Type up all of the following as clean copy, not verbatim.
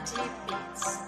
Deep Beats.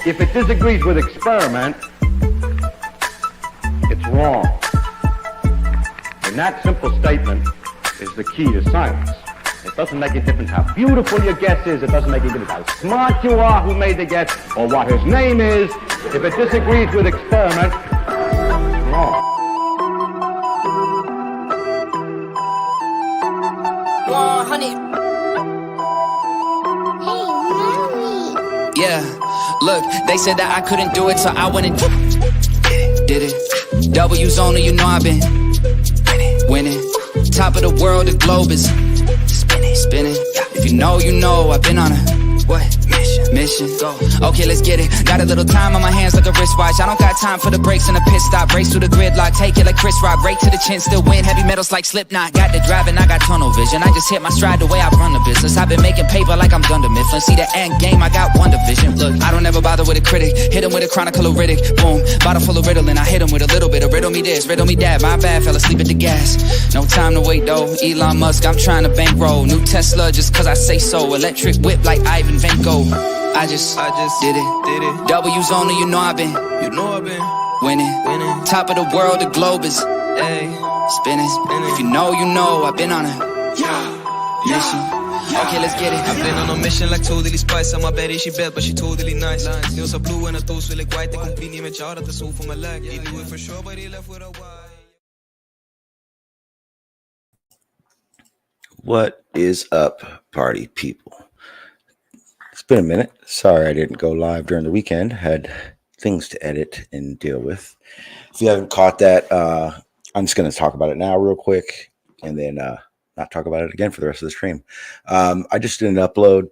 If it disagrees with experiment, it's wrong. And that simple statement is the key to science. It doesn't make a difference how beautiful your guess is. It doesn't make a difference how smart you are who made the guess or what his name is. If it disagrees with experiment, it's wrong. Yeah, look, they said that I couldn't do it, so I went and did it. W's only, you know I've been winning. Top of the world, the globe is spinning. If you know, you know, I've been on a mission. Go. Okay, let's get it. Got a little time on my hands like a wristwatch. I don't got time for the brakes and the pit stop. Race through the gridlock, take it like Chris Rock. Right to the chin, still win. Heavy metals like Slipknot. Got the driving, I got tunnel vision. I just hit my stride the way I run the business. I've been making paper like I'm Dunder Mifflin. See the end game, I got one division. Look, I don't ever bother with a critic. Hit him with a chronicle of Riddick. Boom, bottle full of Ritalin. I hit him with a little bit of riddle me this, riddle me that. My bad, fell asleep at the gas. No time to wait though. Elon Musk, I'm trying to bankroll. New Tesla just cause I say so. Electric whip like Ivan Vanko. I just did it. W's only, you know I've been winning. Top of the world, the globe is spinning. If you know, you know, I've been on a mission. Okay, let's get it. I've been on a mission like totally spice. I'm a baddie, she bad, but she totally nice. Nails are blue and her toes feel like white. They complete me, child at the soul for my leg. He knew it for sure, but he left with a why. What is up, party people? It's been a minute. Sorry I didn't go live during the weekend. Had things to edit and deal with. If you haven't caught that, I'm just going to talk about it now real quick and then not talk about it again for the rest of the stream. I just did an upload.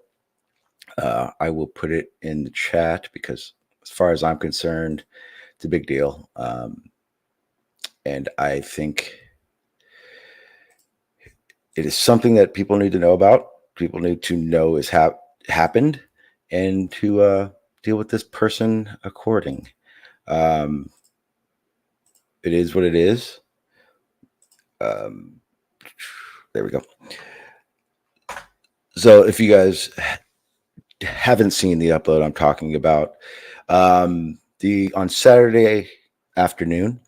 I will put it in the chat because as far as I'm concerned, it's a big deal. And I think it is something that people need to know about. People need to know is happened and to deal with this person according. It is what it is. There we go. So if you guys haven't seen the upload I'm talking about, on Saturday afternoon,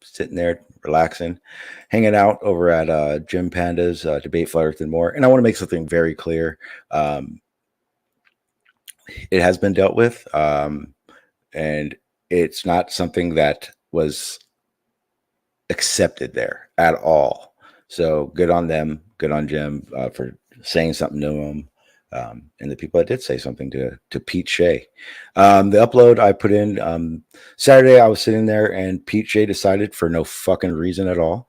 sitting there relaxing, hanging out over at Jim Panda's Debate Fullerton More. And I want to make something very clear. It has been dealt with, and it's not something that was accepted there at all. So good on them, good on Jim for saying something to him, and the people that did say something to Pete Shea. The upload I put in Saturday, I was sitting there, and Pete Shea decided for no fucking reason at all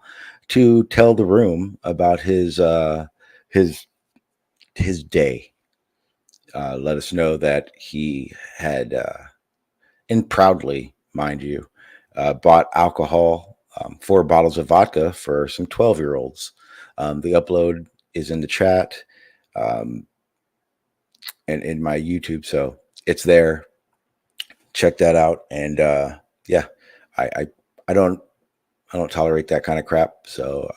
to tell the room about his his day. Let us know that he had, and proudly, mind you, bought alcohol, 4 bottles of vodka for some 12-year-olds. The upload is in the chat and in my YouTube, so it's there. Check that out. And yeah, I don't tolerate that kind of crap. So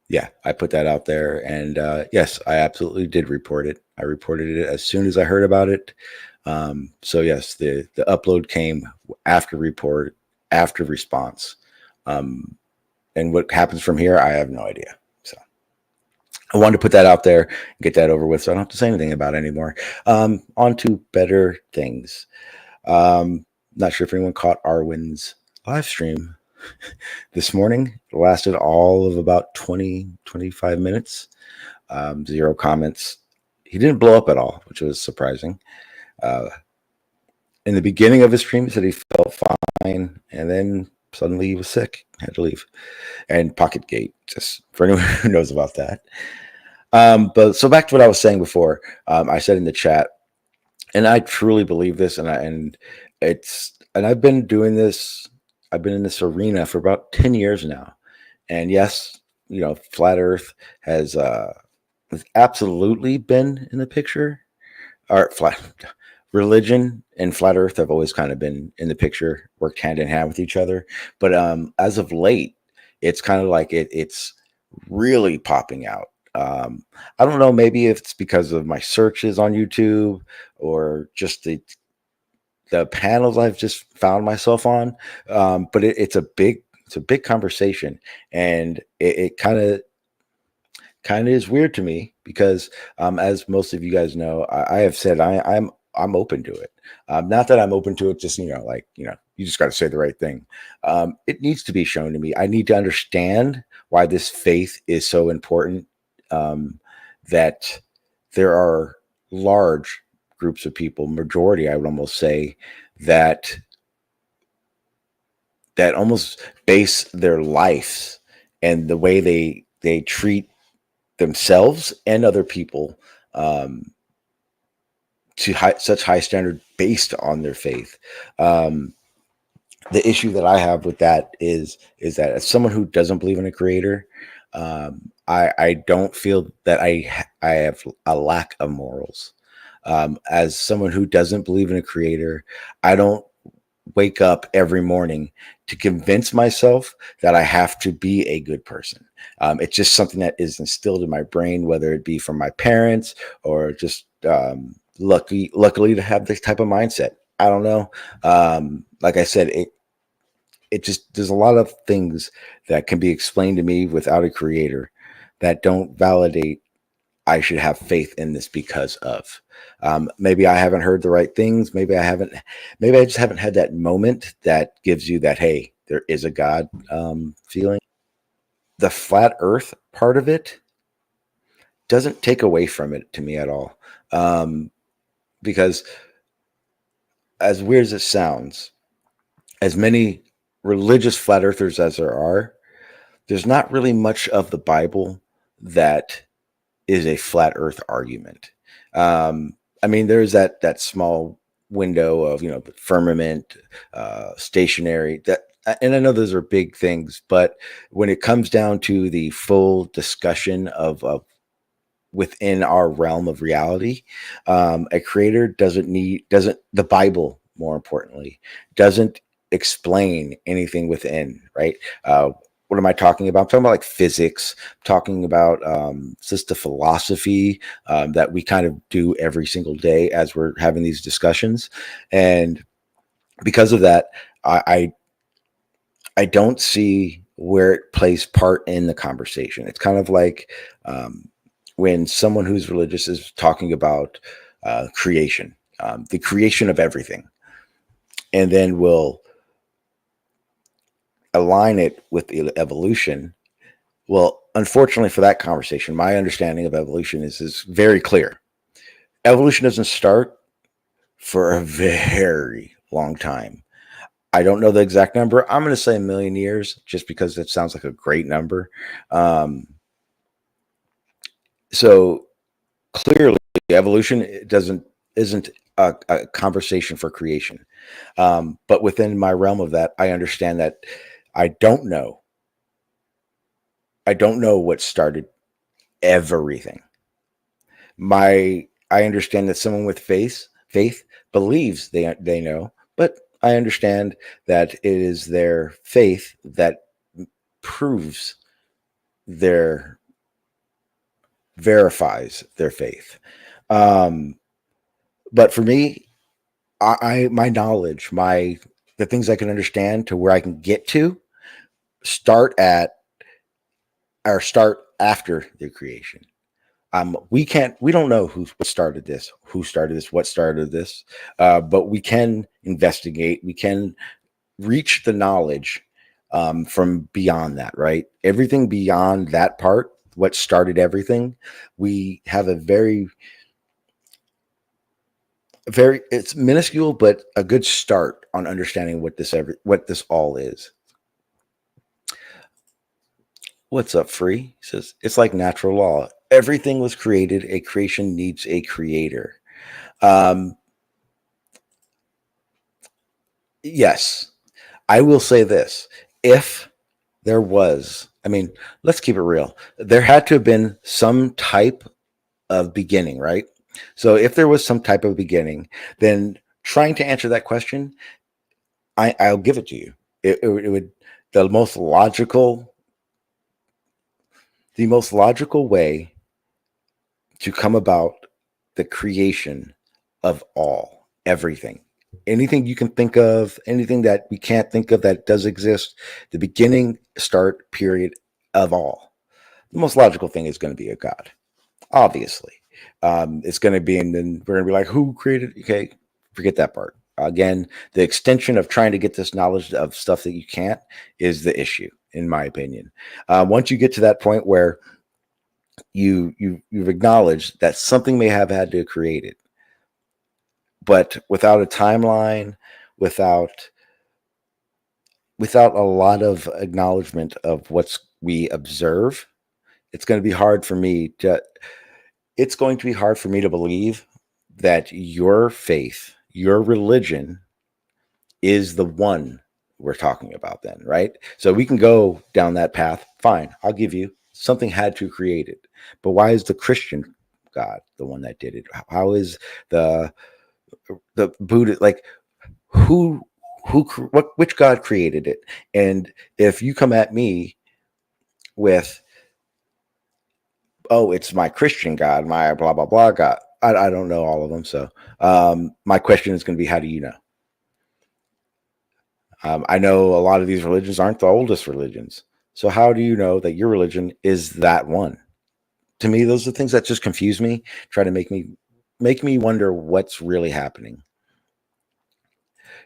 yeah, I put that out there. And yes, I absolutely did report it. I reported it as soon as I heard about it. So yes, the upload came after report, after response. And what happens from here, I have no idea. So I wanted to put that out there and get that over with, so I don't have to say anything about it anymore. On to better things. Not sure if anyone caught Arwen's live stream this morning. It lasted all of about 20-25 minutes. 0 comments. He didn't blow up at all, which was surprising. In the beginning of his stream, he said he felt fine, and then suddenly he was sick, had to leave. And Pocket Gate, just for anyone who knows about that. But so back to what I was saying before, I said in the chat, and I truly believe this, and I've been doing this. I've been in this arena for about 10 years now, and yes, Flat Earth has absolutely been in the picture. Or religion and Flat Earth have always kind of been in the picture, worked hand in hand with each other. But as of late, it's kind of like it's really popping out. I don't know, maybe if it's because of my searches on YouTube or just the panels I've just found myself on. But it's a big conversation, and it kind of is weird to me because, as most of you guys know, I have said I'm open to it. Not that I'm open to it, just you just got to say the right thing. It needs to be shown to me. I need to understand why this faith is so important. That there are large groups of people, majority, I would almost say, that almost base their lives and the way they treat themselves and other people to such high standard based on their faith. The issue that I have with that is that as someone who doesn't believe in a creator, I don't feel that I have a lack of morals. As someone who doesn't believe in a creator, I don't wake up every morning to convince myself that I have to be a good person. It's just something that is instilled in my brain, whether it be from my parents or just luckily to have this type of mindset. I don't know. Like I said, it just, there's a lot of things that can be explained to me without a creator that don't validate I should have faith in this because of. Maybe I haven't heard the right things. Maybe I just haven't had that moment that gives you that, hey, there is a God feeling. The flat earth part of it doesn't take away from it to me at all. Because as weird as it sounds, as many religious flat earthers as there are, there's not really much of the Bible that is a flat earth argument. I mean, there's that small window of, the firmament, stationary, that, and I know those are big things, but when it comes down to the full discussion of within our realm of reality, a creator doesn't, the Bible, more importantly, doesn't explain anything within, right? What am I talking about? I'm talking about like physics, talking about just the philosophy that we kind of do every single day as we're having these discussions. And because of that, I don't see where it plays part in the conversation. It's kind of like when someone who's religious is talking about creation, the creation of everything, and then we'll align it with the evolution. Well, unfortunately for that conversation, my understanding of evolution is very clear. Evolution doesn't start for a very long time. I don't know the exact number. I'm going to say 1 million years just because it sounds like a great number. So clearly evolution isn't a conversation for creation. But within my realm of that, I understand that I don't know. I don't know what started everything. I understand that someone with faith believes they know, but I understand that it is their faith that proves their verifies their faith. Um, but for me, my knowledge, the things I can understand to where I can get to start at or start after the creation. We don't know who started this, what started this, but we can investigate. We can reach the knowledge from beyond that, right? Everything beyond that part, what started everything, we have a very it's minuscule but a good start on understanding what this all is. What's up, Free? He says it's like natural law. Everything was created. A creation needs a creator. Um, yes, I will say this. If there was, I mean, let's keep it real. There had to have been some type of beginning, right? So if there was some type of beginning, then trying to answer that question, I'll give it to you. It would the most logical way to come about the creation of everything, anything you can think of, anything that we can't think of that does exist, the beginning, start, period of all. The most logical thing is going to be a God, obviously. It's going to be, and then we're going to be like, who created? Okay, forget that part. Again, the extension of trying to get this knowledge of stuff that you can't is the issue, in my opinion. Once you get to that point where you've acknowledged that something may have had to create it, but without a timeline, without a lot of acknowledgement of what we observe, it's going to be hard for me to believe that your faith, your religion is the one we're talking about then, right? So we can go down that path. Fine, I'll give you something had to create it. But why is the Christian God the one that did it? How is the Buddha, like, which God created it? And if you come at me with, oh, it's my Christian God, my blah blah blah God, I don't know all of them. So my question is going to be, how do you know? I know a lot of these religions aren't the oldest religions. So how do you know that your religion is that one? To me, those are things that just confuse me, try to make me wonder what's really happening.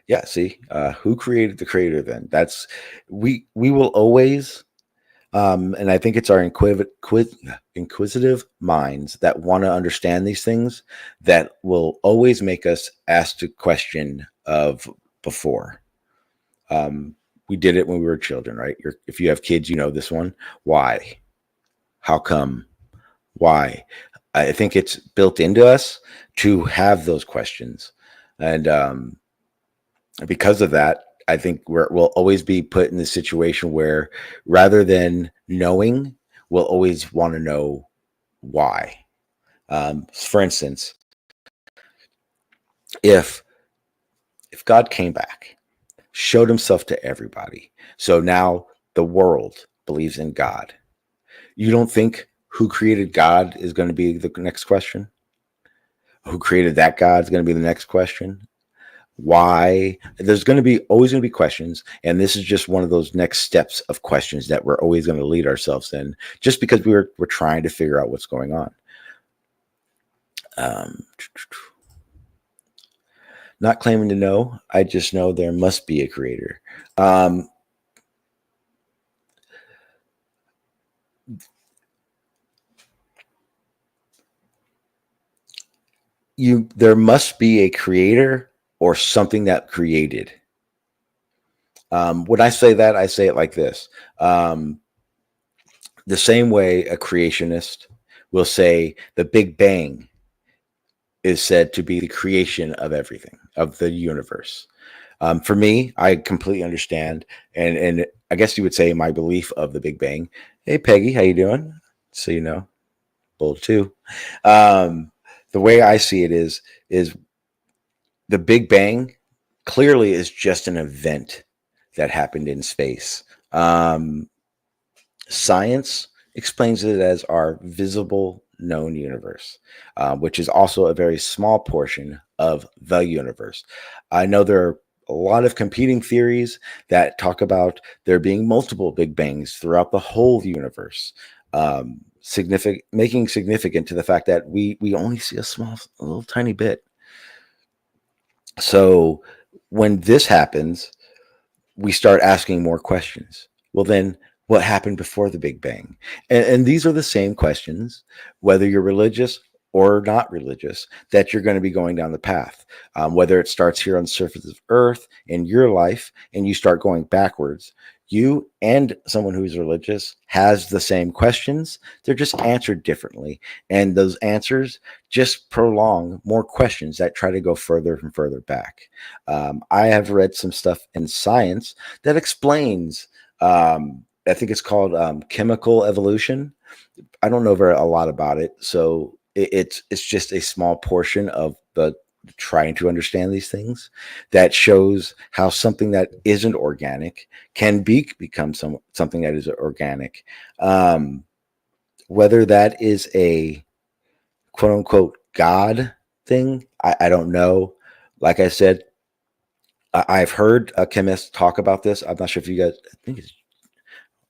Yeah, see, who created the creator then? That's we will always and I think it's our inquisitive minds that want to understand these things that will always make us ask the question of before. We did it when we were children, right? If you have kids, you know this one. Why? How come? Why? I think it's built into us to have those questions. And because of that, I think we'll always be put in the situation where rather than knowing, we'll always want to know why. For instance, if God came back, showed himself to everybody, so now the world believes in God, you don't think who created God is going to be the next question? Who created that God is going to be the next question? Why? There's going to be always going to be questions, and this is just one of those next steps of questions that we're always going to lead ourselves in, just because we're trying to figure out what's going on. Not claiming to know, I just know there must be a creator. There must be a creator or something that created. When I say that, I say it like this. The same way a creationist will say the Big Bang is said to be the creation of everything, of the universe. For me, I completely understand, and I guess you would say my belief of the Big Bang. Hey, Peggy, how you doing? So you know, bold too. Um, the way I see it is the Big Bang clearly is just an event that happened in space. Science explains it as our visible known universe, which is also a very small portion of the universe. I know there are a lot of competing theories that talk about there being multiple Big Bangs throughout the whole universe. Making significant to the fact that we only see a little tiny bit. So when this happens, we start asking more questions. Well, then what happened before the Big Bang? And these are the same questions, whether you're religious or not religious, that you're going to be going down the path. Whether it starts here on the surface of Earth in your life and you start going backwards, you and someone who's religious has the same questions. They're just answered differently. And those answers just prolong more questions that try to go further and further back. I have read some stuff in science that explains, I think it's called chemical evolution. I don't know a lot about it, so it's just a small portion of the trying to understand these things that shows how something that isn't organic can become something that is organic. Um, Whether that is a quote unquote God thing, I don't know. Like I said, I've heard a chemist talk about this. I'm not sure if you guys,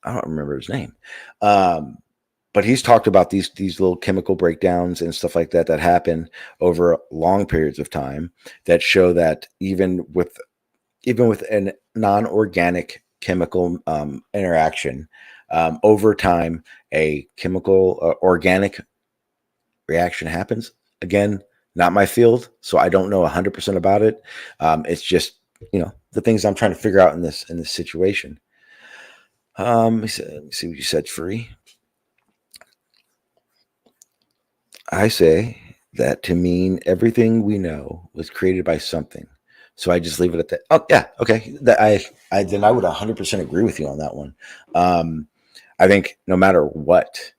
I don't remember his name. Um, but he's talked about these little chemical breakdowns and stuff like that that happen over long periods of time that show that even with a non-organic chemical interaction, over time a chemical organic reaction happens. Again, not my field, so I don't know 100% about it. It's just the things I'm trying to figure out in this situation. Let me see what you said, Free. I say that to mean everything we know was created by something. So I just leave it at that. Oh yeah, okay. That I then I would 100% agree with you on that one. I think no matter what,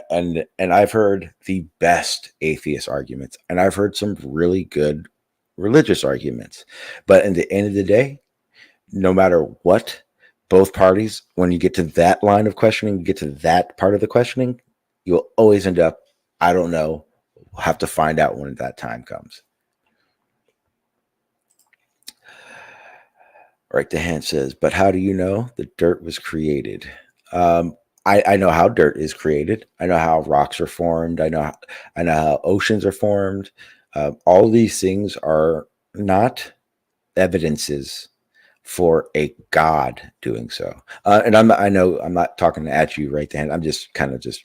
and I've heard the best atheist arguments, and I've heard some really good religious arguments, but in the end of the day, no matter what, both parties, when you get to that line of questioning, you get to that part of the questioning, you'll always end up, I don't know, we'll have to find out when that time comes. Right, the hand says, but how do you know the dirt was created? I know how dirt is created. I know how rocks are formed. I know how oceans are formed. All these things are not evidences for a God doing so. And I know I'm not talking at you right then. I'm just kind of just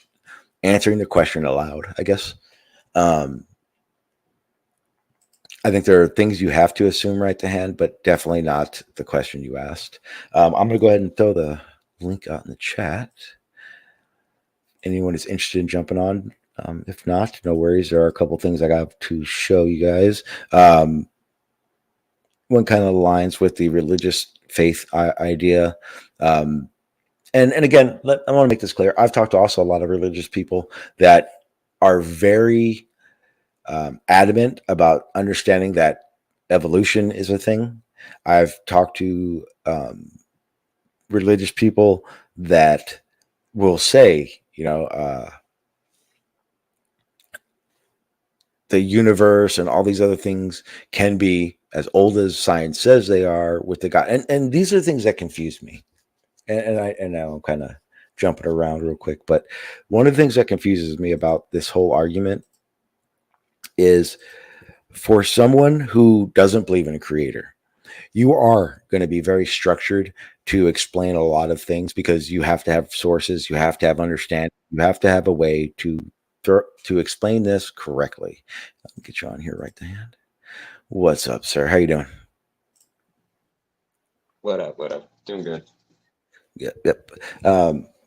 answering the question aloud, I guess. I think there are things you have to assume right to hand, but definitely not the question you asked. I'm going to go ahead and throw the link out in the chat. Anyone is interested in jumping on. If not, no worries. There are a couple things I got to show you guys. One kind of aligns with the religious faith idea. And again, I want to make this clear. I've talked to also a lot of religious people that are very adamant about understanding that evolution is a thing. I've talked to religious people that will say, the universe and all these other things can be as old as science says they are with the God. And these are things that confuse me. And now I'm kind of jumping around real quick. But one of the things that confuses me about this whole argument is for someone who doesn't believe in a creator, you are going to be very structured to explain a lot of things because you have to have sources, you have to have understanding, you have to have a way to explain this correctly. I'll get you on here right hand. What's up, sir? How you doing? What up? What up? Doing good. Yep.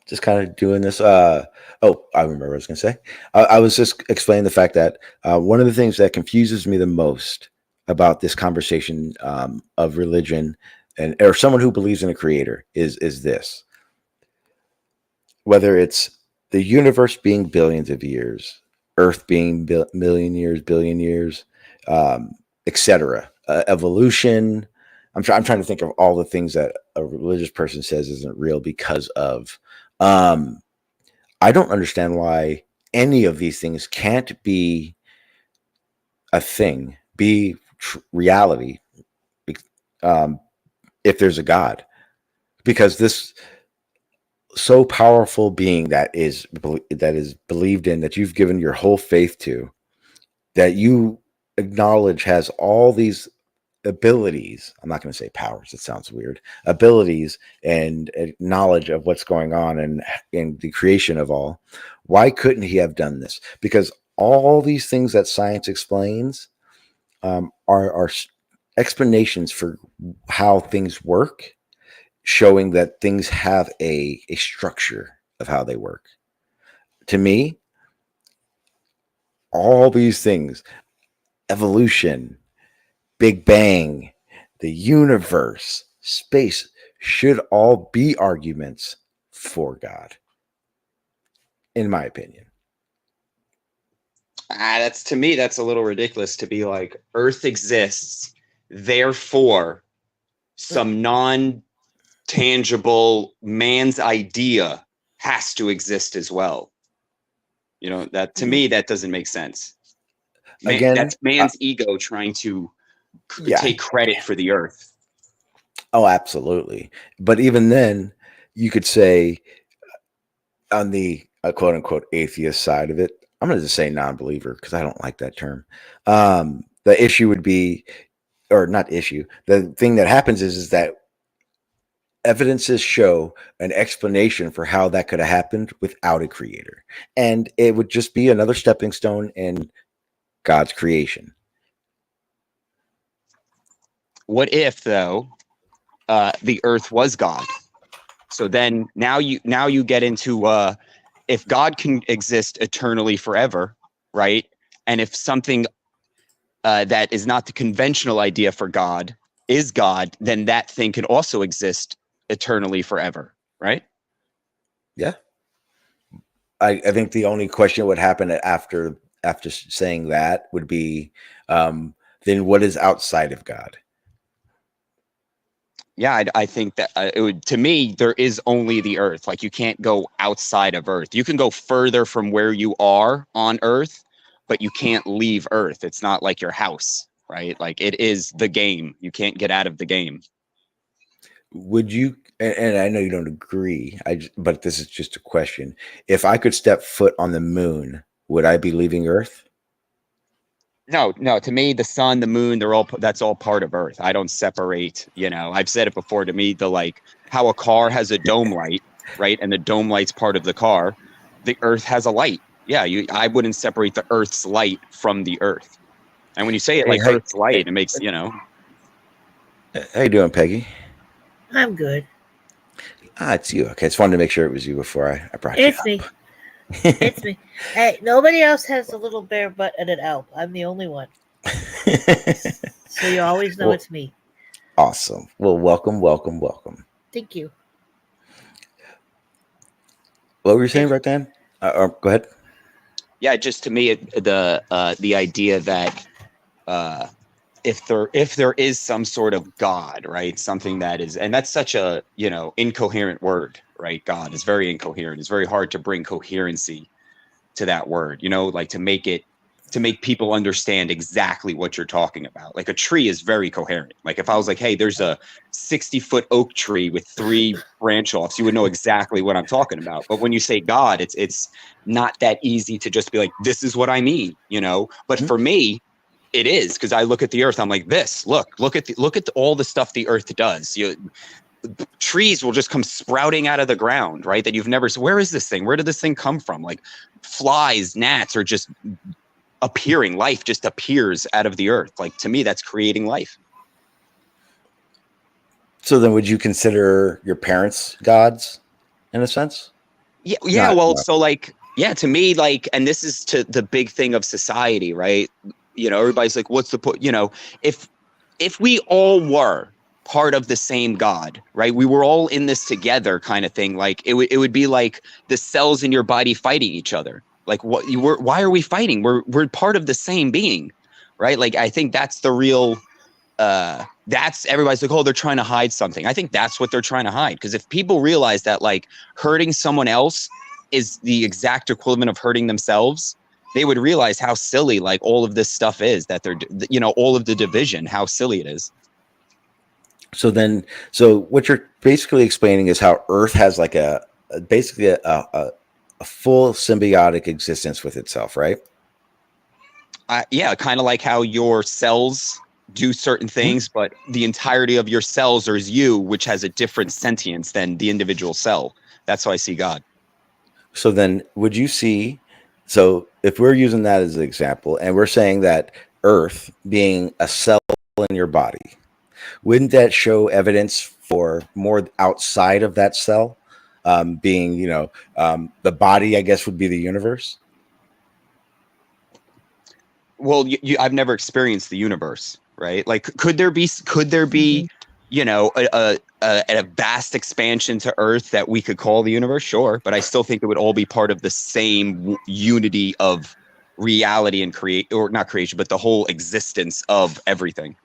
just kind of doing this. Oh, I remember what I was going to say. I was just explaining the fact that one of the things that confuses me the most about this conversation of religion and or someone who believes in a creator is this: whether it's the universe being billions of years, Earth being million years, billion years, etc., evolution. I'm trying to think of all the things that a religious person says isn't real because of. I don't understand why any of these things can't be a thing, be reality, um, if there's a God, because this so powerful being that is believed in, that you've given your whole faith to, that you acknowledge has all these abilities. I'm not going to say powers, it sounds weird. Abilities and knowledge of what's going on and in the creation of all. Why couldn't he have done this? Because all these things that science explains are explanations for how things work, showing that things have a structure of how they work. To me, all these things, evolution, Big Bang, the universe, space, should all be arguments for God, in my opinion. That's, to me, that's a little ridiculous to be like, Earth exists, therefore some non-tangible man's idea has to exist as well. You know, that to me, that doesn't make sense. Again, that's man's ego trying to take credit for the Earth. Oh, absolutely. But even then, you could say on the quote unquote atheist side of it, I'm going to just say non-believer because I don't like that term. The issue would be, or not issue, the thing that happens is that evidences show an explanation for how that could have happened without a creator. And it would just be another stepping stone in God's creation. What if, though, the Earth was God? So then now you get into if God can exist eternally forever, right? And if something that is not the conventional idea for God is God, then that thing can also exist eternally forever, right? Yeah. I think the only question would happen after saying that would be, then what is outside of God? Yeah, I think that it would. To me, there is only the Earth. Like, you can't go outside of Earth. You can go further from where you are on Earth, but you can't leave Earth. It's not like your house, right? Like, it is the game. You can't get out of the game. Would you? And I know you don't agree. But this is just a question. If I could step foot on the moon, would I be leaving Earth? No. To me, the sun, the moon, that's all part of Earth. I don't separate. You know, I've said it before. To me, how a car has a dome light, right, and the dome light's part of the car. The Earth has a light. Yeah, I wouldn't separate the Earth's light from the Earth. And when you say it like Earth's light, it makes, you know. How you doing, Peggy? I'm good. It's you. Okay, I just wanted to make sure it was you before I brought you up. It's me. It's me. Hey, nobody else has a little bare butt and an Alp. I'm the only one. So you always know it's me. Awesome. Well, welcome. Thank you. What were you saying right then? Go ahead. Yeah, just to me, the idea that if there is some sort of God, right, something that is, and that's such a, you know, incoherent word, right? God is very incoherent. It's very hard to bring coherency to that word, you know, like to make people understand exactly what you're talking about. Like, a tree is very coherent. Like, if I was like, hey, there's a 60-foot oak tree with 3 branch offs, you would know exactly what I'm talking about. But when you say God, it's not that easy to just be like, this is what I mean, you know. But for me, it is, because I look at the Earth, I'm like, look at all the stuff the Earth does. Trees will just come sprouting out of the ground, right? That you've never. So where is this thing? Where did this thing come from? Like, flies, gnats are just appearing. Life just appears out of the Earth. Like, to me, that's creating life. So then, would you consider your parents gods, in a sense? Yeah. Well, so like, yeah, to me, like, and this is to the big thing of society, right? Everybody's like, what's the point? If we all were part of the same God, right? We were all in this together, kind of thing. Like it would be like the cells in your body fighting each other. Like why are we fighting? We're part of the same being, right? Like I think that's the real. That's everybody's like, oh, they're trying to hide something. I think that's what they're trying to hide. Because if people realize that like hurting someone else is the exact equivalent of hurting themselves, they would realize how silly like all of this stuff is that they're, all of the division, how silly it is. So what you're basically explaining is how Earth has like basically a full symbiotic existence with itself, right? Yeah, kind of like how your cells do certain things, but the entirety of your cells is you, which has a different sentience than the individual cell. That's how I see God. So then would you see, so if we're using that as an example and we're saying that Earth being a cell in your body, wouldn't that show evidence for more outside of that cell being, the body, I guess, would be the universe? Well, I've never experienced the universe, right? Like, could there be, a vast expansion to Earth that we could call the universe? Sure, but I still think it would all be part of the same unity of reality and or not creation, but the whole existence of everything.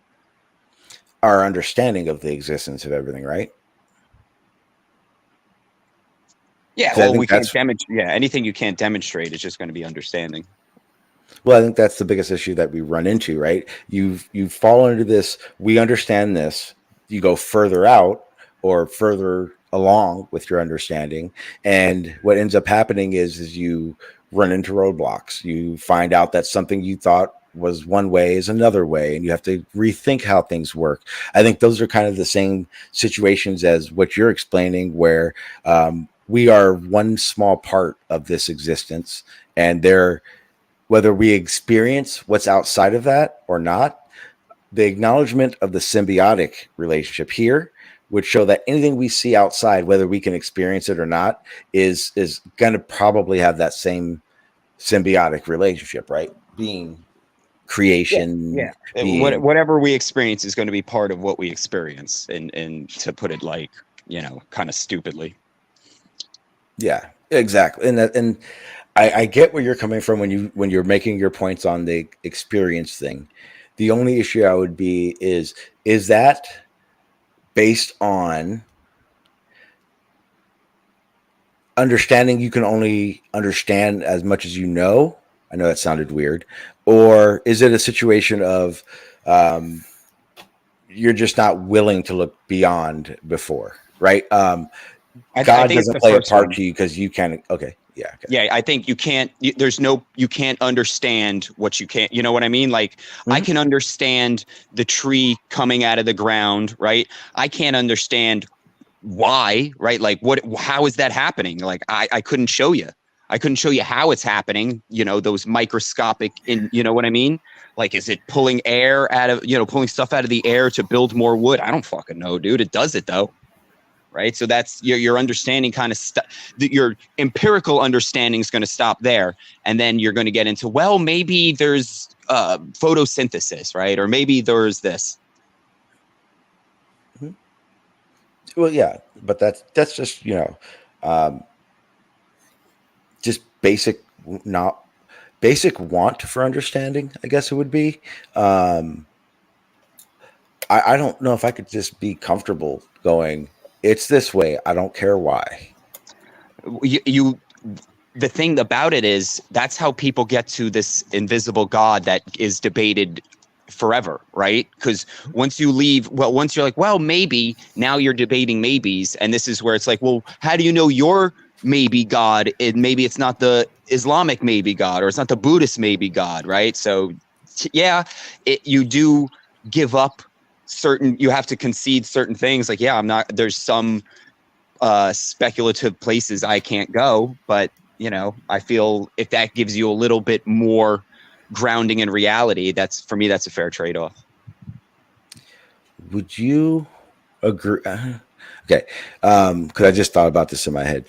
Our understanding of the existence of everything, right? Yeah, well, we can't demonstrate. Yeah, anything you can't demonstrate is just going to be understanding. Well, I think that's the biggest issue that we run into, right? You fall into this. We understand this. You go further out or further along with your understanding, and what ends up happening is you run into roadblocks. You find out that something you thought was one way is another way, and you have to rethink how things work. I think those are kind of the same situations as what you're explaining, where we are one small part of this existence, and whether we experience what's outside of that or not, the acknowledgement of the symbiotic relationship here would show that anything we see outside, whether we can experience it or not, is going to probably have that same symbiotic relationship, right? Being creation. Yeah. Being, whatever we experience is going to be part of what we experience, and to put it like, kind of stupidly. Yeah, exactly. And I get where you're coming from when you're making your points on the experience thing. The only issue I would be is that based on understanding you can only understand as much as you know? I know that sounded weird. Or is it a situation of you're just not willing to look beyond before, right? God doesn't play a part to you because you can't. Okay. Yeah. Okay. Yeah. I think you can't, you can't understand what you can't, you know what I mean? Like I can understand the tree coming out of the ground, right? I can't understand why, right? Like how is that happening? Like I couldn't show you. I couldn't show you how it's happening, those microscopic you know what I mean? Like, is it pulling air out of, pulling stuff out of the air to build more wood? I don't fucking know, dude. It does it though. Right. So that's your understanding kind of your empirical understanding is going to stop there. And then you're going to get into, well, maybe there's photosynthesis, right? Or maybe there's this. Well, yeah, but that's just, just basic want for understanding, I guess it would be. I don't know if I could just be comfortable going, it's this way, I don't care why. The thing about it is that's how people get to this invisible God that is debated forever, right? Because once you leave, once you're like, well, maybe, now you're debating maybes, and this is where it's like, well, how do you know your maybe God? Maybe it's not the Islamic maybe God, or it's not the Buddhist maybe God, right? So yeah, you do give up you have to concede certain things. Like, yeah, there's some speculative places I can't go, but I feel if that gives you a little bit more grounding in reality, for me, that's a fair trade-off. Would you agree? Okay. Because I just thought about this in my head.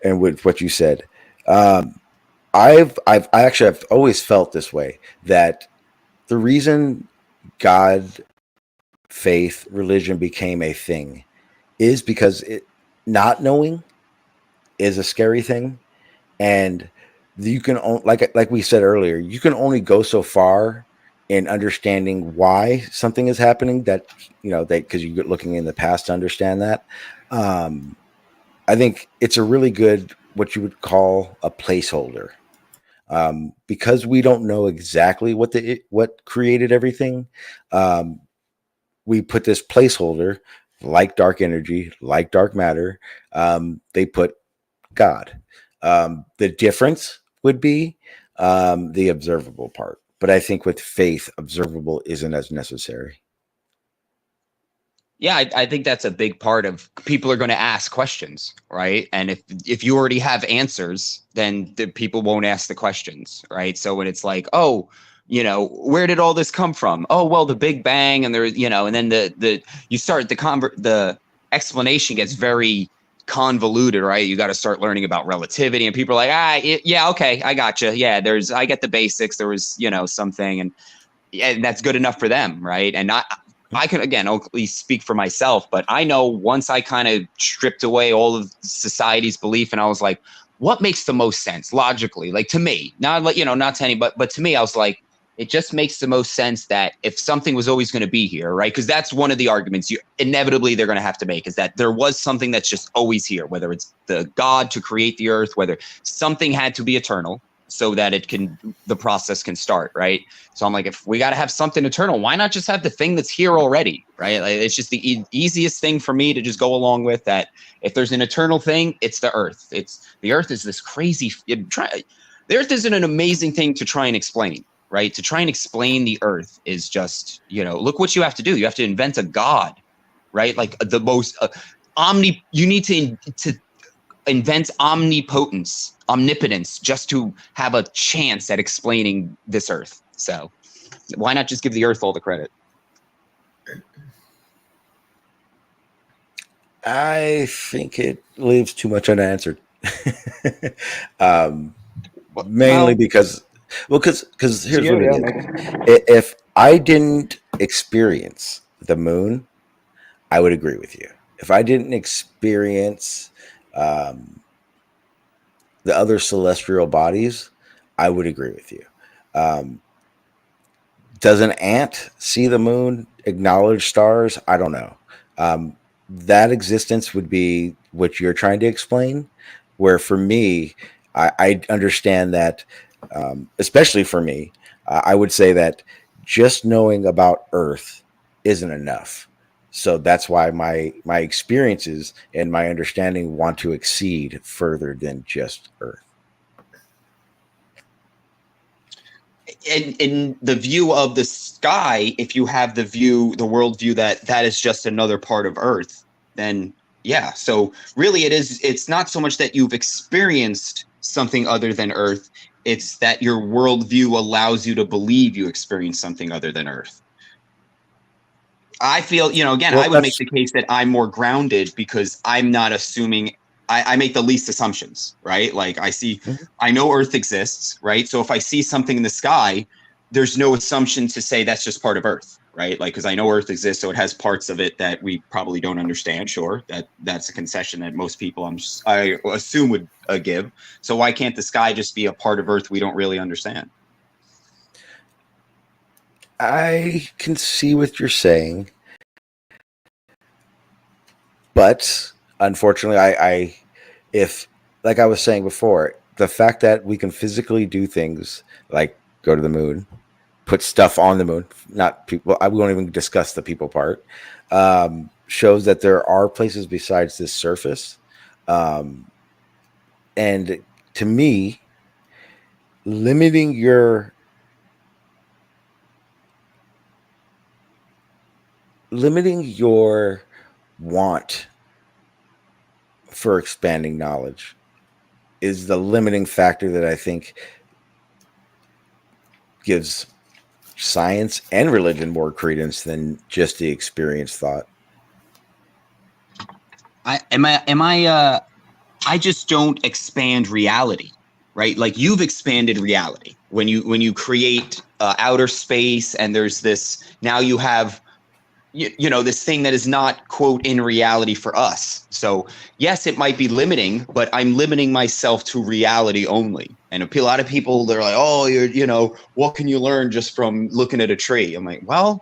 and with what you said. I've always felt this way, that the reason God, faith, religion became a thing is because not knowing is a scary thing, and you can like we said earlier, you can only go so far in understanding why something is happening. That because you're looking in the past to understand that. I think it's a really good, what you would call a placeholder, because we don't know exactly what created everything. We put this placeholder, like dark energy, like dark matter. They put God. The difference would be the observable part. But I think with faith, observable isn't as necessary. Yeah, I think that's a big part of people are going to ask questions, right? And if you already have answers, then the people won't ask the questions, right? So when it's like, oh, where did all this come from? Oh, well, the Big Bang, and and then the you start the explanation gets very convoluted, right? You got to start learning about relativity, and people are like, yeah, okay, I got you. Yeah, I get the basics. There was something, and that's good enough for them, right? And I can, again, only speak for myself, but I know once I kind of stripped away all of society's belief, and I was like, what makes the most sense logically? Like, to me, not to any, but to me, I was like, it just makes the most sense that if something was always going to be here, right? Because that's one of the arguments inevitably they're going to have to make, is that there was something that's just always here, whether it's the God to create the earth, whether something had to be eternal so that the process can start, right? So I'm like, if we got to have something eternal, why not just have the thing that's here already, right? Like, it's just the easiest thing for me to just go along with that. If there's an eternal thing, it's the earth. The earth is this crazy. The earth isn't an amazing thing to try and explain, right? To try and explain the earth is just, look what you have to do. You have to invent a god, right? Like the most you need to invent omnipotence just to have a chance at explaining this earth. So why not just give the earth all the credit? I think it leaves too much unanswered. Mainly because here's what it is. If I didn't experience the moon, I would agree with you. If I didn't experience the other celestial bodies, I would agree with you. Does an ant see the moon, acknowledge stars? I don't know. That existence would be what you're trying to explain. Where for me, I understand that, especially for me, I would say that just knowing about Earth isn't enough. So that's why my experiences and my understanding want to exceed further than just Earth. In the view of the sky, if you have the worldview that is just another part of Earth, then yeah. So really it's not so much that you've experienced something other than Earth, it's that your worldview allows you to believe you experience something other than Earth. I feel, again, I would make the case that I'm more grounded because I'm not assuming. I make the least assumptions, right? Like I know Earth exists, right? So if I see something in the sky, there's no assumption to say that's just part of Earth, right? Like, because I know Earth exists, so it has parts of it that we probably don't understand. Sure, that's a concession that most people I assume would give. So why can't the sky just be a part of Earth we don't really understand? I can see what you're saying, but unfortunately, if like I was saying before, the fact that we can physically do things like go to the moon, put stuff on the moon, not people, I won't even discuss the people part, shows that there are places besides this surface. And to me, limiting your want for expanding knowledge is the limiting factor that I think gives science and religion more credence than just the experience thought. Am I I just don't expand reality, right? Like you've expanded reality when you create outer space, and there's this, now you have you know, this thing that is not, quote, in reality for us. So yes, it might be limiting, but I'm limiting myself to reality only. And a lot of people, they're like, oh, you know, what can you learn just from looking at a tree? I'm like, well,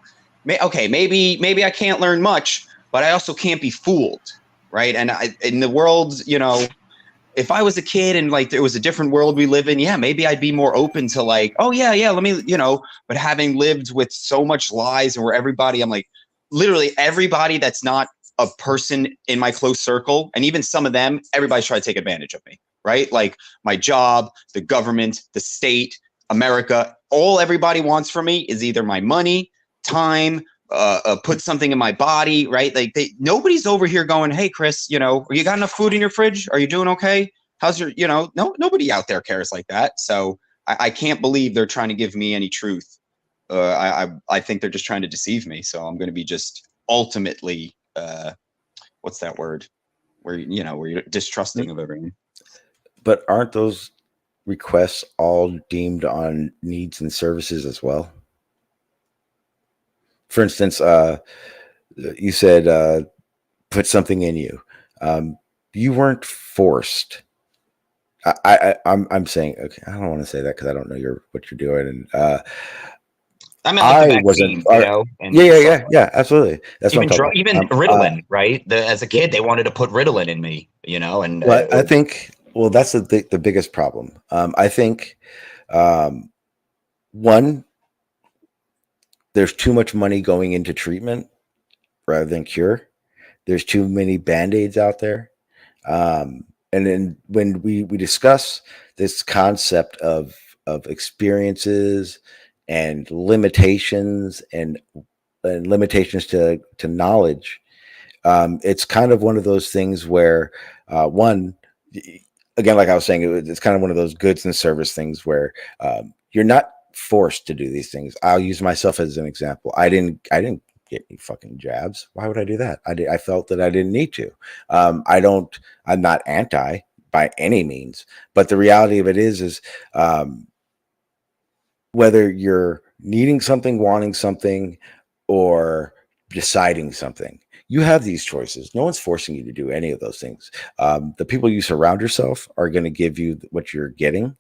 okay, maybe I can't learn much, but I also can't be fooled, right? And in the world, you know, if I was a kid and like there was a different world we live in, yeah, maybe I'd be more open to like, oh yeah, let me, you know, but having lived with so much lies and where everybody, I'm like, literally everybody that's not a person in my close circle, and even some of them, everybody's trying to take advantage of me, right? Like my job, the government, the state, America, all everybody wants from me is either my money, time, put something in my body, right? Like nobody's over here going, hey, Chris, you know, you got enough food in your fridge? Are you doing okay? How's your, you know, nobody out there cares like that. So I can't believe they're trying to give me any truth. I think they're just trying to deceive me. So I'm going to be just ultimately, what's that word? Where, you know, where you're distrusting of everything. But aren't those requests all deemed on needs and services as well? For instance, you said put something in you. You weren't forced. I'm saying, okay, I don't want to say that because I don't know what you're doing. And I meant like the vaccine, you know? And yeah, absolutely. That's even what I'm talking even about. Ritalin, right? As a kid, they wanted to put Ritalin in me, you know? And I think, well, that's the biggest problem. I think, one, there's too much money going into treatment rather than cure. There's too many Band-Aids out there. And then when we discuss this concept of experiences and limitations and limitations to knowledge, it's kind of one of those things where one, again, like I was saying, it's kind of one of those goods and service things where you're not forced to do these things. I'll use myself as an example. I didn't get any fucking jabs. Why would I do that? I felt that I didn't need to. I'm not anti by any means, but the reality of it is whether you're needing something, wanting something, or deciding something, you have these choices. No one's forcing you to do any of those things. The people you surround yourself are going to give you what you're getting.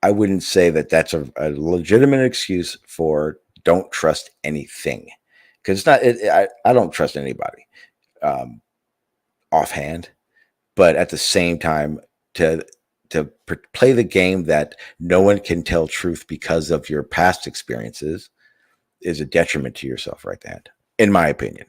I wouldn't say that that's a legitimate excuse for don't trust anything, because it's not. I don't trust anybody offhand, but at the same time, to play the game that no one can tell truth because of your past experiences is a detriment to yourself, right? That, in my opinion.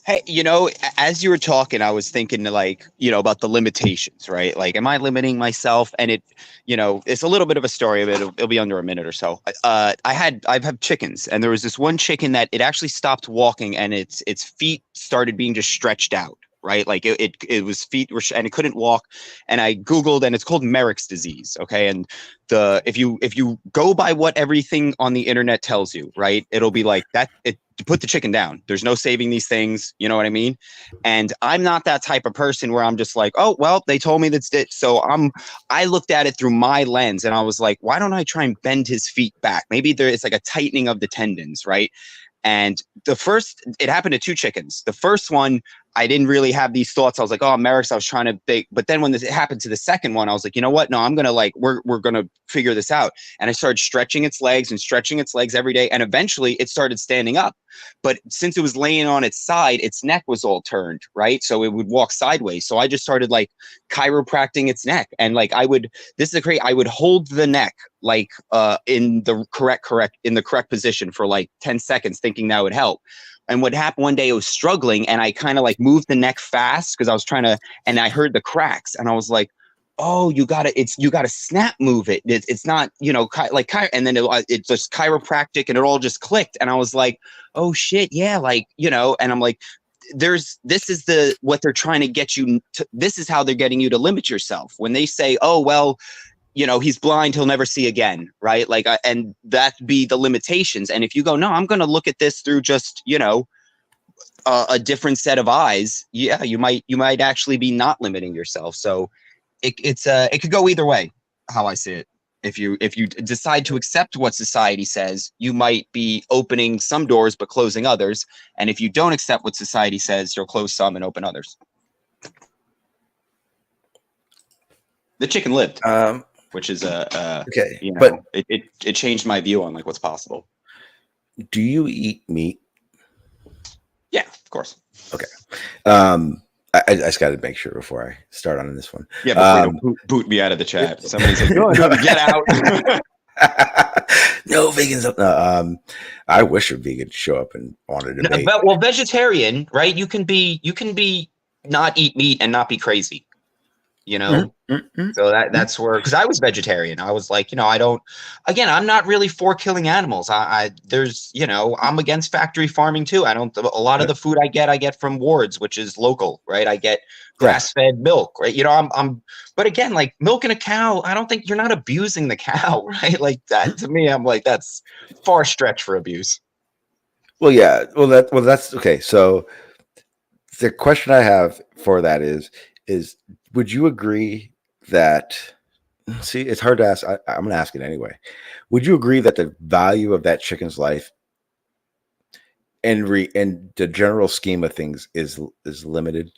Hey, you know, as you were talking, I was thinking like, you know, about the limitations, right? Like, am I limiting myself? And it, you know, it's a little bit of a story of it. It'll be under a minute or so. I have chickens, and there was this one chicken that it actually stopped walking, and its feet started being just stretched out, right? Like it was feet were, and it couldn't walk. And I Googled, and it's called Merrick's disease. Okay. And if you go by what everything on the internet tells you, right, it'll be like that. To put the chicken down. There's no saving these things. You know what I mean? And I'm not that type of person where I'm just like, oh, well, they told me that's it. So I looked at it through my lens, and I was like, why don't I try and bend his feet back? Maybe it's like a tightening of the tendons, right? And it happened to two chickens. The first one, I didn't really have these thoughts. I was like, oh, Merrick's, I was trying to bake. But then when it happened to the second one, I was like, you know what? No, I'm going to we're going to figure this out. And I started stretching its legs every day. And eventually it started standing up. But since it was laying on its side, its neck was all turned, right? So it would walk sideways. So I just started like chiropracting its neck. And like I would hold the neck like in the correct position for like 10 seconds, thinking that would help. And what happened one day, it was struggling, and I kind of like moved the neck fast because I was trying to, and I heard the cracks, and I was like, oh, you gotta snap move it. It's not, you know, and then it's just chiropractic, and it all just clicked. And I was like, oh shit. Yeah. Like, you know, and I'm like, this is what they're trying to get you to, this is how they're getting you to limit yourself. When they say, oh, well, you know, he's blind, he'll never see again, right? Like, and that be the limitations. And if you go, no, I'm going to look at this through just, you know, a different set of eyes, yeah, you might actually be not limiting yourself. So it could go either way, how I see it. If you decide to accept what society says, you might be opening some doors but closing others. And if you don't accept what society says, you'll close some and open others. The chicken lived, which is okay, you know, but it changed my view on like what's possible. do you eat meat? Yeah, of course. Okay. I just got to make sure before I start on this one. Yeah, before you don't boot me out of the chat. Somebody's like, "No, get out." No vegans. No, I wish a vegan would show up and want to debate. No, well, vegetarian, right? You can be not eat meat and not be crazy. You know, so that's where, because I was vegetarian, I was like, you know, I'm not really for killing animals. There's, you know, I'm against factory farming too. A lot of the food I get from wards, which is local, right? I get grass-fed milk, right? You know, but again, like milking a cow, I don't think you're not abusing the cow, right? Like that to me, I'm like, that's far stretch for abuse. Well, yeah. Well, that's okay. So the question I have for that is would you agree that, see, it's hard to ask. I'm going to ask it anyway. Would you agree that the value of that chicken's life in the general scheme of things is limited?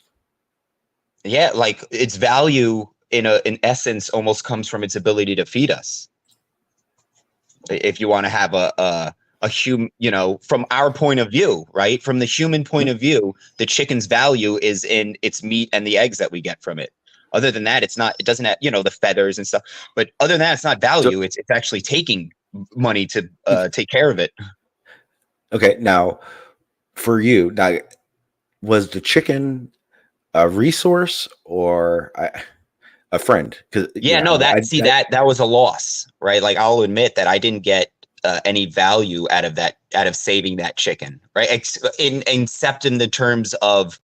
Yeah, like its value in essence almost comes from its ability to feed us. If you want to have a human, you know, from our point of view, right? From the human point of view, the chicken's value is in its meat and the eggs that we get from it. Other than that, it doesn't have, you know, the feathers and stuff. But other than that, it's not value. It's actually taking money to take care of it. Okay. Now, for you, was the chicken a resource or a friend? Yeah, no, that was a loss, right? Like I'll admit that I didn't get any value out of saving that chicken, right? Except in the terms of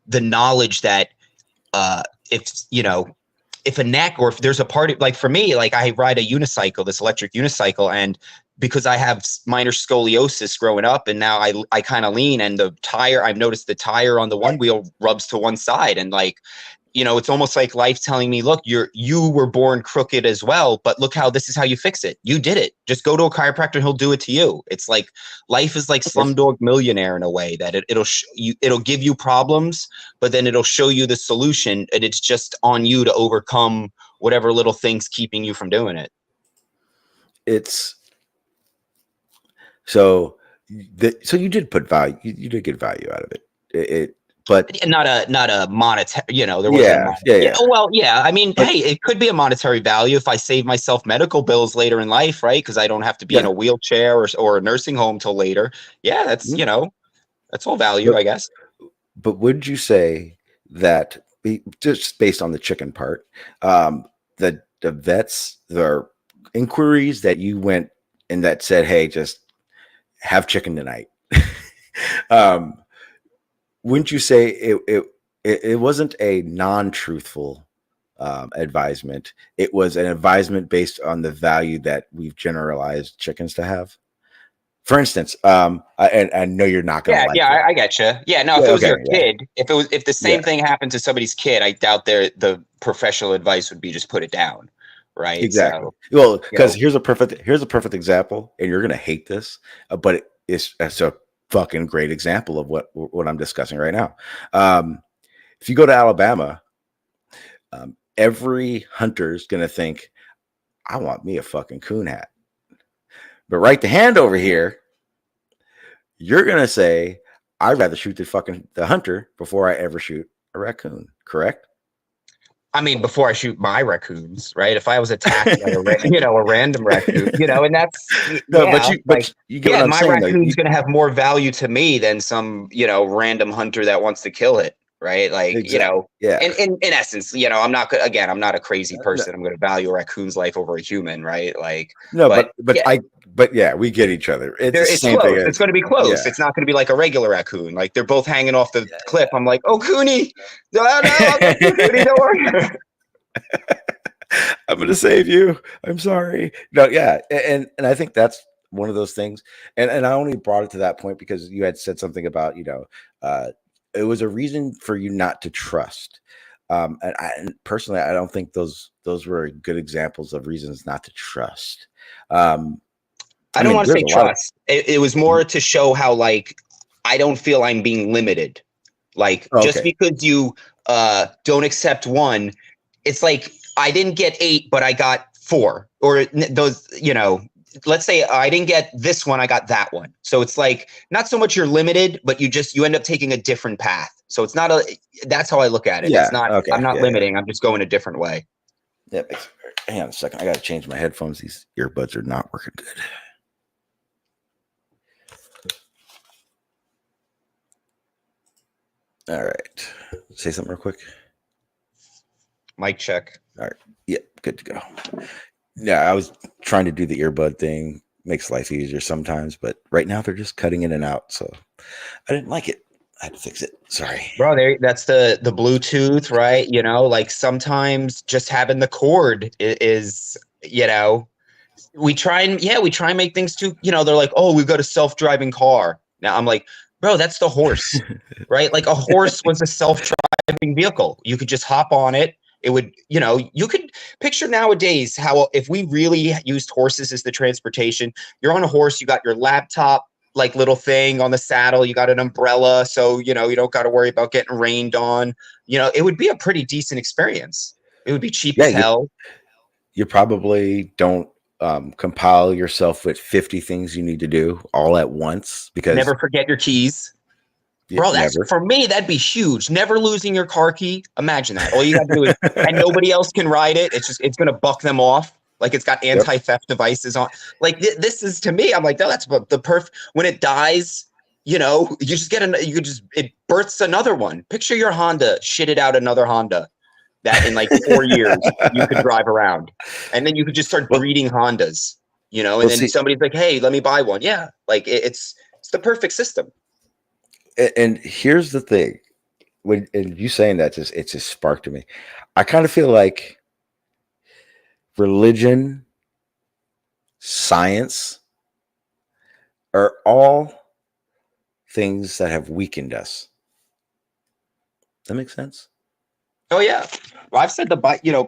the knowledge that if a neck, or if there's a part of, like for me, like I ride a unicycle, this electric unicycle, and because I have minor scoliosis growing up, and now I kind of lean, and I've noticed the tire on the one wheel rubs to one side, and like, you know, it's almost like life telling me, look, you were born crooked as well, but look this is how you fix it. You did it. Just go to a chiropractor and he'll do it to you. It's like life is like Slumdog Millionaire in a way that it'll give you problems, but then it'll show you the solution, and it's just on you to overcome whatever little thing's keeping you from doing it. So you did put value. You did get value out of it. But not a monetary, you know, there wasn't. Yeah. Well, yeah. I mean, hey, it could be a monetary value if I save myself medical bills later in life, right? Because I don't have to be in a wheelchair or a nursing home till later. Yeah, that's you know, that's all value, I guess. But would you say that, just based on the chicken part, the vets, the inquiries that you went and that said, hey, just have chicken tonight, wouldn't you say it wasn't a non-truthful advisement? It was an advisement based on the value that we've generalized chickens to have. For instance, I know you're not going to I get you. Yeah, no, if it was your kid, if the same thing happened to somebody's kid, I doubt the professional advice would be just put it down, right? Exactly. So, well, because here's a perfect example, and you're going to hate this, but it's a fucking great example of what I'm discussing right now. If you go to Alabama, every hunter's going to think, I want me a fucking coon hat. But right the hand over here, you're going to say, I'd rather shoot the hunter before I ever shoot a raccoon. Correct? I mean, before I shoot my raccoons, right? If I was attacked by a random raccoon, you know, and that's but you get what I'm my saying, raccoon's going to have more value to me than some, you know, random hunter that wants to kill it, right? Like, you know, in essence, you know, I'm not a crazy person. I'm going to value a raccoon's life over a human, right? Like, but we get each other. It's close. It's going to be close. Yeah. It's not going to be like a regular raccoon. Like they're both hanging off the cliff. I'm like, oh, Cooney, no, Cooney, don't worry. I'm going to save you. I'm sorry. No, yeah, and I think that's one of those things. And I only brought it to that point because you had said something about, it was a reason for you not to trust. And personally, I don't think those were good examples of reasons not to trust. I don't want to say trust. It was more to show how, like, I don't feel I'm being limited. Like, just because you don't accept one, it's like I didn't get 8, but I got 4. Or those, let's say I didn't get this one, I got that one. So it's like not so much you're limited, but you end up taking a different path. So it's not that's how I look at it. Yeah, it's not. Okay. I'm not limiting. I'm just going a different way. Yeah. Hang on a second. I got to change my headphones. These earbuds are not working good. All right. Say something real quick. Mic check. All right. Yeah, good to go. Yeah, I was trying to do the earbud thing. Makes life easier sometimes, but right now they're just cutting in and out. So I didn't like it. I had to fix it. Sorry. Bro, that's the Bluetooth, right? Like sometimes just having the cord is, we try and make things too, they're like, oh, we've got a self-driving car. Now I'm like, bro, that's the horse, right? Like a horse was a self-driving vehicle. You could just hop on it. It would, you could picture nowadays how if we really used horses as the transportation, you're on a horse, you got your laptop, like little thing on the saddle, you got an umbrella. So, you don't got to worry about getting rained on. It would be a pretty decent experience. It would be cheap as hell. You probably don't compile yourself with 50 things you need to do all at once because never forget your keys. Bro, for me, that'd be huge. Never losing your car key. Imagine that. All you got to do is, and nobody else can ride it. It's going to buck them off. Like it's got anti-theft devices on. Like this is, to me, I'm like, no, that's the perfect. When it dies, you just get it births another one. Picture your Honda shitted out another Honda that in like 4 years you could drive around, and then you could just start breeding Hondas. And then somebody's like, hey, let me buy one. Yeah, like it's the perfect system. And here's the thing, when you saying that, it just sparked to me. I kind of feel like religion, science are all things that have weakened us. That makes sense? Oh yeah. Well, I've said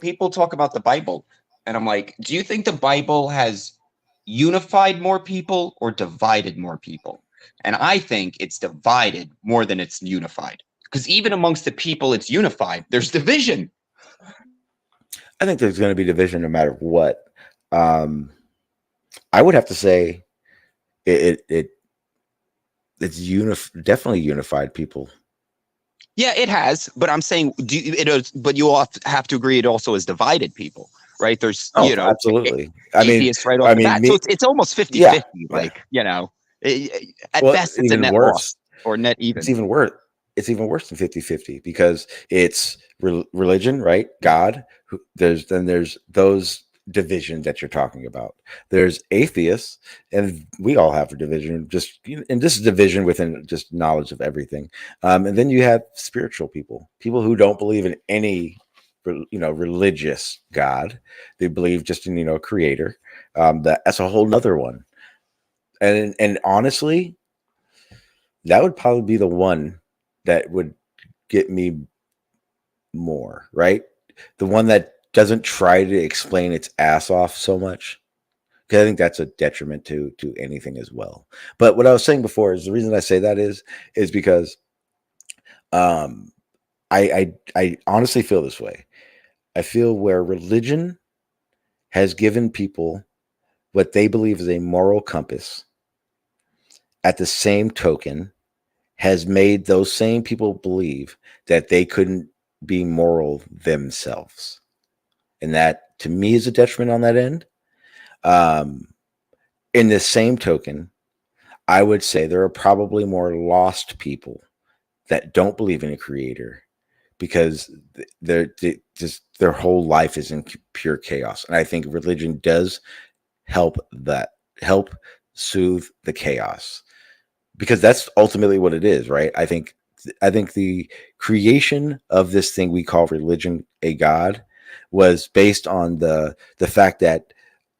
people talk about the Bible, and I'm like, do you think the Bible has unified more people or divided more people? And I think it's divided more than it's unified. Because even amongst the people it's unified, there's division. I think there's going to be division no matter what. I would have to say it's definitely unified people. Yeah, it has. But I'm saying, but you all have to agree it also has divided people, right? There's, absolutely. Atheists right off the bat. So it's almost 50-50. Like, at best it's a net loss or net even. It's even worse. It's even worse than 50-50 because it's religion, right? God. There's those division that you're talking about. There's atheists, and we all have a division. And this is division within just knowledge of everything. And then you have spiritual people who don't believe in any, religious God. They believe just in a creator. That's a whole nother one. And honestly, that would probably be the one that would get me more, right? The one that doesn't try to explain its ass off so much. Because I think that's a detriment to anything as well. But what I was saying before is the reason I say that is because I honestly feel this way. I feel where religion has given people what they believe is a moral compass, at the same token, has made those same people believe that they couldn't be moral themselves. And that, to me, is a detriment on that end. In the same token, I would say there are probably more lost people that don't believe in a creator because their whole life is in pure chaos. And I think religion does help soothe the chaos, because that's ultimately what it is, right? I think the creation of this thing we call religion, a god, was based on the fact that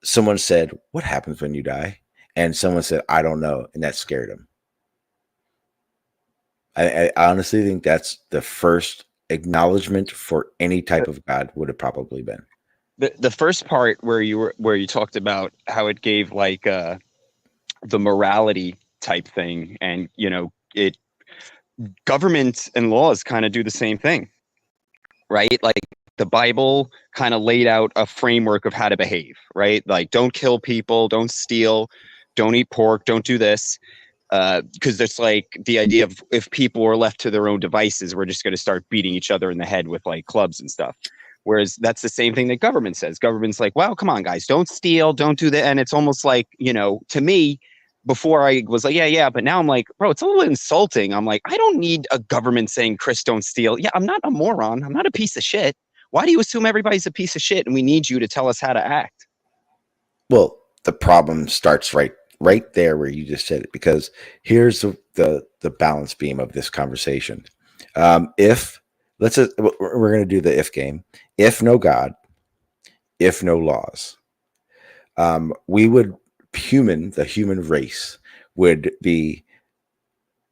someone said, what happens when you die? and someone said, I don't know, and that scared him. I honestly think that's the first acknowledgement for any type of God would have probably been. The first part where you talked about how it gave like the morality type thing, and it government and laws kind of do the same thing, right? Like the Bible kind of laid out a framework of how to behave, right? Like don't kill people, don't steal, don't eat pork, don't do this. Because there's like the idea of if people are left to their own devices, we're just going to start beating each other in the head with like clubs and stuff. Whereas that's the same thing that government says. Government's like, well, come on, guys, don't steal, don't do that. And it's almost like, to me, before I was like, yeah, but now I'm like, bro, it's a little insulting. I'm like, I don't need a government saying, Chris, don't steal. Yeah, I'm not a moron. I'm not a piece of shit. Why do you assume everybody's a piece of shit and we need you to tell us how to act? Well, the problem starts right there where you just said it, because here's the balance beam of this conversation. If we're going to do the if game, if no God, if no laws, the human race would be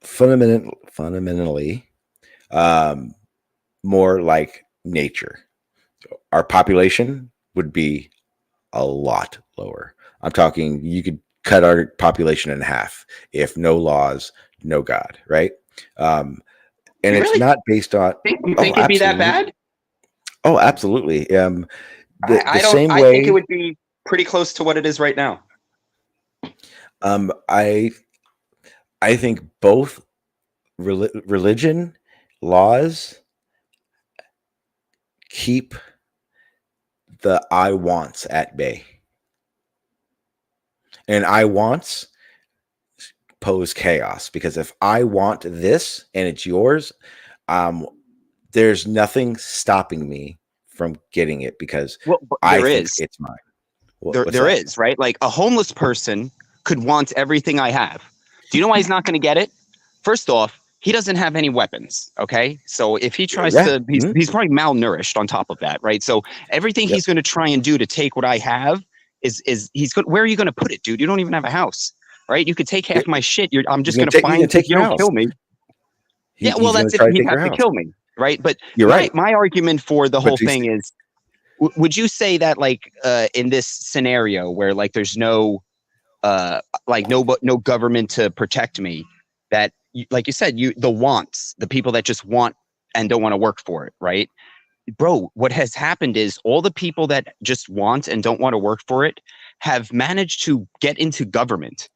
fundamentally more like nature. Our population would be a lot lower. I'm talking, you could cut our population in half if no laws, no God, right? And it's really not based on. You think it'd be that bad? Oh, absolutely. I think it would be pretty close to what it is right now. I think both religion, laws keep the I wants at bay. And I wants pose chaos, because if I want this and it's yours, there's nothing stopping me from getting it, because I think it's mine. There is, right? Like a homeless person could want everything I have. Do you know why he's not going to get it? First off, he doesn't have any weapons. Okay. So if he tries he's probably malnourished on top of that. Right. So everything he's going to try and do to take what I have is where are you going to put it, dude? You don't even have a house, right? You could take half my shit. I'm just going to find you. Don't kill me. Well, that's if he'd have to kill me. Right. But you're right. My argument for the whole thing is, would you say that like in this scenario where like there's no government to protect me, that like you said, the wants, the people that just want and don't want to work for it, right? Bro, what has happened is all the people that just want and don't want to work for it have managed to get into government.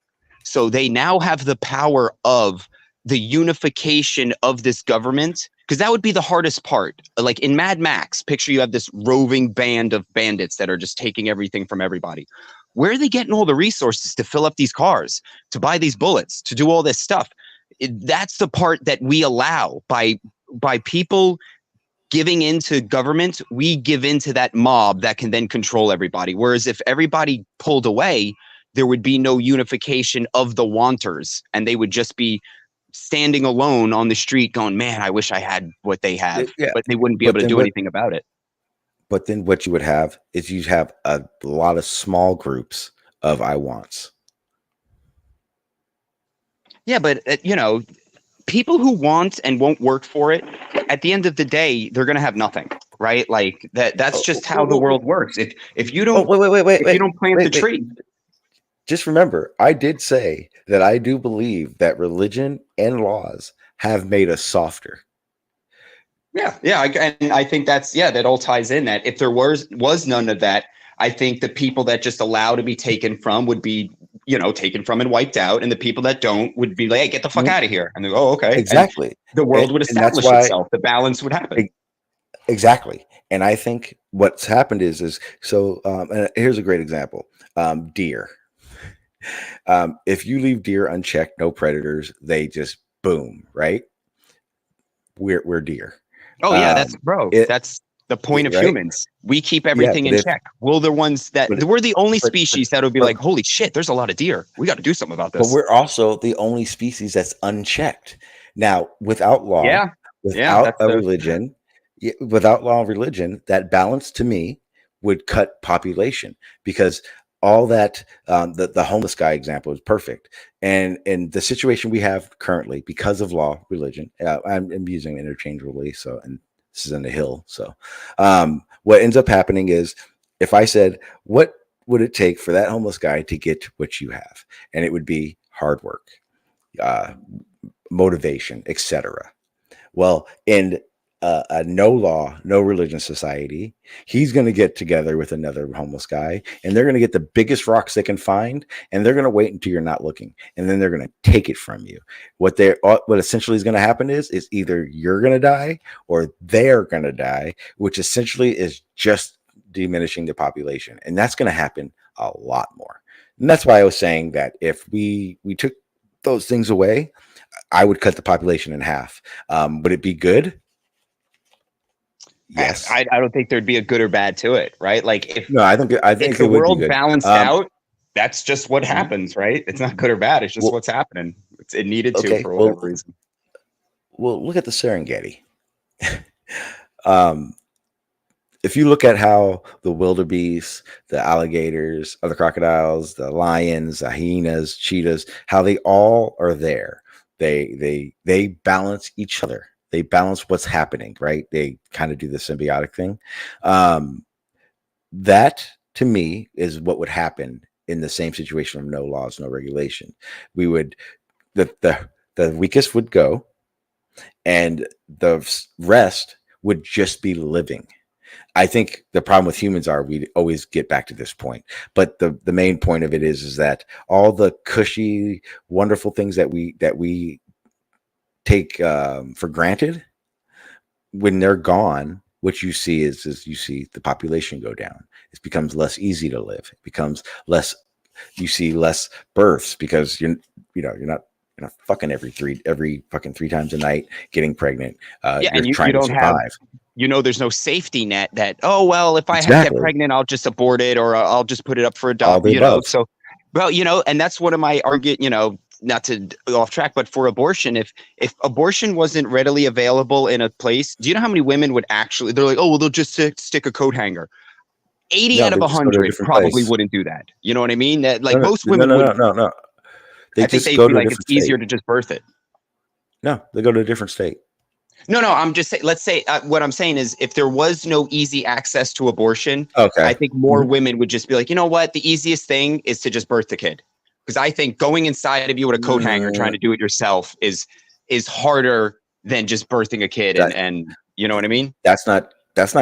So they now have the power of the unification of this government, because that would be the hardest part. Like in Mad Max, picture you have this roving band of bandits that are just taking everything from everybody. Where are they getting all the resources to fill up these cars, to buy these bullets, to do all this stuff? That's the part that we allow by people giving into government. We give into that mob that can then control everybody. Whereas if everybody pulled away, there would be no unification of the wanters, and they would just be standing alone on the street going, man, I wish I had what they have, but they wouldn't be able to do anything about it. But then what you would have is you'd have a lot of small groups of I wants. Yeah, but people who want and won't work for it, at the end of the day, they're going to have nothing, right? Like that's just how the world works. If you don't you don't plant the tree. Just remember, I did say that I do believe that religion and laws have made us softer. Yeah, and I think that all ties in. That if there was none of that, I think the people that just allow to be taken from would be, taken from and wiped out, and the people that don't would be like, hey, get the fuck out of here. And they go, oh, okay, exactly. And the world would establish itself. The balance would happen. Exactly. And I think what's happened is so. And here's a great example: deer. If you leave deer unchecked, no predators, they just boom, right? We're deer. Oh yeah, that's the point of humans. We keep everything in check. We're the ones we're the only species that would be like, holy shit, there's a lot of deer. We got to do something about this. But we're also the only species that's unchecked. Now, without law, without religion, that balance to me would cut population, because all that, the homeless guy example is perfect. And in the situation we have currently, because of law, religion, I'm using interchangeably. So, and this is in the hill. So, what ends up happening is, if I said, what would it take for that homeless guy to get what you have? And it would be hard work, motivation, etc. Well, in a no law, no religion society, he's going to get together with another homeless guy, and they're going to get the biggest rocks they can find, and they're going to wait until you're not looking, and then they're going to take it from you. What essentially is going to happen is either you're going to die or they're going to die, which essentially is just diminishing the population, and that's going to happen a lot more. And that's why I was saying that if we took those things away, I would cut the population in half. Would it be good? Yes. I don't think there'd be a good or bad to it, right? Like if the world balanced out, that's just what happens, right? It's not good or bad. It's just what's happening. It needed to for whatever reason. Well, look at the Serengeti. If you look at how the wildebeest, the alligators, or the crocodiles, the lions, the hyenas, cheetahs, how they all are there. They balance each other. They balance what's happening, right? They kind of do the symbiotic thing. That to me is what would happen in the same situation of no laws, no regulation. We would, the weakest would go, and the rest would just be living. I think the problem with humans are we always get back to this point, but the main point of it is that all the cushy, wonderful things that we take for granted, when they're gone, what you see is you see the population go down. It becomes less easy to live. It becomes less. You see less births because you're not fucking every fucking 3 times a night, getting pregnant. And you trying don't to survive. There's no safety net that, oh, well, if I get pregnant, I'll just abort it, or I'll just put it up for adoption, so, well, and that's one of my argument, not to go off track, but for abortion, if abortion wasn't readily available in a place, do you know how many women would actually, they're like, oh, well, they'll just stick a coat hanger. 80 out of 100 probably wouldn't do that. You know what I mean? That most women would. No. I think they'd be like, it's easier to just birth it. No, they go to a different state. No, I'm just saying, let's say what I'm saying is if there was no easy access to abortion, I think more women would just be like, you know what? The easiest thing is to just birth the kid. Because I think going inside of you with a coat hanger trying to do it yourself is harder than just birthing a kid. And you know what I mean? That's not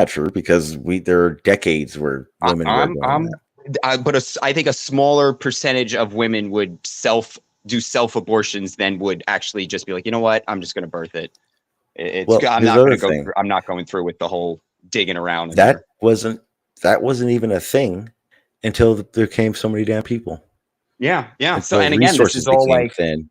true, because there are decades where women I think a smaller percentage of women would do self abortions than would actually just be like, you know what? I'm just going to birth it. I'm not going through with the whole digging around. That wasn't even a thing until there came so many damn people. Yeah. So, and again, this is all like, thin.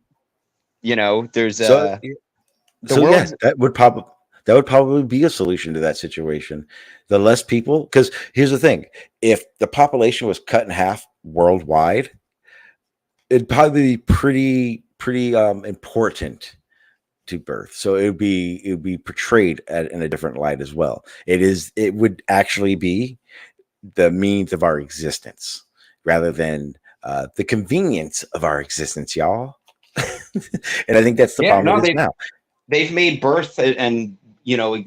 There's that would probably be a solution to that situation. The less people, because here's the thing: if the population was cut in half worldwide, it'd probably be pretty important to birth. So it would be portrayed in a different light as well. It would actually be the means of our existence rather than the convenience of our existence, y'all. And I think that's the problem now. They've made birth and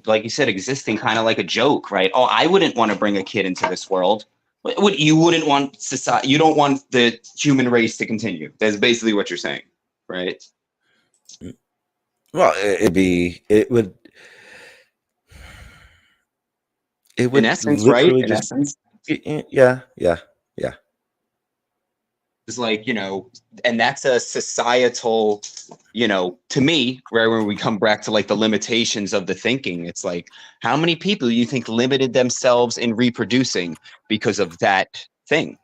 like you said, existing kind of like a joke, right? Oh, I wouldn't want to bring a kid into this world. You wouldn't want society. You don't want the human race to continue. That's basically what you're saying, right? Well, it would in essence, right? In essence. Yeah. It's like, and that's a societal, to me, right, when we come back to like the limitations of the thinking, it's like, how many people you think limited themselves in reproducing because of that thing,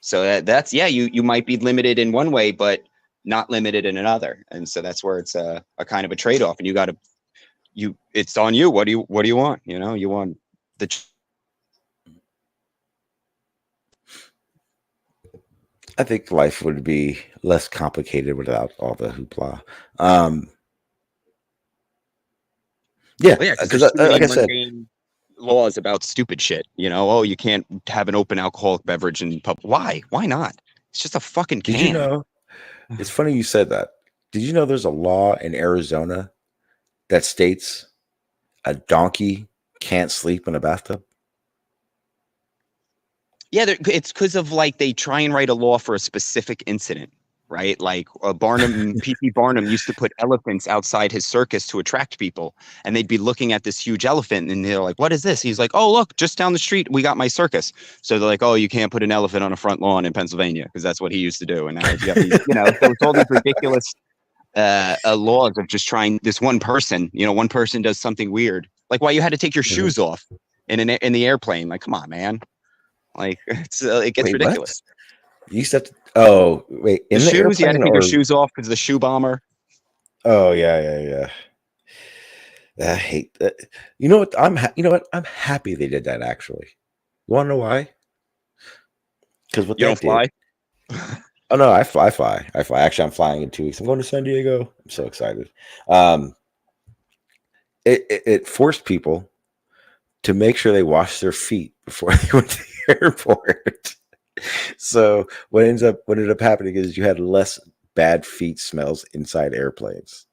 So that's, you might be limited in one way, but not limited in another. And so that's where it's a kind of a trade-off, and it's on you. What do you want? You want the I think life would be less complicated without all the hoopla. Because like I said, laws about stupid shit. You know, oh, you can't have an open alcoholic beverage in pub. Why? Why not? It's just a fucking Did you can. know? It's funny you said that. Did you know there's a law in Arizona that states a donkey can't sleep in a bathtub? Yeah, it's because of like they try and write a law for a specific incident, right? Like Barnum, P.T. Barnum used to put elephants outside his circus to attract people, and they'd be looking at this huge elephant, and they're like, "What is this?" He's like, "Oh, look, just down the street, we got my circus." So they're like, "Oh, you can't put an elephant on a front lawn in Pennsylvania because that's what he used to do." And now you got these, you know, so it's all these ridiculous laws of just trying this one person. You know, one person does something weird, like why you had to take your Mhm. shoes off in the airplane. Like, come on, man. Like it gets Wait, what? ridiculous. You said, oh, wait, The in the shoes, you had to airplane take your or? shoes off because the shoe bomber. Oh, yeah. I hate that. You know what? You know what? I'm happy they did that. Actually, you want to know why? Because what You don't that did. fly. Oh no, I fly. Actually, I'm flying in 2 weeks. I'm going to San Diego. I'm so excited. Um, it forced people to make sure they washed their feet before they went to the airport. So what ended up happening is you had less bad feet smells inside airplanes.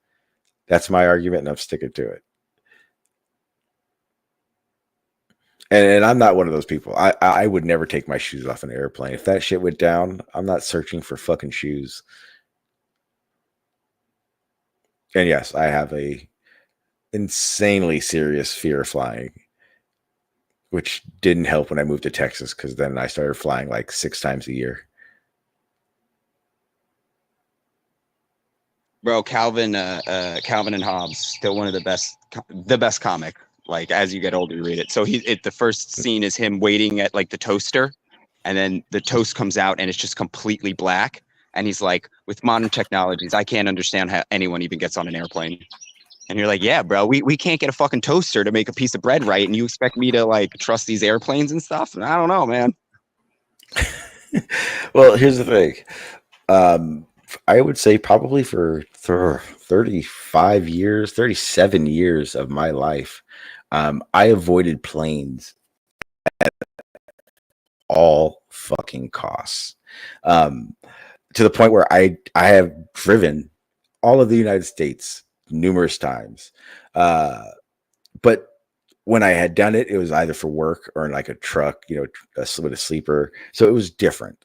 That's my argument, and I'm sticking to it. And I'm not one of those people. I would never take my shoes off an airplane. If that shit went down, I'm not searching for fucking shoes. And yes, I have a insanely serious fear of flying, which didn't help when I moved to Texas because then I started flying like 6 times a year. Bro, Calvin and Hobbes, still one of the best comic. Like as you get older, you read it. So the first scene is him waiting at like the toaster, and then the toast comes out and it's just completely black. And he's like, with modern technologies, I can't understand how anyone even gets on an airplane. And you're like, yeah, bro, we can't get a fucking toaster to make a piece of bread right, and you expect me to like trust these airplanes and stuff? I don't know, man. Well, here's the thing. I would say probably for 35 years, 37 years of my life, I avoided planes at all fucking costs. To the point where I have driven all of the United States numerous times. But when I had done it, it was either for work or in like a truck, you know, with a sleeper. So it was different.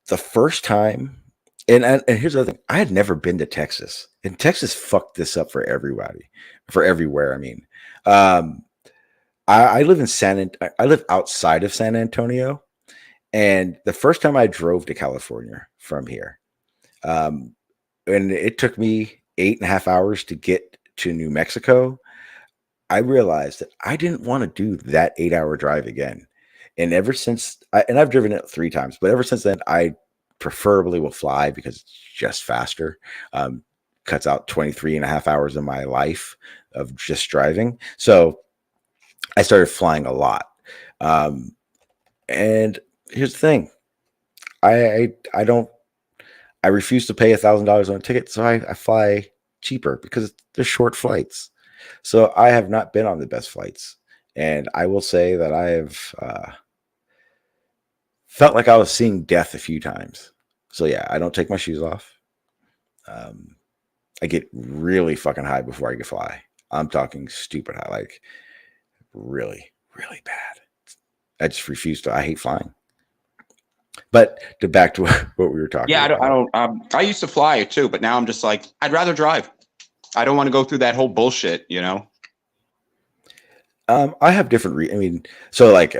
The first time, and here's the other thing, I had never been to Texas, and Texas fucked this up for everybody, for everywhere. I mean, I live in I live outside of San Antonio, and the first time I drove to California from here, um, and it took me 8.5 hours to get to New Mexico. I realized that I didn't want to do that 8-hour drive again. And ever since, and I've driven it 3 times, but ever since then, I preferably will fly because it's just faster. Cuts out 23.5 hours of my life of just driving. So I started flying a lot. And here's the thing. I don't, I refuse to pay $1,000 on a ticket. So I fly cheaper because they're short flights. So I have not been on the best flights. And I will say that I have felt like I was seeing death a few times. So yeah, I don't take my shoes off. I get really fucking high before I can fly. I'm talking stupid high, like really, really bad. I just refuse to. I hate flying. But back to what we were talking Yeah, I about. don't. I used to fly too, but now I'm just like, I'd rather drive. I don't want to go through that whole bullshit, you know. I have different. I mean, so like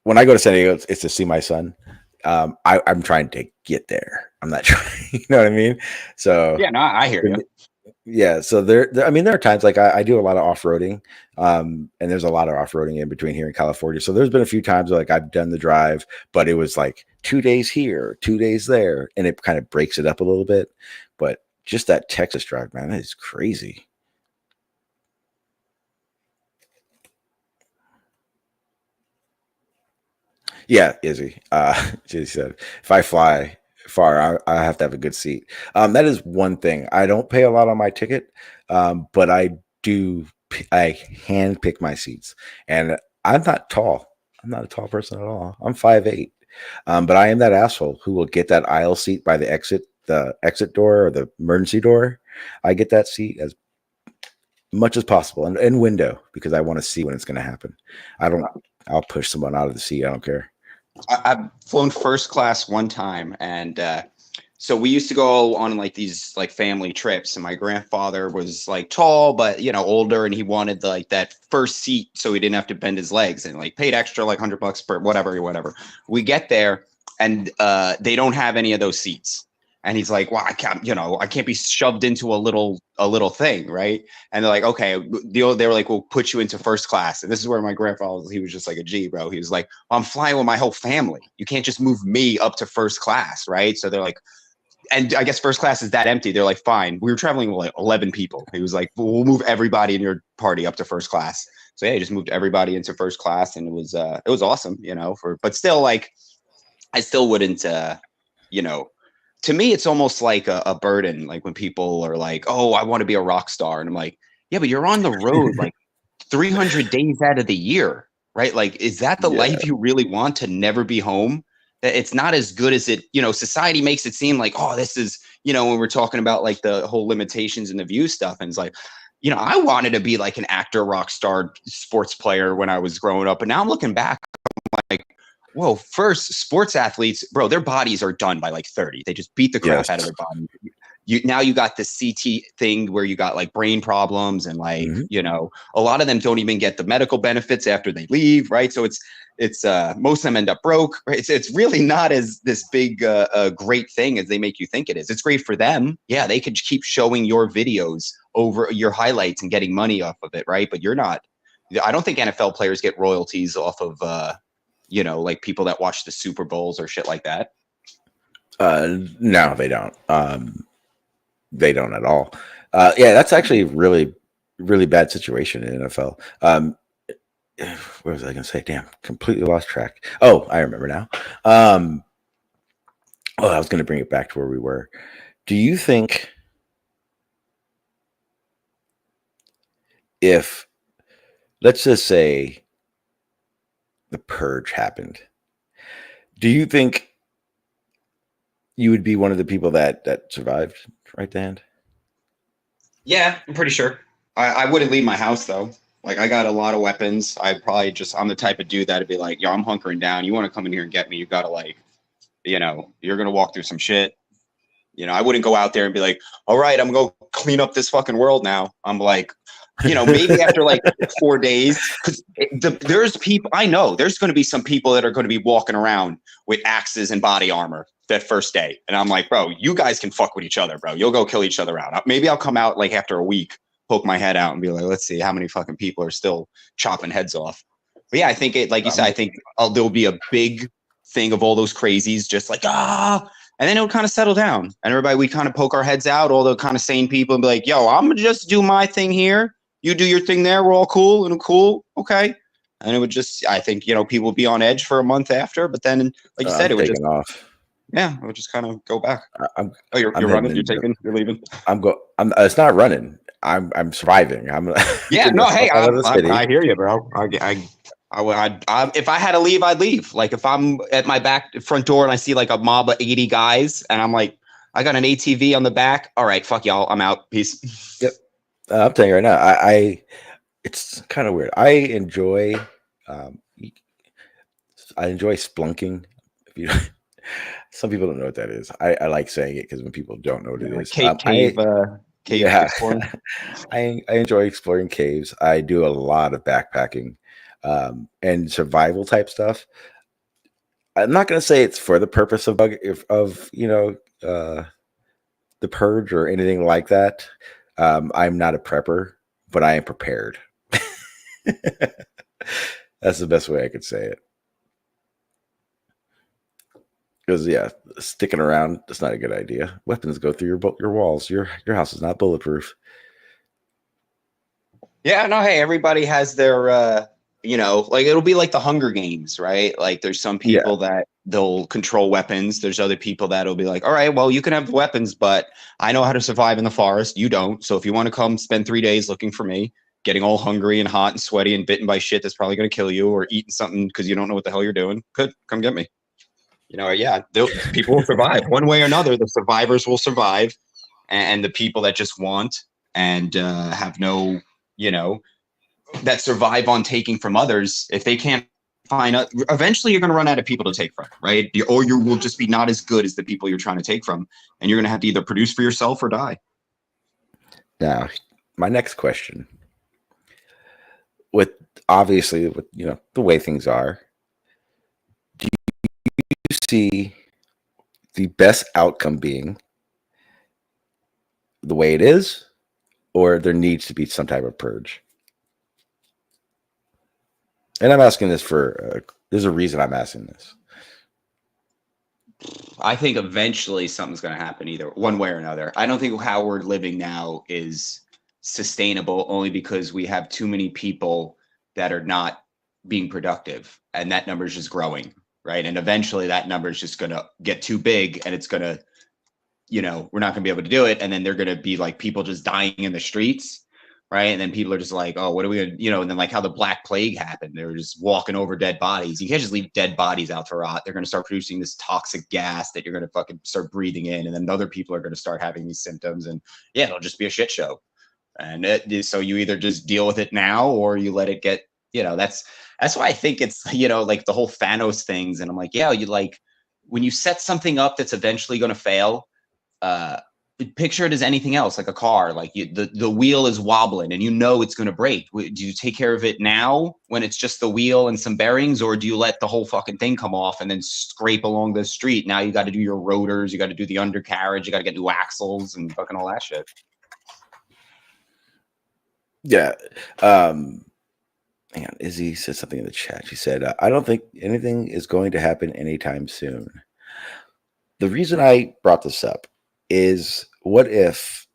when I go to San Diego, it's to see my son. I'm trying to get there. I'm not trying. You know what I mean? So Yeah, no, I hear you. yeah. So I mean, there are times like I do a lot of off roading, and there's a lot of off roading in between here in California. So there's been a few times like I've done the drive, but it was like 2 days here, 2 days there, and it kind of breaks it up a little bit. But just that Texas drive, man, that is crazy. Yeah, Izzy. She said, if I fly far, I have to have a good seat. That is one thing. I don't pay a lot on my ticket, but I do I hand pick my seats, and I'm not tall. I'm not a tall person at all. I'm 5'8". But I am that asshole who will get that aisle seat by the exit door or the emergency door. I get that seat as much as possible, and window, because I want to see when it's going to happen. I'll push someone out of the seat. I don't care. I've flown first class one time, and so we used to go on like these like family trips, and my grandfather was like tall but older, and he wanted like that first seat so he didn't have to bend his legs, and like paid extra like $100 per whatever. We get there, and they don't have any of those seats, and he's like, well, I can't be shoved into a little thing, right? And they're like, okay. They were like, we'll put you into first class. And this is where my grandfather, he was just like a G, bro. He was like, I'm flying with my whole family. You can't just move me up to first class, right? So they're like, and I guess first class is that empty. They're like, fine. We were traveling with like 11 people. He was like, we'll move everybody in your party up to first class. So yeah, he just moved everybody into first class, and it was awesome, but still, like, I still wouldn't, to me, it's almost like a burden. Like when people are like, oh, I want to be a rock star. And I'm like, yeah, but you're on the road like 300 days out of the year, right? Like, is that the life you really want, to never be home? It's not as good as it, society makes it seem like, oh, this is, when we're talking about like the whole limitations and the view stuff. And it's like, I wanted to be like an actor, rock star, sports player when I was growing up. And now I'm looking back, I'm like, whoa, first, sports athletes, bro, their bodies are done by like 30. They just beat the crap out of their body. Now you got the CT thing where you got like brain problems, and like, a lot of them don't even get the medical benefits after they leave, right? So it's most of them end up broke, right? It's really not as this big great thing as they make you think it is. It's great for them. Yeah, they could keep showing your videos over your highlights and getting money off of it, right? But you're not. I don't think NFL players get royalties off of like people that watch the Super Bowls or shit like that. No, they don't. They don't at all. Yeah, that's actually really, really bad situation in NFL. What was I going to say? Damn, completely lost track. Oh, I remember now. I was going to bring it back to where we were. Do you think if, let's just say, the purge happened, do you think you would be one of the people that survived right to hand? Yeah, I'm pretty sure. I wouldn't leave my house though. Like, I got a lot of weapons. I'm the type of dude that'd be like, yo, I'm hunkering down. You want to come in here and get me? You got to like, you're going to walk through some shit. I wouldn't go out there and be like, all right, I'm going to go clean up this fucking world now. I'm like, maybe after like 4 days, because there's people, I know there's going to be some people that are going to be walking around with axes and body armor that first day. And I'm like, bro, you guys can fuck with each other, bro. You'll go kill each other out. Maybe I'll come out like after a week, poke my head out and be like, let's see how many fucking people are still chopping heads off. But yeah, I think like you said, I think there'll be a big thing of all those crazies just like, and then it'll kind of settle down. And everybody, we kind of poke our heads out, all the kind of sane people, and be like, yo, I'm going to just do my thing here. You do your thing there. We're all cool and cool. Okay. And it would just, I think, people would be on edge for a month after, but then, like you said, it would just off. Yeah, it would just kind of go back. You're running. You're leaving. It's not running. I'm surviving. Yeah. No. Hey, I hear you, bro. If I had to leave, I'd leave. Like if I'm at my front door and I see like a mob of 80 guys, and I'm like, I got an ATV on the back. All right, fuck y'all. I'm out. Peace. Yep. I'm telling you right now, it's kind of weird. I enjoy splunking. Some people don't know what that is. I like saying it because when people don't know what it is. Cave exploring. I enjoy exploring caves. I do a lot of backpacking and survival type stuff. I'm not going to say it's for the purpose of the purge or anything like that. I'm not a prepper, but I am prepared. That's the best way I could say it. Because yeah, sticking around, that's not a good idea. Weapons go through your walls. Your house is not bulletproof. Yeah, no, hey, everybody has their like it'll be like the Hunger Games, right? Like there's some people that they'll control weapons. There's other people that'll be like, all right, well, you can have weapons, but I know how to survive in the forest. You don't. So if you want to come spend 3 days looking for me, getting all hungry and hot and sweaty and bitten by shit that's probably going to kill you, or eating something because you don't know what the hell you're doing, good, come get me. Yeah, people will survive one way or another. The survivors will survive, and the people that just want and have no, that survive on taking from others, if they can't find out, eventually you're going to run out of people to take from, right? Or you will just be not as good as the people you're trying to take from, and you're going to have to either produce for yourself or die. Now, my next question, with obviously with the way things are, do you see the best outcome being the way it is, or there needs to be some type of purge? And I'm asking this for there's a reason I'm asking this. I think eventually something's going to happen, either one way or another. I don't think how we're living now is sustainable, only because we have too many people that are not being productive, and that number is just growing, right? And eventually that number is just going to get too big, and it's going to, we're not going to be able to do it. And then they're going to be like people just dying in the streets, right? And then people are just like, oh, what are we going to, and then like how the Black Plague happened. They were just walking over dead bodies. You can't just leave dead bodies out to rot. They're going to start producing this toxic gas that you're going to fucking start breathing in. And then other people are going to start having these symptoms. And yeah, it'll just be a shit show. And so you either just deal with it now, or you let it get, that's why I think it's, like the whole Thanos things. And I'm like, yeah, when you set something up that's eventually going to fail, picture it as anything else, like a car. Like the wheel is wobbling and it's going to break. Do you take care of it now when it's just the wheel and some bearings, or do you let the whole fucking thing come off and then scrape along the street? Now you got to do your rotors, you got to do the undercarriage, you got to get new axles and fucking all that shit. Yeah. Hang on. Izzy said something in the chat. She said, I don't think anything is going to happen anytime soon. The reason I brought this up is, what if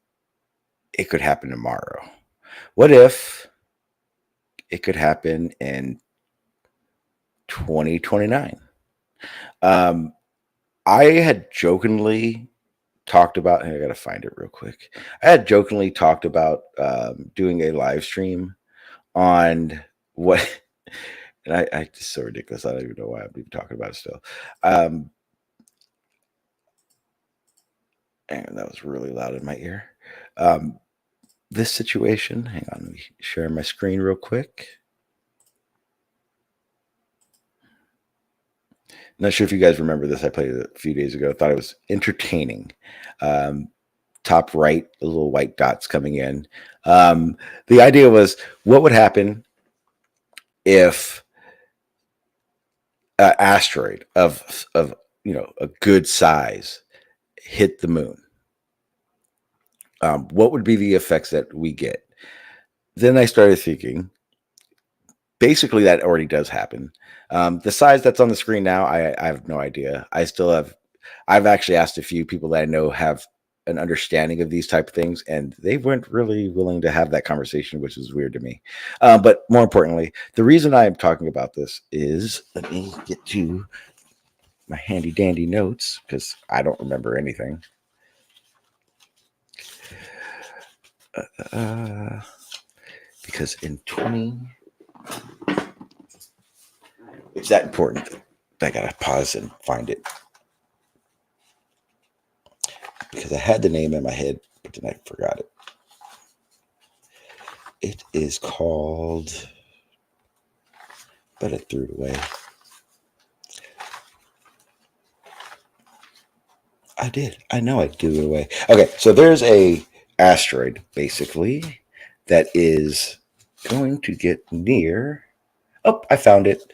it could happen tomorrow? What if it could happen in 2029? I had jokingly talked about, and I got to find it real quick. I had jokingly talked about doing a live stream on what, and I just so ridiculous. I don't even know why I'm even talking about it still. And that was really loud in my ear. This situation, hang on, let me share my screen real quick. Not sure if you guys remember this. I played it a few days ago. Thought it was entertaining. Top right, the little white dots coming in. The idea was, what would happen if an asteroid of a good size hit the moon? What would be the effects that we get? Then I started thinking, basically that already does happen. The size that's on the screen now, I have no idea. I've actually asked a few people that I know have an understanding of these type of things, and they weren't really willing to have that conversation, which is weird to me. But more importantly, the reason I'm talking about this is, let me get to my handy dandy notes, because I don't remember anything. Because in 20, it's that important. I gotta pause and find it, because I had the name in my head, but then I forgot it. It is called, but I threw it away. I did. I know I threw it away. Okay, so there's a asteroid, basically, that is going to get near. Oh, I found it.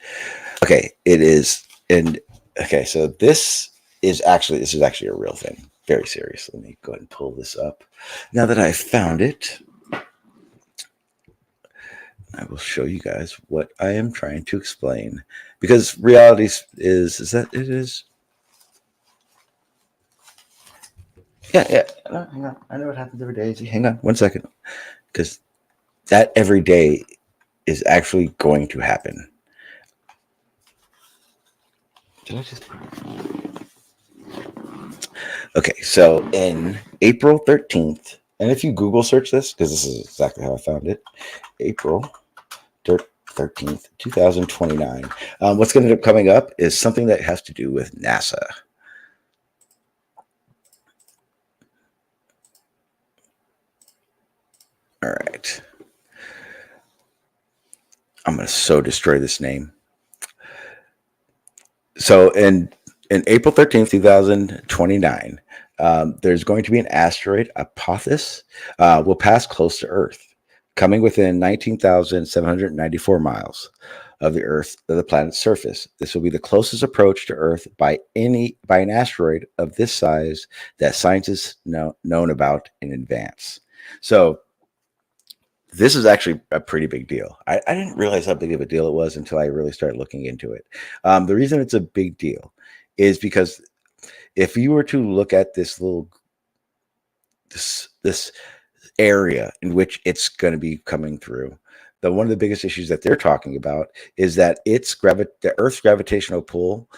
Okay, it is. And okay, so this is actually a real thing. Very serious. Let me go ahead and pull this up. Now that I found it, I will show you guys what I am trying to explain. Because reality is that it is. Yeah. Hang on. I know what happens every day. Hang on 1 second. Because that every day is actually going to happen. Did I just... Okay, so in April 13th, And if you Google search this, because this is exactly how I found it, April 13th, 2029. What's going to end up coming up is something that has to do with NASA. All right. I'm going to so destroy this name. So in April 13th, 2029, there's going to be an asteroid, Apophis, will pass close to Earth, coming within 19,794 miles of the planet's surface. This will be the closest approach to Earth by an asteroid of this size that scientists known about in advance. So this is actually a pretty big deal. I didn't realize how big of a deal it was until I really started looking into it. The reason it's a big deal is because if you were to look at this area in which it's going to be coming through, one of the biggest issues that they're talking about is that the Earth's gravitational pull,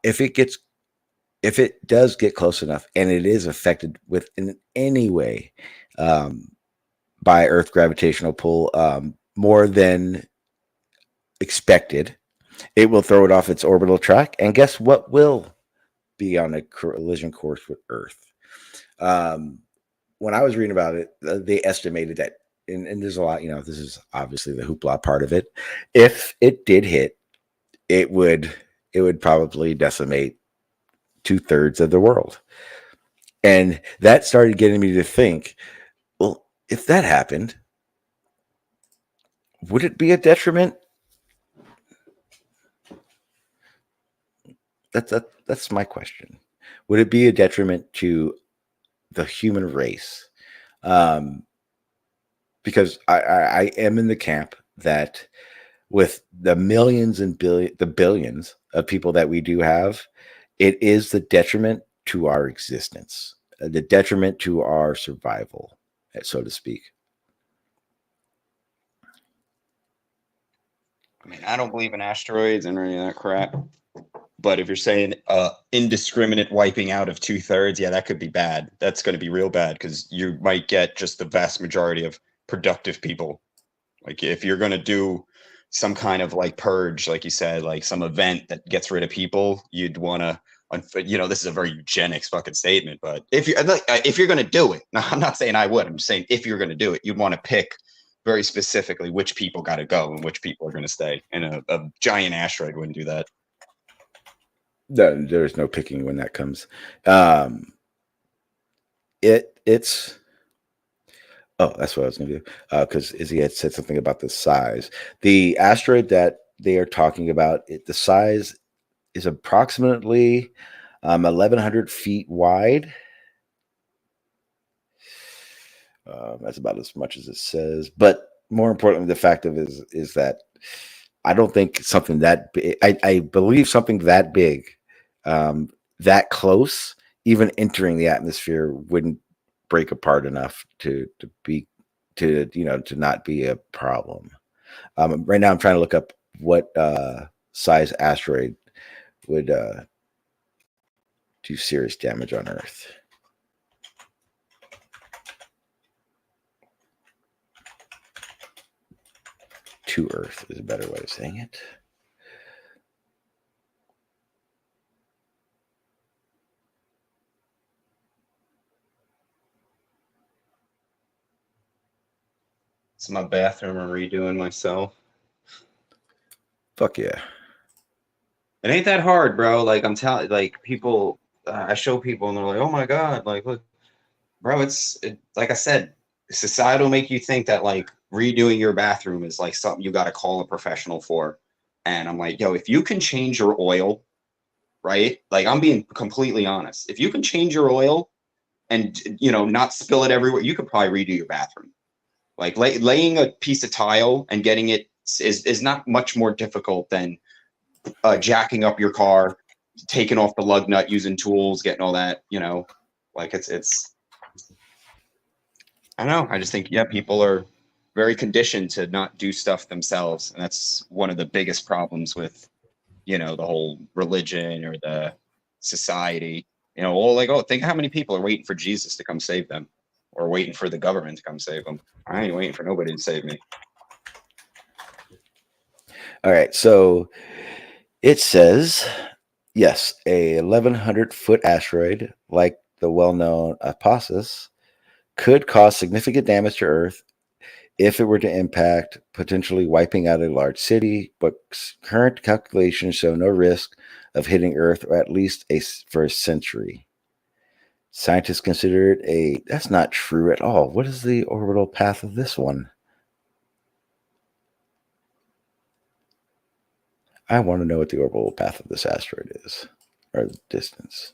if it does get close enough and it is affected in any way by Earth gravitational pull more than expected, it will throw it off its orbital track. And guess what will be on a collision course with Earth? When I was reading about it, they estimated that, and there's a lot, this is obviously the hoopla part of it. If it did hit, it would probably decimate 2/3 of the world. And that started getting me to think, well, if that happened, would it be a detriment? That's my question. Would it be a detriment to the human race? Because I am in the camp that with the millions and billions of people that we do have, it is the detriment to our existence, the detriment to our survival, so to speak. I mean, I don't believe in asteroids and any of that crap. But if you're saying indiscriminate wiping out of 2/3, yeah, that could be bad. That's going to be real bad because you might get just the vast majority of productive people. Like if you're going to do some kind of like purge, like you said, like some event that gets rid of people, you'd want to, this is a very eugenics fucking statement. But if you're going to do it, now, I'm not saying I would. I'm just saying if you're going to do it, you'd want to pick very specifically which people got to go and which people are going to stay. And a giant asteroid wouldn't do that. There's no picking when that comes. It's that's what I was going to do, because Izzy had said something about the size. The asteroid that they are talking about, the size is approximately 1,100 feet wide. That's about as much as it says. But more importantly, the fact of it is that I don't think something that big, I believe something that big, that close, even entering the atmosphere wouldn't break apart enough to not be a problem. Right now I'm trying to look up what size asteroid would do serious damage on Earth. To Earth is a better way of saying it. It's my bathroom I'm redoing myself. Fuck yeah. It ain't that hard, bro. Like I'm telling, like people, I show people and they're like, "Oh my god!" Like, look, bro. Like I said, society will make you think that like redoing your bathroom is like something you got to call a professional for. And I'm like, yo, if you can change your oil, right? Like I'm being completely honest. If you can change your oil and not spill it everywhere, you could probably redo your bathroom. Like laying a piece of tile and getting it is not much more difficult than jacking up your car, taking off the lug nut, using tools, getting all that, like it's I don't know. I just think, people are very conditioned to not do stuff themselves. And that's one of the biggest problems with, the whole religion or the society, think how many people are waiting for Jesus to come save them. or waiting for the government to come save them. I ain't waiting for nobody to save me. All right, so it says, yes, a 1,100-foot asteroid like the well-known Apophis could cause significant damage to Earth if it were to impact, potentially wiping out a large city, but current calculations show no risk of hitting Earth, or at least for a century. Scientists consider it that's not true at all. What is the orbital path of this one? I want to know what the orbital path of this asteroid is, or the distance.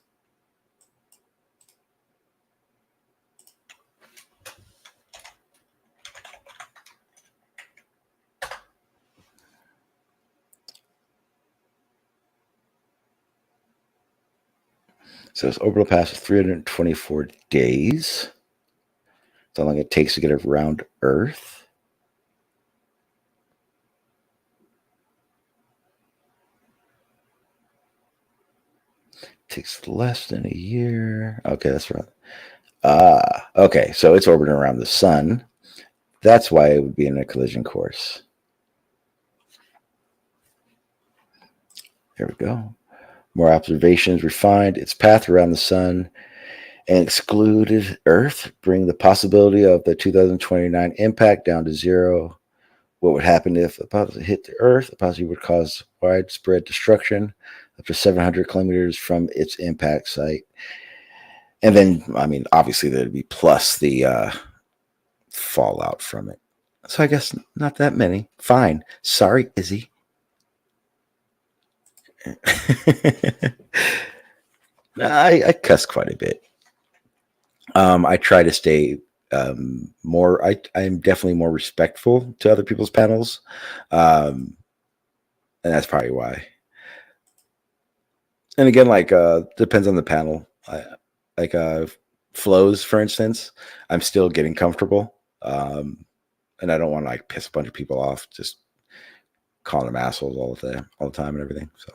So its orbital path is 324 days. That's how long it takes to get around Earth. Takes less than a year. Okay, that's right. Okay, so it's orbiting around the sun. That's why it would be in a collision course. There we go. More observations refined its path around the sun and excluded Earth, bring the possibility of the 2029 impact down to zero. What would happen if Apophis hit the Earth? Apophis would cause widespread destruction up to 700 kilometers from its impact site. And then, I mean, obviously there'd be plus the fallout from it. So I guess not that many. Fine. Sorry, Izzy. I cuss quite a bit. I try to stay I'm definitely more respectful to other people's panels. And that's probably why. And again, like depends on the panel. Flows, for instance, I'm still getting comfortable. And I don't want to like piss a bunch of people off, just calling them assholes all the time and everything. So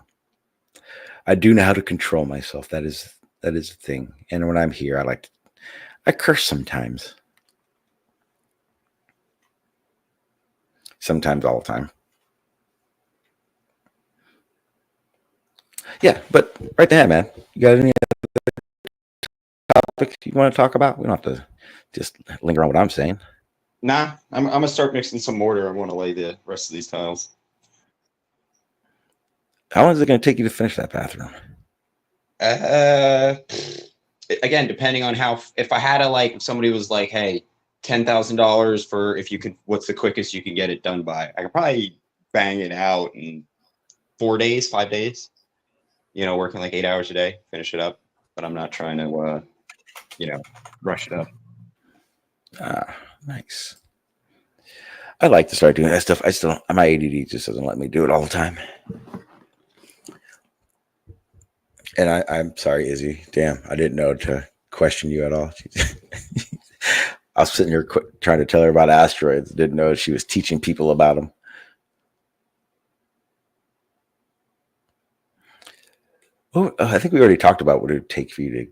I do know how to control myself. That is the thing. And when I'm here, I curse sometimes. Sometimes, all the time. Yeah, but right there, man. You got any topics you want to talk about? We don't have to just linger on what I'm saying. Nah, I'm gonna start mixing some mortar. I want to lay the rest of these tiles. How long is it going to take you to finish that bathroom? Again, depending on if I had if somebody was like, hey, $10,000 for if you could, what's the quickest you can get it done by? I could probably bang it out in 4 days, 5 days. Working like 8 hours a day, finish it up. But I'm not trying to, rush it up. Nice. I like to start doing that stuff. My ADD just doesn't let me do it all the time. And I'm sorry, Izzy. Damn, I didn't know to question you at all. I was sitting here trying to tell her about asteroids. Didn't know she was teaching people about them. Oh, I think we already talked about what it would take for you to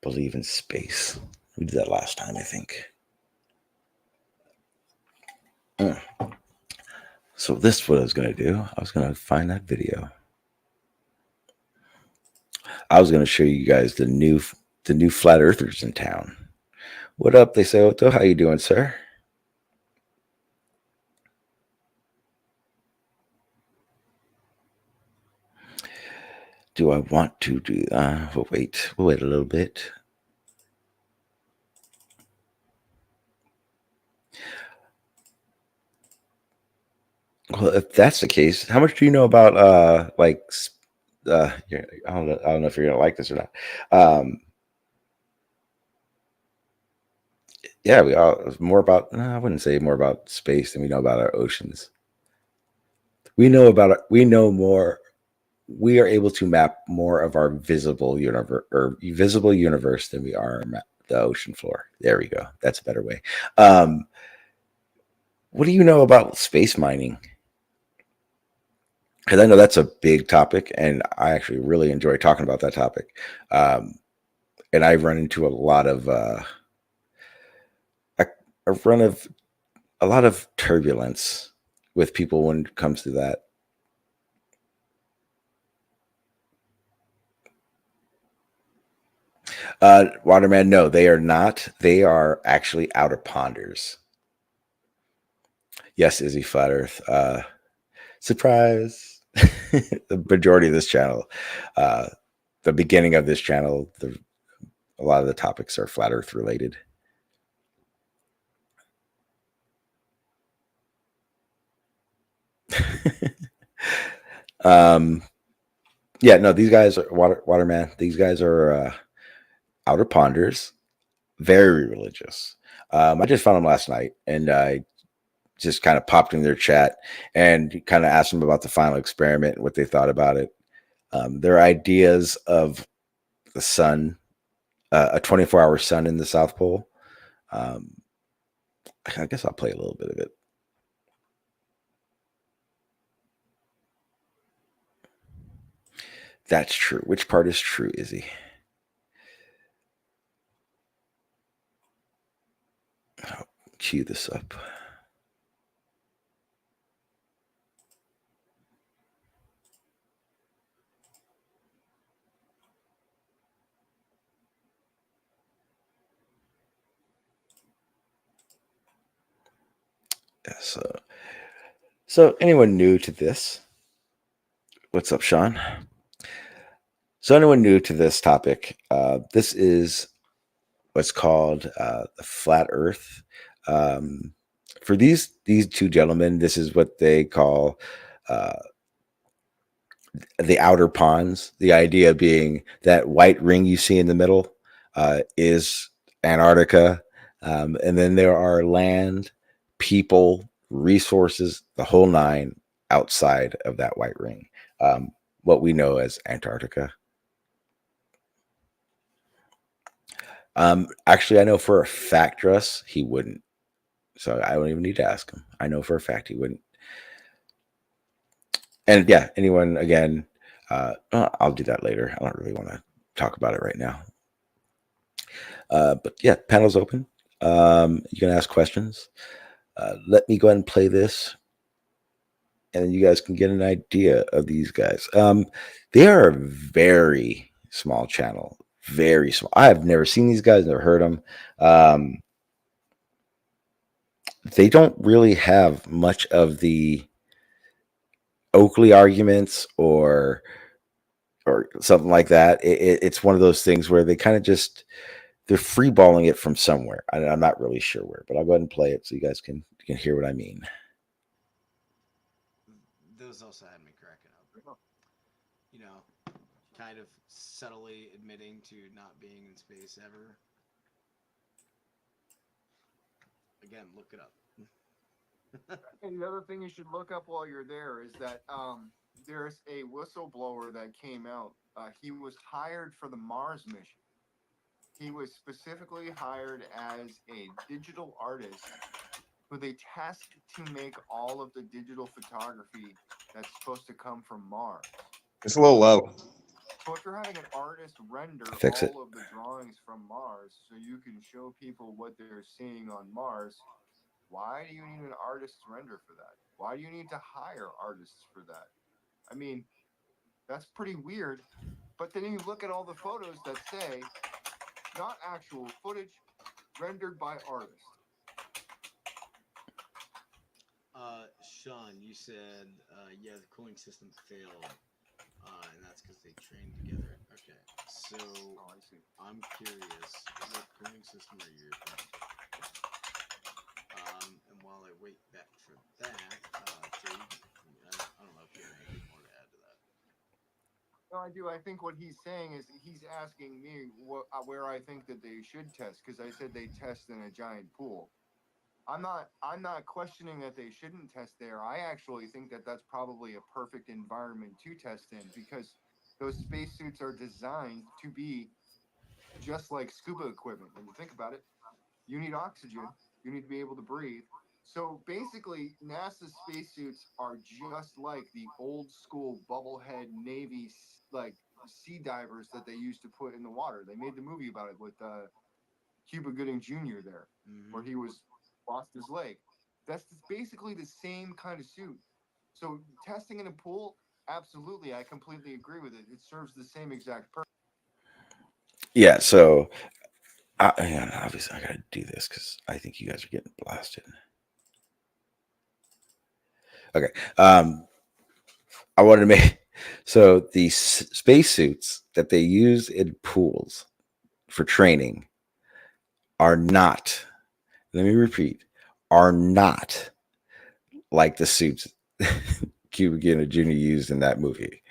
believe in space. We did that last time, I think. So this is what I was going to do. I was going to find that video. I was going to show you guys the new flat earthers in town. What up? They say, Otto, how you doing, sir? Do I want to do? We'll wait a little bit. Well, if that's the case, how much do you know about I don't know if you're gonna like this or not. Yeah, more about. No, I wouldn't say more about space than we know about our oceans. We know more. We are able to map more of our visible universe than we are the ocean floor. There we go. That's a better way. What do you know about space mining? Because I know that's a big topic, and I actually really enjoy talking about that topic. And I've run into a lot of run of a lot of turbulence with people when it comes to that. Waterman, no, they are not. They are actually outer ponders. Yes, Izzy Flat Earth. Surprise! The majority of this channel, the beginning of this channel, a lot of the topics are Flat Earth related. um, yeah, no, these guys are Waterman. These guys are outer ponders, very religious. I just found them last night, and I just kind of popped in their chat and kind of asked them about the final experiment and what they thought about it. Their ideas of the sun, a 24-hour sun in the South Pole. I guess I'll play a little bit of it. That's true. Which part is true, Izzy? I'll cue this up. Yeah, so anyone new to this? What's up, Shawn? So anyone new to this topic, this is what's called the flat Earth. For these two gentlemen, this is what they call the outer ponds. The idea being that white ring you see in the middle is Antarctica, and then there are land, people, resources, the whole nine outside of that white ring. What we know as Antarctica. Actually, I know for a fact, Russ, he wouldn't. So I don't even need to ask him. I know for a fact he wouldn't. And yeah, anyone again, I'll do that later. I don't really want to talk about it right now. But yeah, panel's open. You can ask questions. Let me go ahead and play this, and then you guys can get an idea of these guys. They are a very small channel, very small. I have never seen these guys, never heard them. They don't really have much of the Oakley arguments or something like that. It's one of those things where they kind of just they're freeballing it from somewhere. I'm not really sure where, but I'll go ahead and play it so you guys can hear what I mean. Those also had me cracking up. You know, kind of subtly admitting to not being in space ever. Again, look it up. And the other thing you should look up while you're there is that there's a whistleblower that came out. He was hired for the Mars mission. He was specifically hired as a digital artist who they tasked to make all of the digital photography that's supposed to come from Mars. It's a little low. So if you're having an artist render Fix it. all of the drawings from Mars so you can show people what they're seeing on Mars, why do you need an artist's render for that? Why do you need to hire artists for that? I mean, that's pretty weird. But then you look at all the photos that say not actual footage rendered by artists. Shawn, you said, yeah, the cooling system failed, and that's because they trained together. Okay, so I see. I'm curious, what cooling system are you referring to? And while I wait back for that, Jay, I don't know if you have anything more to add to that. No, I do. I think what he's saying is he's asking me where I think that they should test because I said they test in a giant pool. I'm not questioning that they shouldn't test there. I actually think that that's probably a perfect environment to test in because those spacesuits are designed to be just like scuba equipment. When you think about it, you need oxygen, you need to be able to breathe. So basically, NASA spacesuits are just like the old school bubblehead Navy like sea divers that they used to put in the water. They made the movie about it with Cuba Gooding Jr. there, where he was lost his leg. That's basically the same kind of suit. So testing in a pool, absolutely, I completely agree with it. It serves the same exact purpose. Yeah, so obviously I gotta do this because I think you guys are getting blasted. Okay. I wanted to make so the spacesuits that they use in pools for training are not, let me repeat, are not like the suits Cuba Gooding Jr. used in that movie.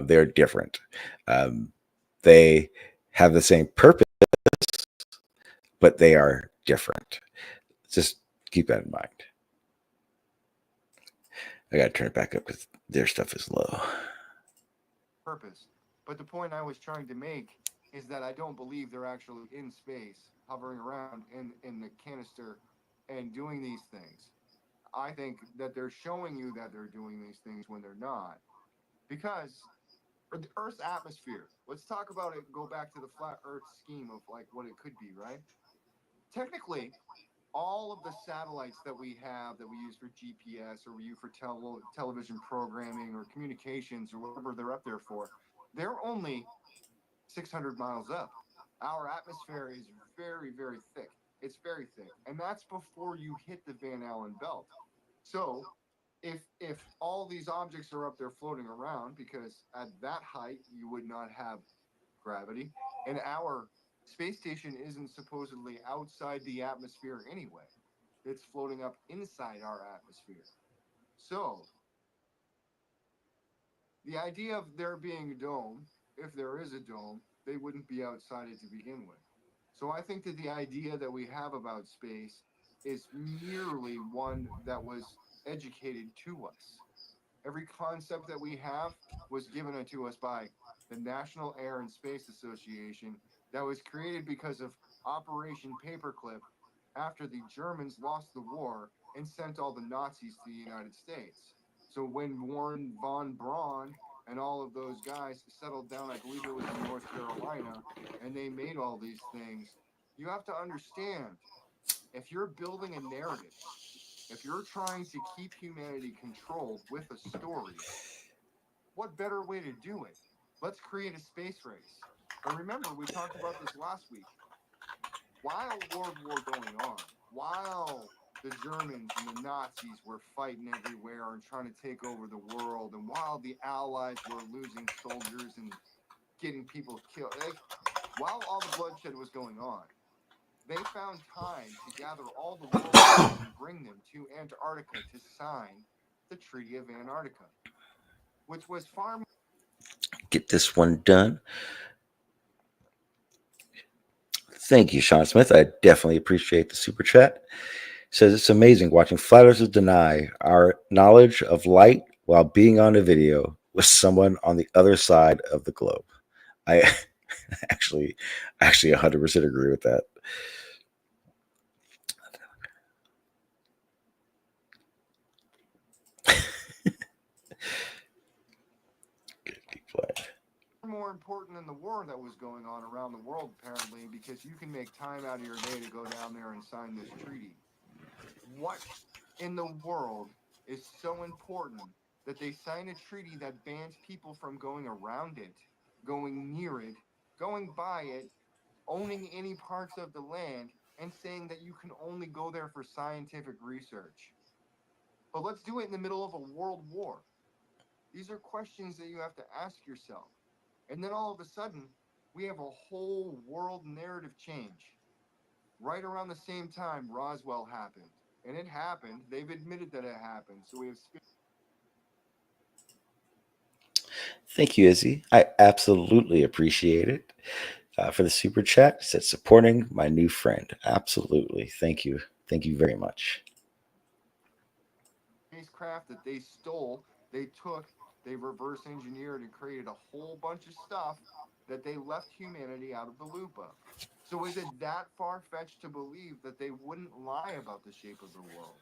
They're different. They have the same purpose, but they are different. Just keep that in mind. I got to turn it back up because their stuff is low. Purpose. But the point I was trying to make is that I don't believe they're actually in space, hovering around in the canister and doing these things. I think that they're showing you that they're doing these things when they're not. Because the Earth's atmosphere, let's talk about it, go back to the flat Earth scheme of like what it could be, right? Technically, all of the satellites that we have that we use for GPS or we use for television programming or communications or whatever they're up there for, they're only 600 miles up. Our atmosphere is very, very thick. It's very thick. And that's before you hit the Van Allen belt. So if all these objects are up there floating around, because at that height you would not have gravity, and our space station isn't supposedly outside the atmosphere anyway. It's floating up inside our atmosphere. So the idea of there being a dome, if there is a dome, they wouldn't be outside it to begin with. So I think that the idea that we have about space is merely one that was educated to us. Every concept that we have was given to us by the National Air and Space Association that was created because of Operation Paperclip after the Germans lost the war and sent all the Nazis to the United States. So when Warren von Braun and all of those guys settled down, I believe it was in North Carolina, and they made all these things, you have to understand, if you're building a narrative, if you're trying to keep humanity controlled with a story, what better way to do it? Let's create a space race. And remember, we talked about this last week. While World War going on, while the Germans and the Nazis were fighting everywhere and trying to take over the world, and while the Allies were losing soldiers and getting people killed, like, while all the bloodshed was going on, they found time to gather all the world leaders and bring them to Antarctica to sign the Treaty of Antarctica, which was far more. Get this one done. Thank you, Shawn Smith. I definitely appreciate the super chat. Says it's amazing watching flat earthers deny our knowledge of light while being on a video with someone on the other side of the globe. I actually 100% agree with that. More important than the war that was going on around the world, apparently, because you can make time out of your day to go down there and sign this treaty. What in the world is so important that they sign a treaty that bans people from going around it, going near it, going by it, owning any parts of the land, and saying that you can only go there for scientific research? But let's do it in the middle of a world war. These are questions that you have to ask yourself. And then all of a sudden, we have a whole world narrative change. Right around the same time, Roswell happened. And it happened. They've admitted that it happened. So we have. Thank you, Izzy. I absolutely appreciate it. For the super chat, it said supporting my new friend. Absolutely. Thank you. Thank you very much. Spacecraft that they stole, they took, they reverse engineered and created a whole bunch of stuff that they left humanity out of the loop of. So is it that far-fetched to believe that they wouldn't lie about the shape of the world?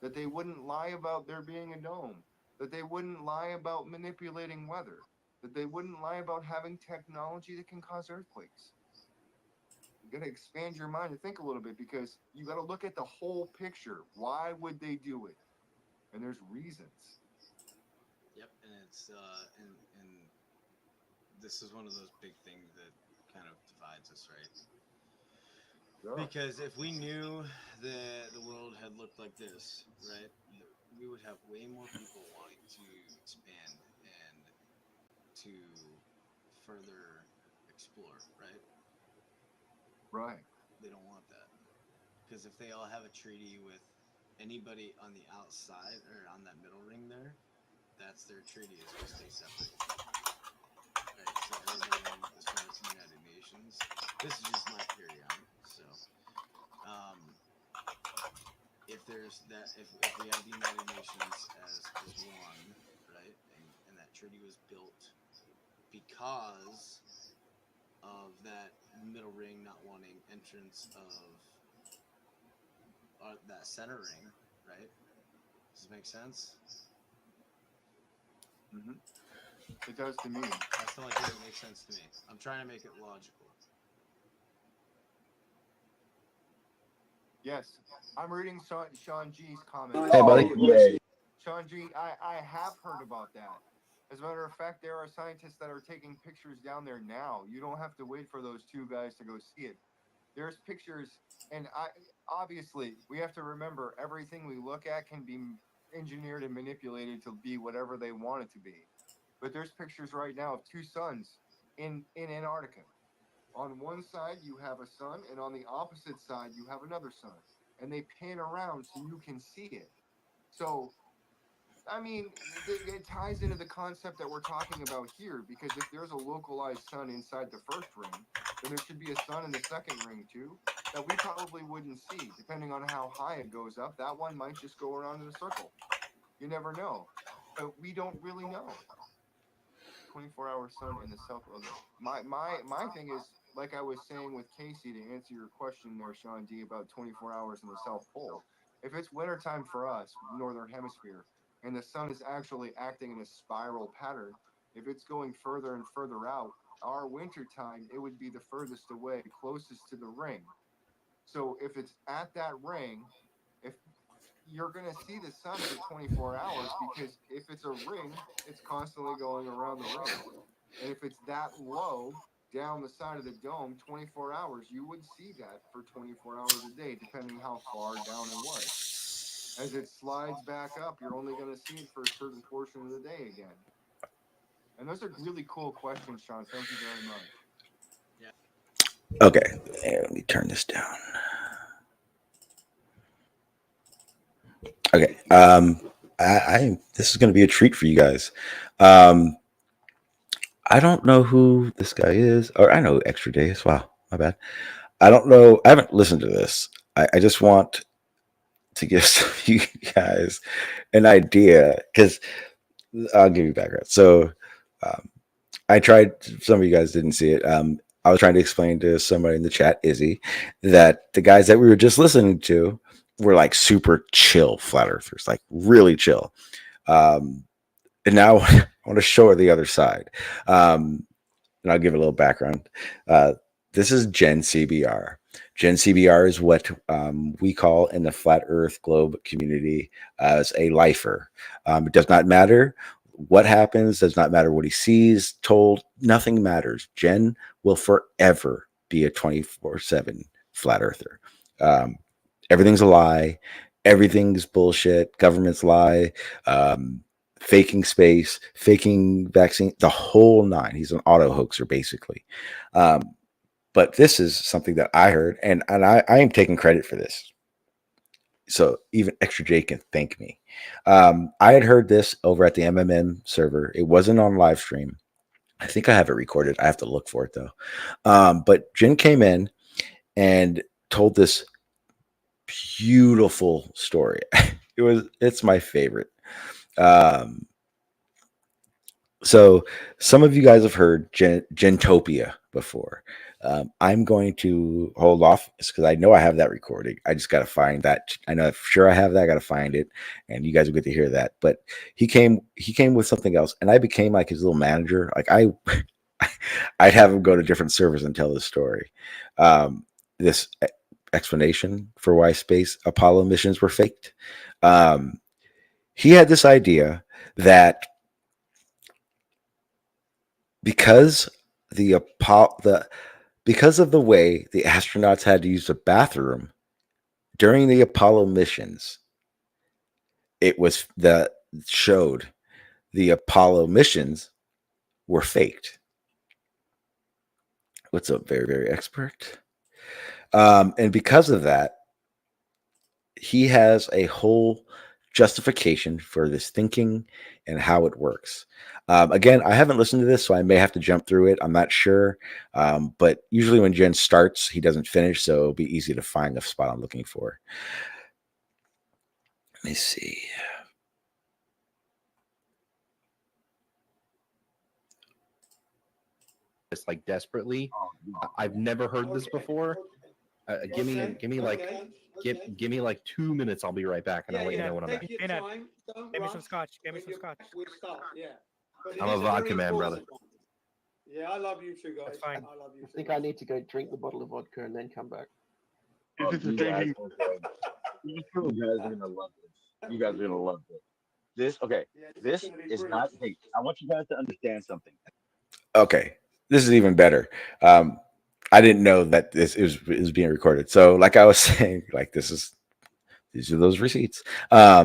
That they wouldn't lie about there being a dome? That they wouldn't lie about manipulating weather? That they wouldn't lie about having technology that can cause earthquakes? You got to expand your mind and think a little bit, because you got to look at the whole picture. Why would they do it? And there's reasons. Yep, and it's and this is one of those big things that kind of divides us, right? Sure. Because if we knew that the world had looked like this, right, we would have way more people wanting to expand and to further explore, right? Right. They don't want that. Because if they all have a treaty with anybody on the outside or on that middle ring there, that's their treaty, is to stay separate. Right, so everybody, as far as the United Nations, this is just my theory on it. So, if there's that, if we have the United Nations as one, right, and that treaty was built because of that middle ring not wanting entrance of that center ring, right? Does this make sense? Mm-hmm. It does to me. That's the only thing that makes sense to me. I'm trying to make it logical. Yes, I'm reading Sean G's comment. Hey, buddy. Sean G, I have heard about that. As a matter of fact, there are scientists that are taking pictures down there now. You don't have to wait for those two guys to go see it. There's pictures, and obviously we have to remember, everything we look at can be engineered and manipulated to be whatever they want it to be. But there's pictures right now of two suns in Antarctica. On one side you have a sun, and on the opposite side you have another sun, and they pan around so you can see it. So I mean, it ties into the concept that we're talking about here, because if there's a localized sun inside the first ring, then there should be a sun in the second ring too, that we probably wouldn't see. Depending on how high it goes up, that one might just go around in a circle. You never know. But we don't really know. 24-hour sun in the south. My thing is, like I was saying with Casey, to answer your question there, Sean D, about 24 hours in the South Pole. If it's wintertime for us, Northern Hemisphere, and the sun is actually acting in a spiral pattern, if it's going further and further out, our winter time, it would be the furthest away, closest to the ring. So if it's at that ring, if you're going to see the sun for 24 hours, because if it's a ring, it's constantly going around the ring. And if it's that low down the side of the dome, 24 hours, you would see that for 24 hours a day, depending how far down it was. As it slides back up, you're only going to see it for a certain portion of the day again. And those are really cool questions, Sean. Thank you very much. Okay, let me turn this down. Okay, I this is going to be a treat for you guys. I don't know who this guy is, or I know Extra Days. Wow, my bad. I don't know. I haven't listened to this. I just want to give some of you guys an idea, because I'll give you background. So I tried, some of you guys didn't see it. I was trying to explain to somebody in the chat, Izzy, that the guys that we were just listening to were like super chill flat earthers, like really chill. And now I want to show her the other side. And I'll give a little background. This is Gen CBR. Gen CBR is what we call in the flat earth globe community as a lifer. It does not matter what happens, does not matter what he sees, told, nothing matters. Gen will forever be a 24/7 flat earther. Everything's a lie. Everything's bullshit. Governments lie. Faking space, faking vaccine, the whole nine. He's an auto hoaxer, basically. But this is something that I heard, and I am taking credit for this. So even Extra J can thank me. I had heard this over at the MMM server. It wasn't on live stream. I think I have it recorded. I have to look for it though. But Jin came in and told this beautiful story. It's my favorite. So some of you guys have heard Gentopia before. I'm going to hold off because I know I have that recording. I just got to find that. I know for sure I have that. I got to find it, and you guys will get to hear that. But he came with something else, and I became like his little manager. Like I'd have him go to different servers and tell the story. this explanation for why space Apollo missions were faked. He had this idea that because because of the way the astronauts had to use the bathroom during the Apollo missions, it was that showed the Apollo missions were faked. What's up, very, very expert? And because of that, he has a whole justification for this thinking and how it works. Again, I haven't listened to this, so I may have to jump through it. I'm not sure. But usually when Jen starts, he doesn't finish, so it'll be easy to find the spot I'm looking for. Let me see. It's like desperately. I've never heard this before. Give me like 2 minutes. I'll be right back, and I'll let you know when I'm back. Give me some scotch. Give me some scotch. We start, yeah. But I'm a vodka man, brother. Yeah, I love you too, guys. Fine. I love you too. I think I need to go drink the bottle of vodka and then come back. You guys are gonna love this. You guys are gonna love this. This is not. Hey, I want you guys to understand something. Okay, this is even better. I didn't know that this is being recorded. So, like I was saying, like these are those receipts. I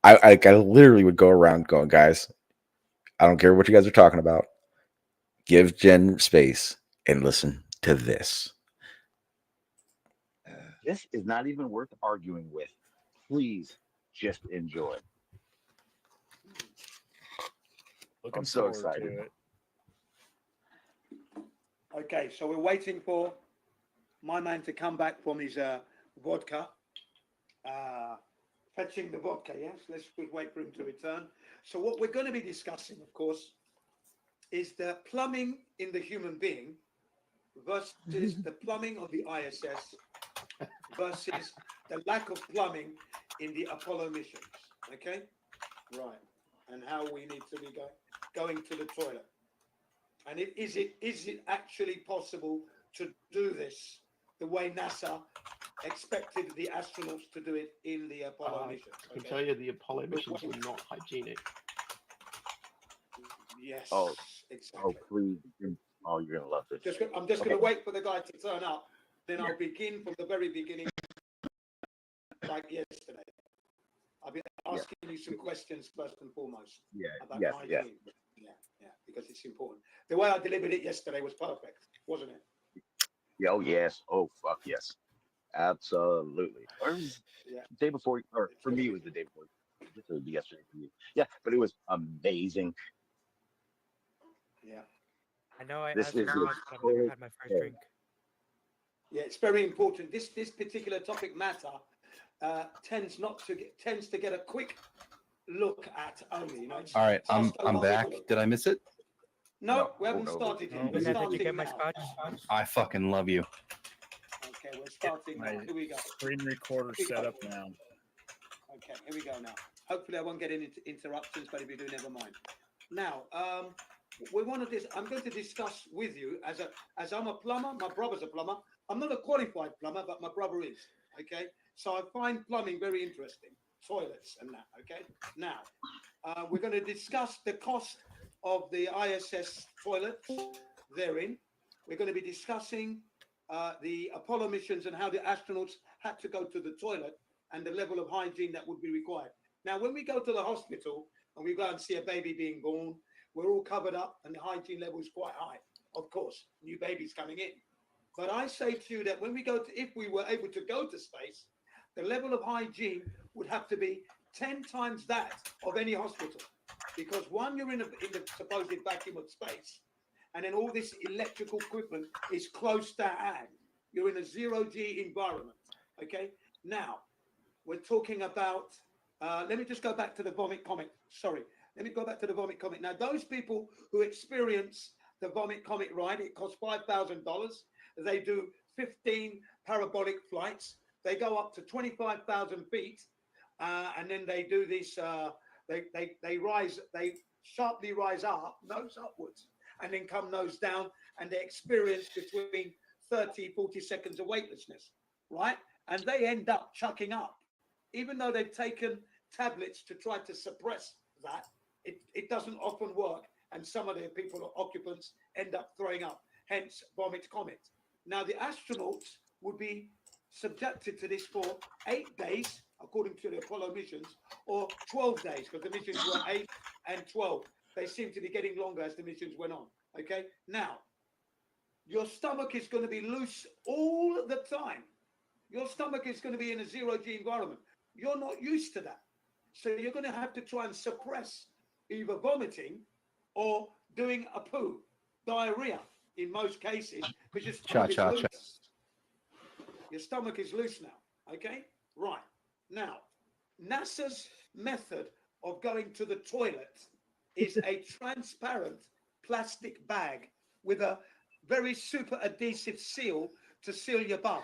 literally would go around going, guys, I don't care what you guys are talking about. Give Jen space and listen to this. This is not even worth arguing with. Please just enjoy. I'm so excited. Okay, so we're waiting for my man to come back from his vodka. Fetching the vodka, yes? Let's wait for him to return. So what we're going to be discussing, of course, is the plumbing in the human being versus the plumbing of the ISS versus the lack of plumbing in the Apollo missions. Okay? Right. And how we need to be going to the toilet. And is it actually possible to do this the way NASA expected the astronauts to do it in the Apollo missions? I can tell you the Apollo missions were not hygienic. Yes. Oh, exactly. Oh, please. Oh, you're going to love this. I'm just going to wait for the guy to turn up. Then I'll begin from the very beginning, like yesterday. I'll be asking you some questions first and foremost. About hygiene. Yeah, because it's important. The way I delivered it yesterday was perfect, wasn't it? Yeah, oh, yes. Oh, fuck yes. Absolutely. Or it was the day before, or for me, it was the day before. It was yesterday for you. Yeah, but it was amazing. Yeah. I know I This answered is much, but I've never had my first drink. Yeah, it's very important. This particular topic matter tends to get a quick look at only. You know. All right, I'm back. Did I miss it? No, we haven't started yet. We're starting Did you get my now. scotch? I fucking love you. Okay, we're starting now. Here we go. Screen recorder set up now. Okay, here we go now. Hopefully I won't get any interruptions, but if you do, never mind. Now, I'm going to discuss with you as I'm a plumber. My brother's a plumber. I'm not a qualified plumber, but my brother is. Okay, so I find plumbing very interesting. Toilets and that. Okay. Now, we're going to discuss the cost of the ISS toilets therein. We're going to be discussing the Apollo missions and how the astronauts had to go to the toilet and the level of hygiene that would be required. Now, when we go to the hospital and we go and see a baby being born, we're all covered up and the hygiene level is quite high. Of course, new babies coming in. But I say to you that when we if we were able to go to space, the level of hygiene would have to be 10 times that of any hospital. Because one, you're in the supposed vacuum of space, and then all this electrical equipment is close to hand. You're in a zero-G environment, okay? Now, we're talking about, let me just go back to the vomit comet. Sorry, let me go back to the vomit comet. Now, those people who experience the vomit comet ride, it costs $5,000. They do 15 parabolic flights. They go up to 25,000 feet, and then they do this, they sharply rise up, nose upwards, and then come nose down, and they experience between 30, 40 seconds of weightlessness, right? And they end up chucking up. Even though they've taken tablets to try to suppress that, it doesn't often work. And some of the people, occupants, end up throwing up, hence vomit comet. Now, the astronauts would be subjected to this for 8 days, according to the Apollo missions, or 12 days, because the missions were 8 and 12. They seem to be getting longer as the missions went on. Okay? Now, your stomach is going to be loose all the time. Your stomach is going to be in a zero-G environment. You're not used to that. So you're going to have to try and suppress either vomiting or doing a poo, diarrhea in most cases, because your stomach is loose. Your stomach is loose now, okay? Right. Now, NASA's method of going to the toilet is a transparent plastic bag with a very super adhesive seal to seal your bum.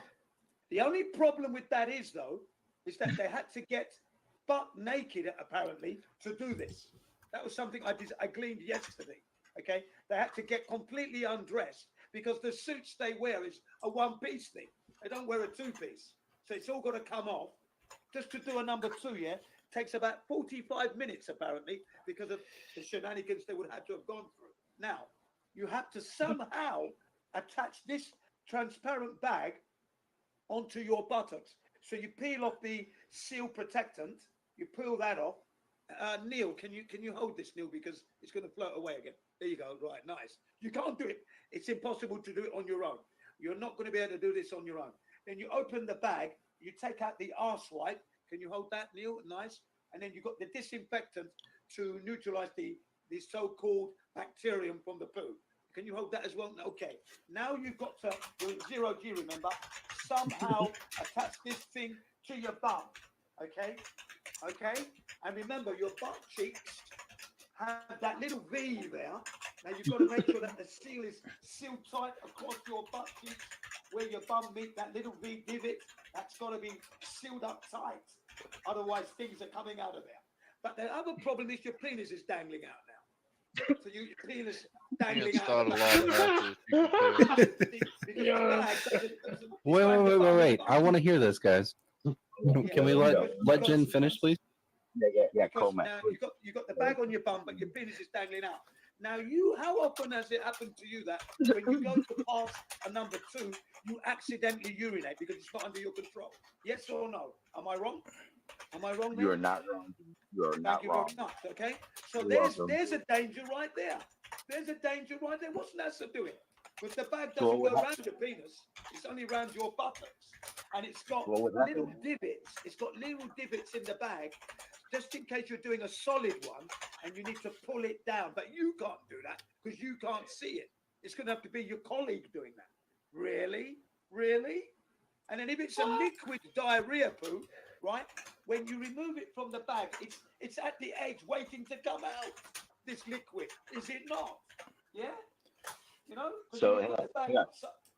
The only problem with that is, though, is that they had to get butt naked, apparently, to do this. That was something I gleaned yesterday, okay? They had to get completely undressed because the suits they wear is a one-piece thing. They don't wear a two-piece. So it's all got to come off. Just to do a number 2, yeah, takes about 45 minutes, apparently, because of the shenanigans they would have to have gone through. Now, you have to somehow attach this transparent bag onto your buttocks. So you peel off the seal protectant, you peel that off. Neil, can you hold this, Neil, because it's going to float away again. There you go. Right, nice. You can't do it. It's impossible to do it on your own. You're not going to be able to do this on your own. Then you open the bag, you take out the arse wipe. Can you hold that, Neil? Nice. And then you've got the disinfectant to neutralize the so-called bacterium from the poo. Can you hold that as well? Okay. Now you've got to, do zero G, remember, somehow attach this thing to your bum. Okay? Okay? And remember, your butt cheeks have that little V there. Now you've got to make sure that the seal is sealed tight across your butt cheeks where your bum meet that little V divot. That's got to be sealed up tight. Otherwise, things are coming out of there. But the other problem is your penis is dangling out now. So your penis dangling out. Wait. I want to hear this, guys. Can we let Jen finish, please? Yeah. Now you got the bag on your bum, but your penis is dangling out. Now, how often has it happened to you that when you go to pass a number 2, you accidentally urinate because it's not under your control? Yes or no? Am I wrong? Am I wrong? You are not wrong. You are not wrong. Very much, okay? So You're there's a danger right there. There's a danger right there. What's NASA doing? Because the bag doesn't go around your penis. It's only around your buttocks. And it's got little divots. It's got little divots in the bag, just in case you're doing a solid one and you need to pull it down. But you can't do that because you can't see it. It's going to have to be your colleague doing that. Really? Really? And then if it's a liquid diarrhea poo, right? When you remove it from the bag, it's at the edge waiting to come out. This liquid, is it not? Yeah? You know? So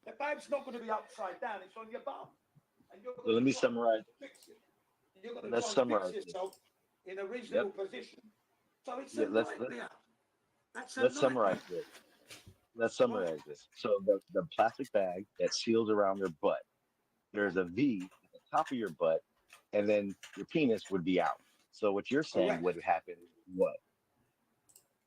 the bag's not going to be upside down. It's on your bum. And you're let me summarize. You're going to Let's summarize yourself in a reasonable position. So it's let's summarize this. Let's summarize this. So the plastic bag that seals around your butt, there's a V at the top of your butt, and then your penis would be out. So what you're saying would happen what?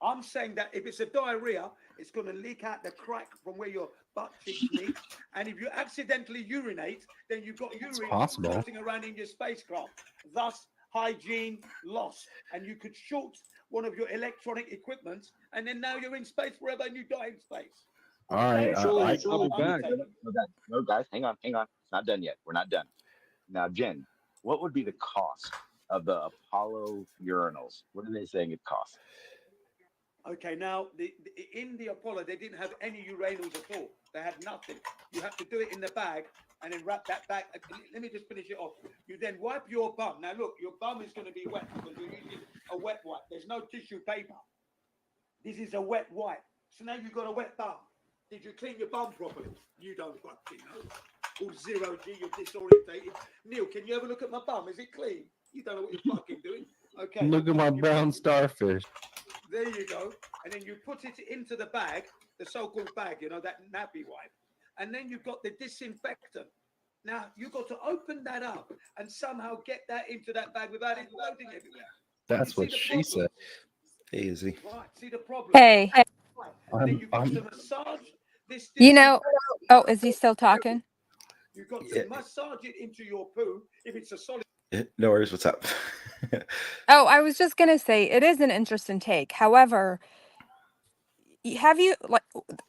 I'm saying that if it's a diarrhea, it's going to leak out the crack from where your butt cheeks meet. And if you accidentally urinate, then you've got urine floating around in your spacecraft. Thus, hygiene lost. And you could short one of your electronic equipment, and then now you're in space forever and you die in space. All right. I'll be back. No, guys, hang on. It's not done yet. We're not done. Now, Jen, what would be the cost of the Apollo urinals? What are they saying it costs? Okay, now in the Apollo, they didn't have any urinals at all. They had nothing. You have to do it in the bag and then wrap that bag. Let me just finish it off. You then wipe your bum. Now look, your bum is going to be wet because you're using a wet wipe. There's no tissue paper. This is a wet wipe. So now you've got a wet bum. Did you clean your bum properly? You don't fucking know. All zero G, you're disorientated. Neil, can you have a look at my bum? Is it clean? You don't know what you're fucking doing. Okay. Look at my brown starfish. There you go. And then you put it into the bag, the so-called bag, you know, that nappy wipe. and then you've got the disinfectant. Now you've got to open that up and somehow get that into that bag without it floating everywhere. That's what she said. Easy. Right. See the problem. Hey, And then you've got to massage this. you know, oh, is he still talking? You've got to massage it into your poo if it's a solid. No worries. What's up? Oh, I was just gonna say it is an interesting take. However, have you like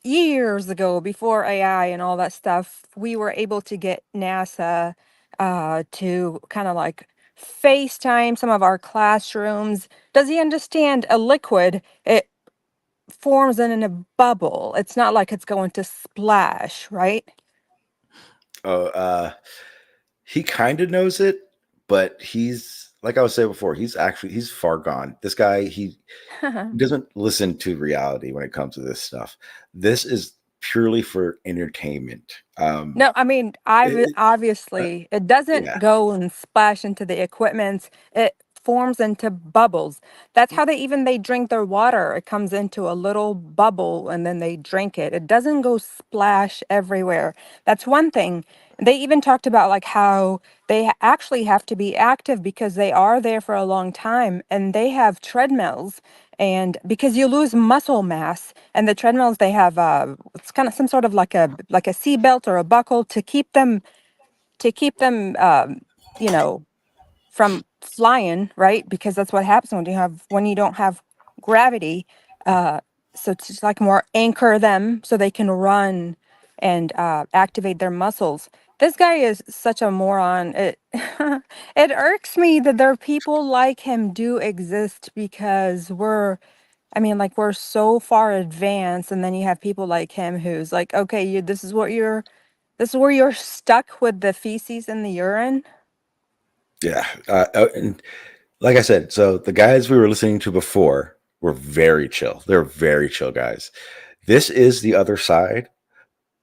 years ago before AI and all that stuff, we were able to get NASA to kind of like FaceTime some of our classrooms. Does he understand a liquid? It forms in a bubble. It's not like it's going to splash, right? Oh, he kind of knows it, but he's like I was saying before. He's far gone. This guy, he doesn't listen to reality when it comes to this stuff. This is purely for entertainment. No, I mean, obviously, it doesn't yeah. go and splash into the equipment. It forms into bubbles. That's how they drink their water. It comes into a little bubble and then they drink it. It doesn't go splash everywhere. That's one thing. They even talked about like how they actually have to be active because they are there for a long time and they have treadmills. And because you lose muscle mass, and the treadmills they have, it's kind of some sort of like a seat belt or a buckle to keep them, you know, from flying, right? Because that's what happens when you don't have gravity. So it's just like more anchor them so they can run and activate their muscles. This guy is such a moron. It it irks me that there are people like him do exist because we're so far advanced, and then you have people like him who's like, okay, this is where you're stuck with the feces and the urine. Yeah. And like I said, so the guys we were listening to before were very chill. They're very chill guys. This is the other side,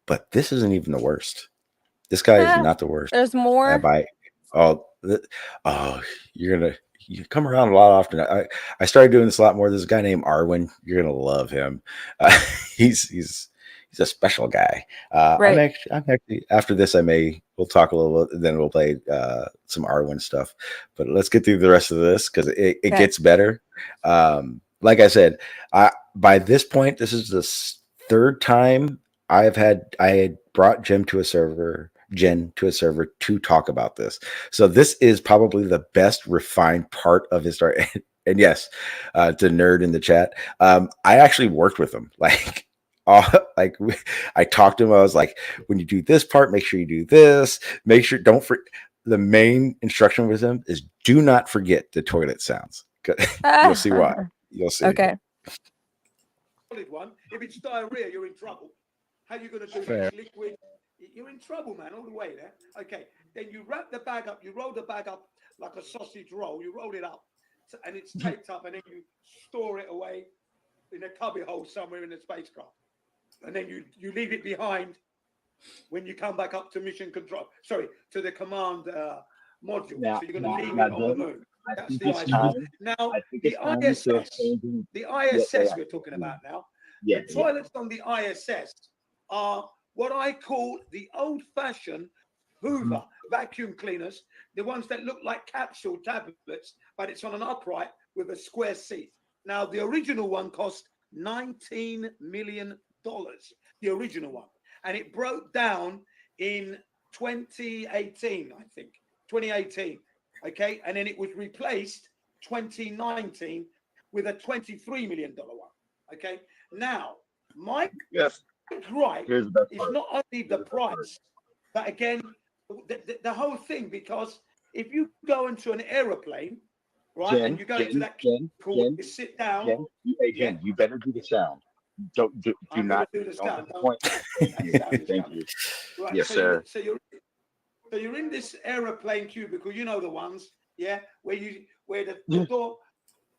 but this isn't even the worst. This guy is not the worst. There's more. Oh, you come around a lot often. I started doing this a lot more. There's a guy named Arwen. You're gonna love him. He's a special guy. I'm Right. actually after this we'll talk a little bit, then we'll play some Arwen stuff. But let's get through the rest of this because it Okay. gets better. Like I said, by this point, this is the third time I had brought Jen to a server to talk about this. So this is probably the best refined part of his story. And yes, to nerd in the chat, I actually worked with him. I talked to him. I was like, when you do this part, make sure you do this. Make sure the main instruction with him is do not forget the toilet sounds. You'll see why. You'll see. Okay. Solid one. If it's diarrhea, you're in trouble. How are you going to do Fair. this liquid? You're in trouble, man, all the way there. Okay. Then you wrap the bag up. You roll the bag up like a sausage roll. You roll it up, and it's taped up, and then you store it away in a cubby hole somewhere in the spacecraft. And then you leave it behind when you come back up to mission control. Sorry, to the command module. So you're going to leave it on the moon. That's the idea. Now, the ISS we're talking about now, the toilets on the ISS are what I call the old-fashioned Hoover vacuum cleaners, the ones that look like capsule tablets, but it's on an upright with a square seat. Now, the original one cost $19 million, the original one. And it broke down in 2018, I think, 2018. Okay. And then it was replaced 2019 with a $23 million one. Okay. Now, Mike, right, is not only the price, but again, the whole thing, because if you go into an aeroplane, right, and you go into that call, you sit down. Jen, you better do the sound. Do not do the sound. Thank you. Right, yes, sir. So you're in this aeroplane cubicle, you know the ones, yeah, where the door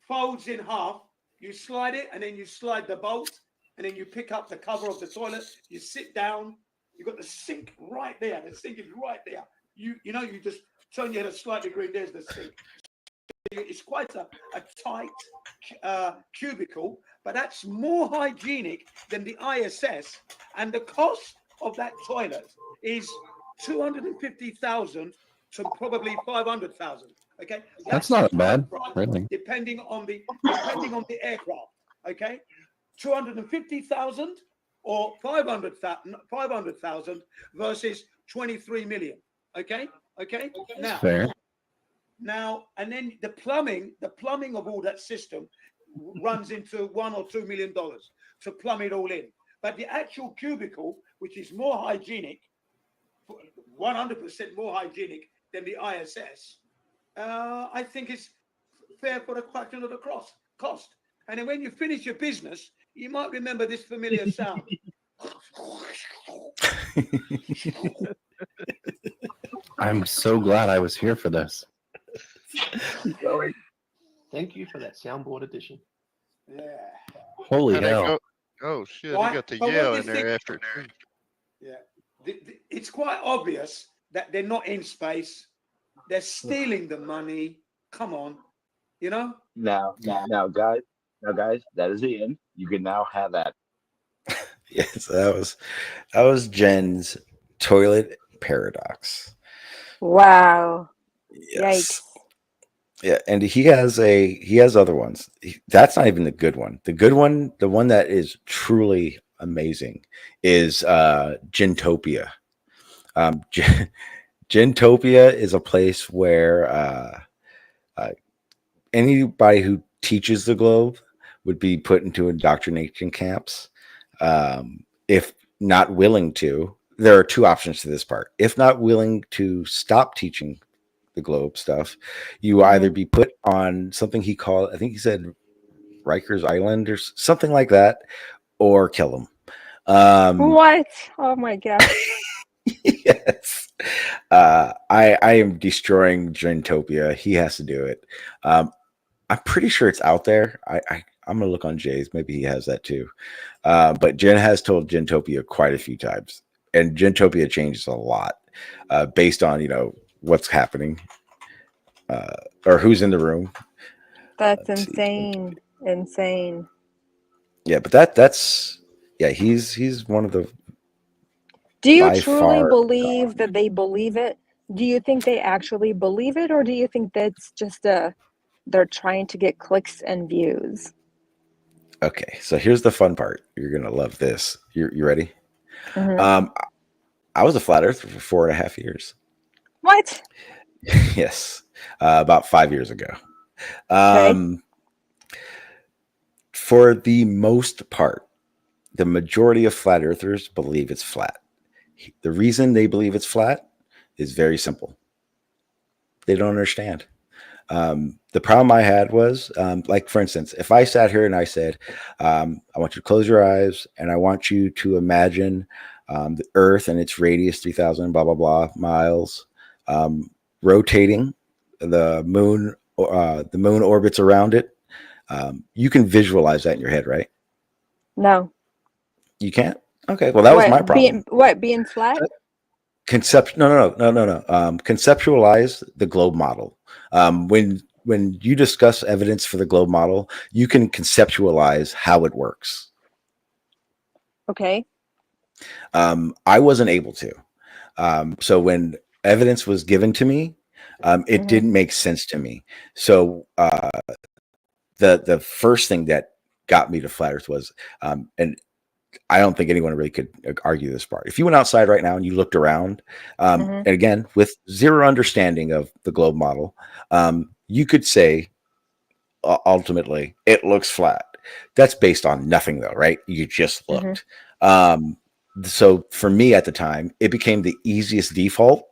folds in half, you slide it, and then you slide the bolt, and then you pick up the cover of the toilet, you sit down, you've got the sink right there, the sink is right there. You just turn your head a slight degree, there's the sink. It's quite a tight cubicle, but that's more hygienic than the ISS, and the cost of that toilet is 250,000 to probably 500,000. Okay, That's the not toilet bad, price, really. depending on the aircraft. Okay, 250,000 or 500,000 versus 23 million. Okay. That's fair. Now, and then the plumbing of all that system runs into $1 or $2 million to plumb it all in. But the actual cubicle, which is more hygienic, 100% more hygienic than the ISS, I think it's fair for the fraction of the cost. And then when you finish your business, you might remember this familiar sound. I'm so glad I was here for this. Thank you for that soundboard edition. Yeah. Holy How'd that hell. go? Oh shit! Right? He got the But what yell do you in there think? after it. Yeah. It's quite obvious that they're not in space. They're stealing the money. Come on. You know? Now, guys, that is the end. You can now have that. Yes, that was Jen's toilet paradox. Wow. Yes. Yikes. Yeah, and he has other ones. That's not even the good one. The good one, the one that is truly amazing, is Gintopia. Gintopia is a place where anybody who teaches the globe would be put into indoctrination camps. If not willing to, there are two options to this part. If not willing to stop teaching the globe stuff, you either be put on something he called, I think he said Rikers Island or something like that, or kill him. What? Oh my gosh. Yes. I am destroying Gentopia. He has to do it. I'm pretty sure it's out there. I'm gonna look on Jay's. Maybe he has that too. But Jen has told Gentopia quite a few times, and Gentopia changes a lot based on what's happening or who's in the room. That's insane. Insane. Yeah, but that's he's one of the. Do you by truly far believe that they believe it? Do you think they actually believe it, or do you think that's just they're trying to get clicks and views? Okay, so here's the fun part. You're gonna love this. You ready? Mhm. I was a flat earther for 4.5 years. What? Yes, about 5 years ago. Okay. For the most part, the majority of flat earthers believe it's flat. The reason they believe it's flat is very simple. They don't understand. The problem I had was, like, for instance, if I sat here and I said, I want you to close your eyes and I want you to imagine the Earth and its radius, 3,000, blah, blah, blah, miles, rotating, the moon orbits around it. You can visualize that in your head, right? No. You can't? Okay. Well, that was my problem. Being flat? No. Conceptualize the globe model. When you discuss evidence for the globe model, you can conceptualize how it works. Okay. I wasn't able to. So when evidence was given to me, it didn't make sense to me. So the first thing that got me to flat Earth was, and I don't think anyone really could argue this part. If you went outside right now and you looked around, and again, with zero understanding of the globe model, you could say, ultimately, it looks flat. That's based on nothing, though, right? You just looked. So for me at the time, it became the easiest default.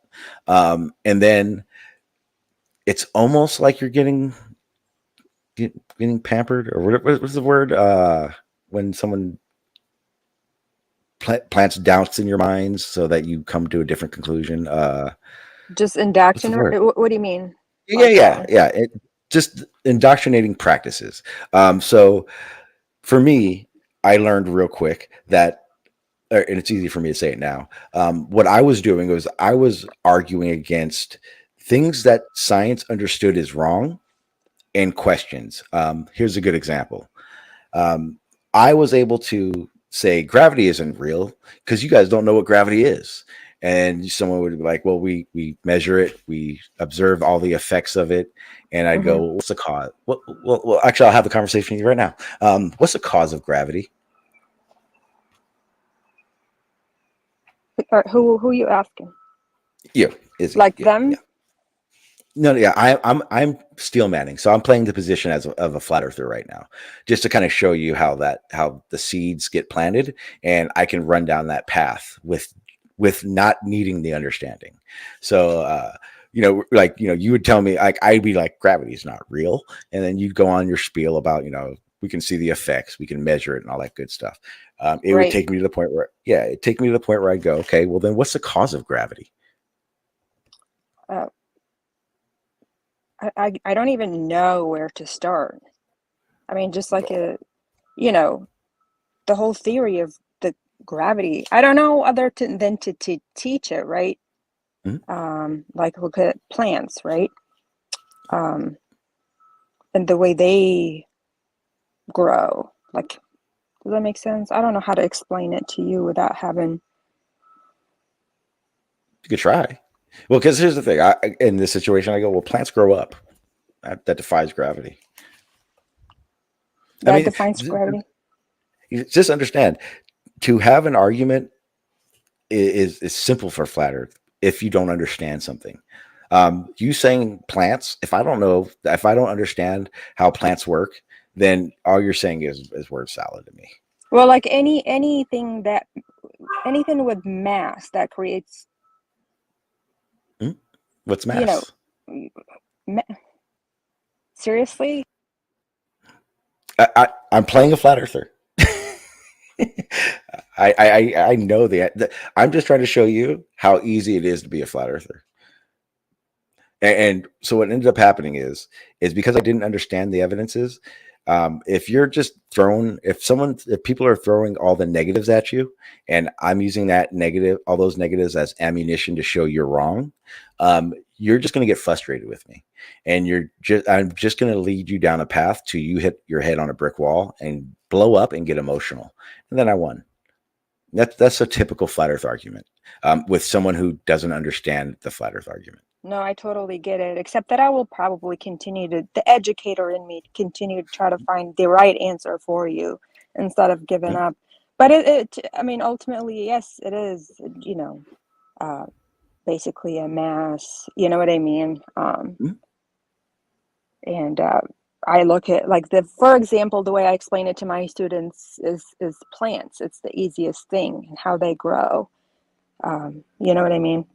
And then it's almost like you're getting pampered, or what's the word? When someone plants doubts in your minds so that you come to a different conclusion. Just indoctrinate. What do you mean? Yeah. Just indoctrinating practices. So for me, I learned real quick that, and it's easy for me to say it now. What I was doing was I was arguing against things that science understood as wrong and questions. Here's a good example. I was able to say gravity isn't real because you guys don't know what gravity is. And someone would be like, well, we measure it, we observe all the effects of it. And I'd go, what's the cause? Well, actually, I'll have the conversation with you right now. What's the cause of gravity? Who are you asking? You, Izzy. Like them? Yeah. No, yeah, I'm steel manning, so I'm playing the position of a flat earther right now, just to kind of show you how the seeds get planted, and I can run down that path with not needing the understanding. So, you would tell me, like, I'd be like, gravity is not real, and then you'd go on your spiel about, we can see the effects, we can measure it, and all that good stuff. It would take me to the point where, it'd take me to the point where I go, okay, well then, what's the cause of gravity? I don't even know where to start. I mean, just like the whole theory of the gravity. I don't know other than to teach it, right? Like look at plants, right? And the way they grow. Like, does that make sense? I don't know how to explain it to you without having. You could try. Well, because here's the thing. In this situation, I go, well, plants grow up. That defies gravity. That defines gravity. Just understand, to have an argument is simple for flat Earth if you don't understand something. You saying plants, if I don't understand how plants work, then all you're saying is word salad to me. Well, like anything with mass that creates. What's mass? Seriously? I'm playing a flat earther. I know that. I'm just trying to show you how easy it is to be a flat earther. And so what ended up happening is because I didn't understand the evidences. If you're just if people are throwing all the negatives at you, and I'm using all those negatives as ammunition to show you're wrong, you're just going to get frustrated with me, and I'm just going to lead you down a path to you hit your head on a brick wall and blow up and get emotional, and then I won. That's a typical flat Earth argument with someone who doesn't understand the flat Earth argument. No, I totally get it, except that I will probably the educator in me, continue to try to find the right answer for you instead of giving up. But I mean, ultimately, yes, it is, basically a mass, you know what I mean? And I look at, like, for example, the way I explain it to my students is plants. It's the easiest thing, and how they grow. You know what I mean?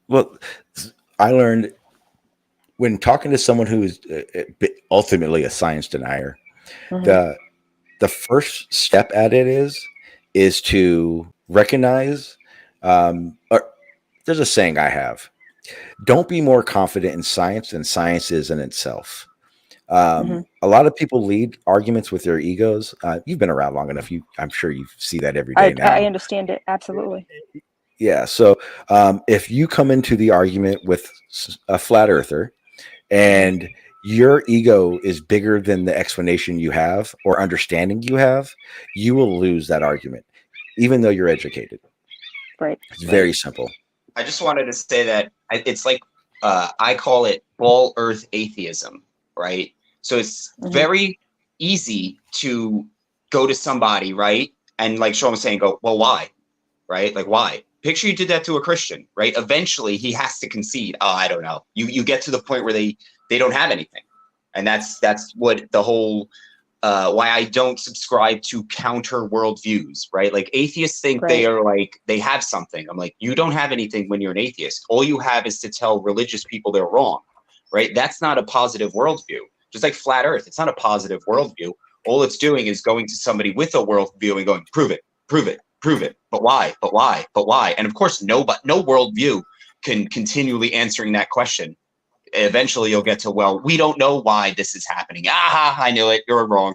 Well, I learned when talking to someone who is ultimately a science denier, the first step at it is to recognize, or there's a saying I have: don't be more confident in science than science is in itself. A lot of people lead arguments with their egos. You've been around long enough. I'm sure you see that every day now. I understand it. Absolutely. Yeah. So if you come into the argument with a flat earther and your ego is bigger than the explanation you have or understanding you have, you will lose that argument, even though you're educated. Right. It's very simple. I just wanted to say that it's like, I call it all earth atheism, right? So it's very easy to go to somebody, right? And like Shawn was saying, go, well, why? Right? Like, why? Picture you did that to a Christian, right? Eventually he has to concede. Oh, I don't know. You get to the point where they don't have anything. And that's what the whole, why I don't subscribe to counter worldviews, right? Like, atheists think they are like, they have something. I'm like, you don't have anything when you're an atheist. All you have is to tell religious people they're wrong, right? That's not a positive worldview. Just like flat earth, it's not a positive worldview. All it's doing is going to somebody with a worldview and going, prove it, prove it, prove it. But why? But why? But why? And of course, no worldview can continually answering that question. Eventually you'll get to, well, we don't know why this is happening. I knew it. You're wrong.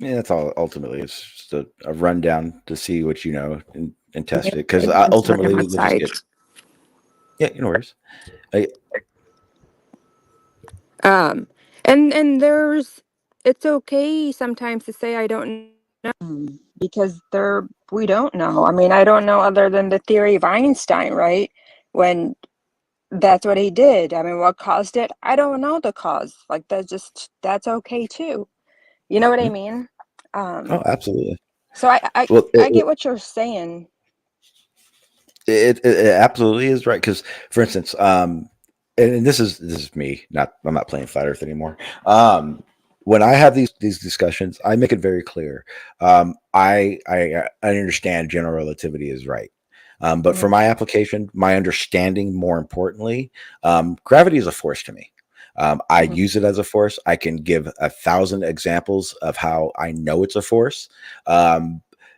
Yeah, that's all. Ultimately, it's just a rundown to see what you know and test it. Because ultimately, we'll just get. Yeah, no worries. And there's it's okay sometimes to say I don't know because we don't know. I mean, I don't know other than the theory of Einstein, right? When that's what he did. I mean, what caused it? I don't know the cause. Like that's okay too. You know what I mean? Oh, absolutely. So I Well, I get what you're saying. it absolutely is right because, for instance, and this is me. I'm not playing flat Earth anymore. When I have these discussions, I make it very clear. I understand general relativity is right. But for my application, my understanding, more importantly, gravity is a force to me. I use it as a force. I can give 1,000 examples of how I know it's a force.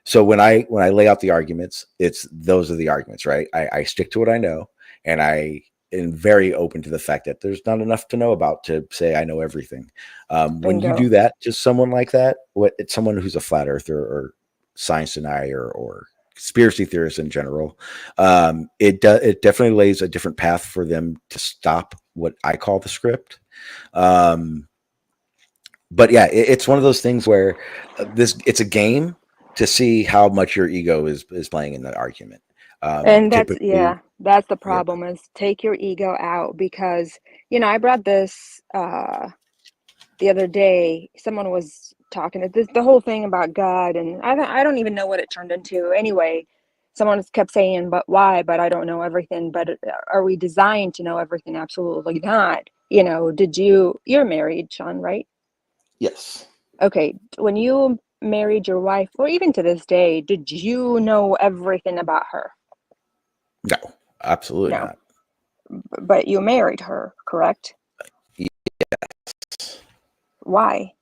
So when I lay out the arguments, those are the arguments, right? I stick to what I know, and I am very open to the fact that there's not enough to know about to say I know everything. When you Bingo. do that to someone like that, it's someone who's a flat earther or science denier or conspiracy theorists in general, it definitely lays a different path for them to stop what I call the script. But yeah, it's one of those things where it's a game to see how much your ego is playing in the argument. And Typically, that's the yeah, problem is take your ego out because, I brought this the other day. Someone was talking the whole thing about God, and I don't even know what it turned into. Anyway, someone kept saying, "But why? But I don't know everything." But are we designed to know everything? Absolutely not. You're married, Shawn, right? yes, Okay. When you married your wife, or even to this day, did you know everything about her? no, absolutely No. not. But you married her, correct? Yes, Why?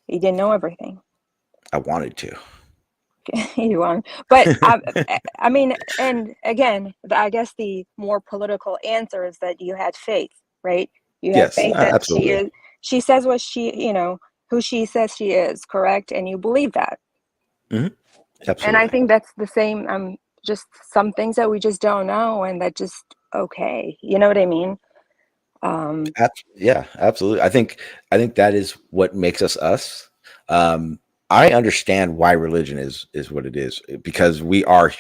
You didn't know everything. I wanted to. You want, but I mean, and again, I guess the more political answer is that you had faith, right? You had Yes, faith that absolutely. she says what who she says she is, correct? And you believe that. Hmm. And I Absolutely. think that's the same. Just some things that we just don't know, and that just okay. You know what I mean? Um, Yeah, absolutely. I think that is what makes us us. Um, I understand why religion is what it is because we are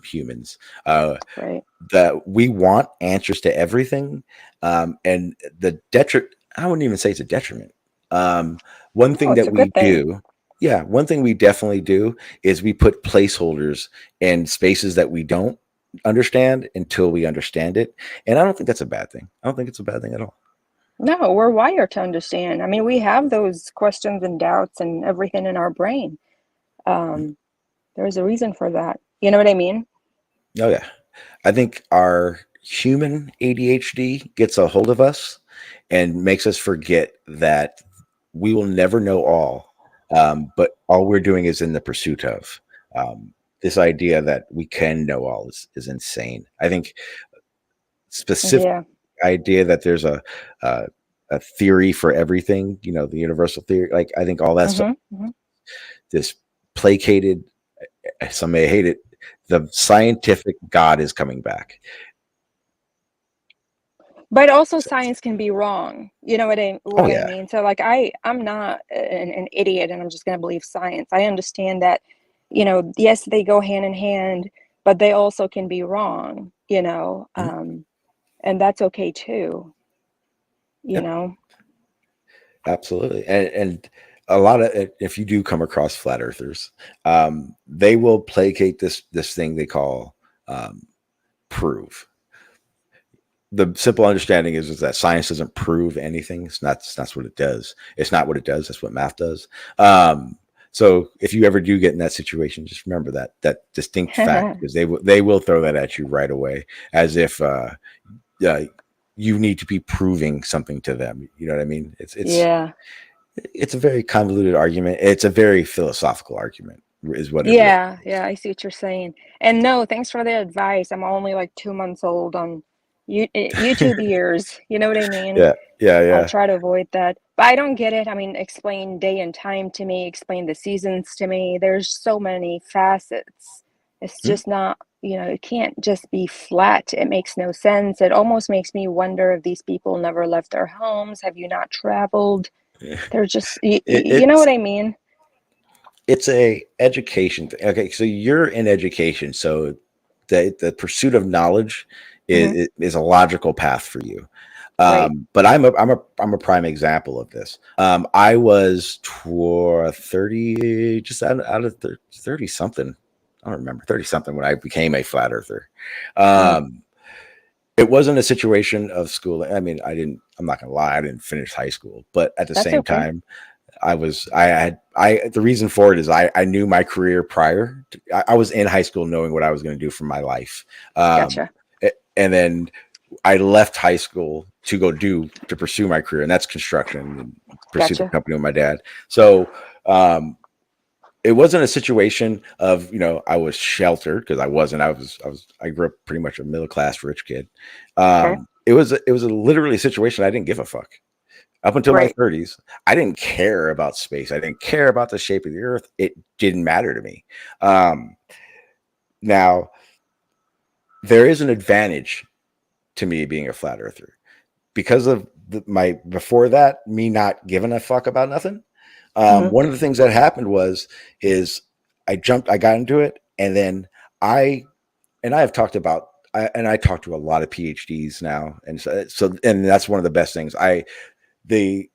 humans. right. That we want answers to everything, and the detriment. I wouldn't even say it's a detriment. One No, thing it's that a we good thing. do, yeah, one thing we definitely do is we put placeholders in spaces that we don't understand until we understand it, and I don't think that's a bad thing. I don't think it's a bad thing at all. No, we're wired to understand. I mean, we have those questions and doubts and everything in our brain. Um, there's a reason for that. You know what I mean? Oh yeah, I think our human ADHD gets a hold of us and makes us forget that we will never know all, but all we're doing is in the pursuit of. This idea that we can know all is insane. I think specific Yeah. idea that there's a a theory for everything, the universal theory. Like I think all that stuff, Hmm. this placated, some may hate it, the scientific God is coming back. But also So, science can be wrong. You know oh what I yeah. mean? So like I'm not an idiot and I'm just going to believe science. I understand that, yes, they go hand in hand, but they also can be wrong, Mhm. and that's okay too, you Yep, know. absolutely. And a lot of if you do come across flat earthers, they will placate this thing they call um, prove. The simple understanding is that science doesn't prove anything. It's not what it does. It's not what it does. That's what math does. So if you ever do get in that situation, just remember that distinct fact because they will throw that at you right away as if uh, you need to be proving something to them. You know what I mean? Yeah. It's a very convoluted argument. It's a very philosophical argument, is what it really Yeah, is. yeah, I see what you're saying. And no, thanks for the advice. I'm only like 2 months old on YouTube years. You know what I mean? Yeah, yeah, I'll yeah. try to avoid that. But I don't get it. I mean, explain day and time to me, explain the seasons to me. There's so many facets. It's Hmm? just not, it can't just be flat. It makes no sense. It almost makes me wonder if these people never left their homes. Have you not traveled? They're just you know what I mean. It's a education thing. Okay, so you're in education, so the pursuit of knowledge is a logical path for you. Right. But I'm a prime example of this. I was 30, just out of 30 something. I don't remember 30 something when I became a flat earther. It wasn't a situation of school. I mean, I'm not gonna lie, I didn't finish high school, but at the That's same okay. time, the reason for it is I knew my career prior. I was in high school knowing what I was going to do for my life. Gotcha. And then I left high school to pursue my career, and that's construction, and pursue the Gotcha. company with my dad. So, it wasn't a situation of, I was sheltered, because I wasn't. I grew up pretty much a middle class rich kid. Okay. It was literally a situation I didn't give a fuck. Up until my Right. 30s, I didn't care about space. I didn't care about the shape of the earth. It didn't matter to me. Now, there is an advantage to me being a flat earther because of before that, me not giving a fuck about nothing. One of the things that happened is I got into it, and then I have talked about, I talk to a lot of PhDs now, and and that's one of the best things. The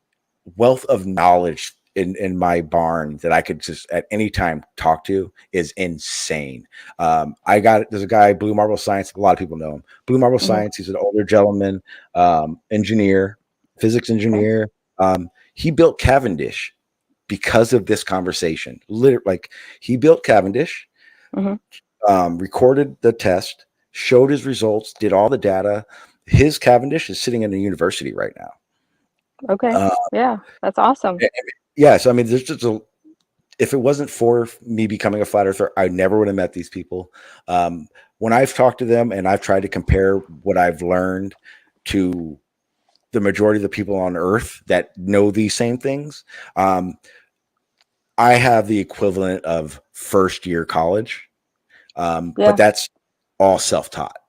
wealth of knowledge in my barn that I could just at any time talk to is insane. There's a guy, Blue Marble Science. A lot of people know him. Blue Marble Science. He's an older gentleman, engineer, physics engineer. He built Cavendish because of this conversation. He built Cavendish, recorded the test, showed his results, did all the data. His Cavendish is sitting in a university right now. Okay. Yeah, that's awesome. Yeah, so I mean, there's just if it wasn't for me becoming a flat earther, I never would have met these people. When I've talked to them and I've tried to compare what I've learned to the majority of the people on Earth that know these same things, I have the equivalent of first year college, but that's all self-taught.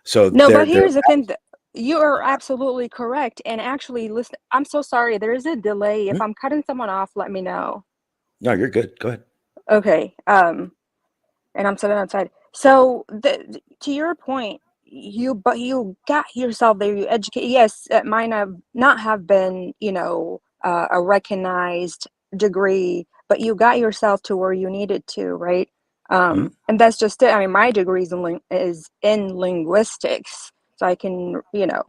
So No, but here's the thing. You are absolutely correct. And actually, listen, I'm so sorry. There is a delay. If I'm cutting someone off, let me know. No, you're good. Go ahead. Okay. And I'm sitting outside. So to your point, you got yourself there. You educate. Yes, it might not have been, a recognized degree, but you got yourself to where you needed to, right? And that's just it. I mean, my degree is in linguistics. So I can,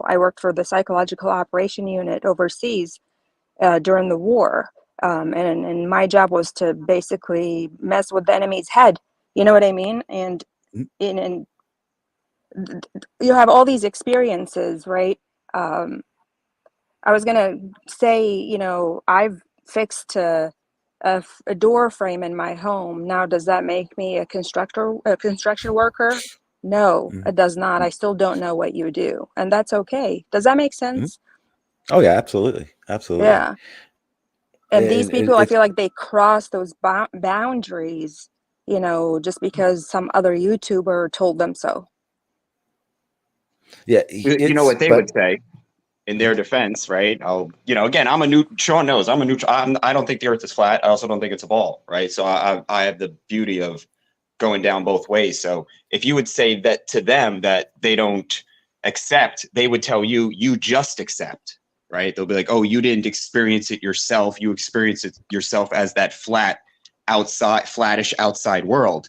I worked for the psychological operation unit overseas during the war. And my job was to basically mess with the enemy's head. You know what I mean? And you have all these experiences, right? I was gonna say, I've fixed a door frame in my home. Now, does that make me a construction worker? No, it does not. I still don't know what you do, and that's okay. Does that make sense? Oh yeah, absolutely, absolutely. Yeah. And these people, I feel like they cross those boundaries, just because some other YouTuber told them so. Yeah, you know what they would say in their defense, right? Again, Shawn knows I'm a neutral. I don't think the Earth is flat. I also don't think it's a ball, right? So I have the beauty of going down both ways. So if you would say that to them that they don't accept, they would tell you, you just accept, right? They'll be like, oh, you didn't experience it yourself. You experience it yourself as that flattish outside world,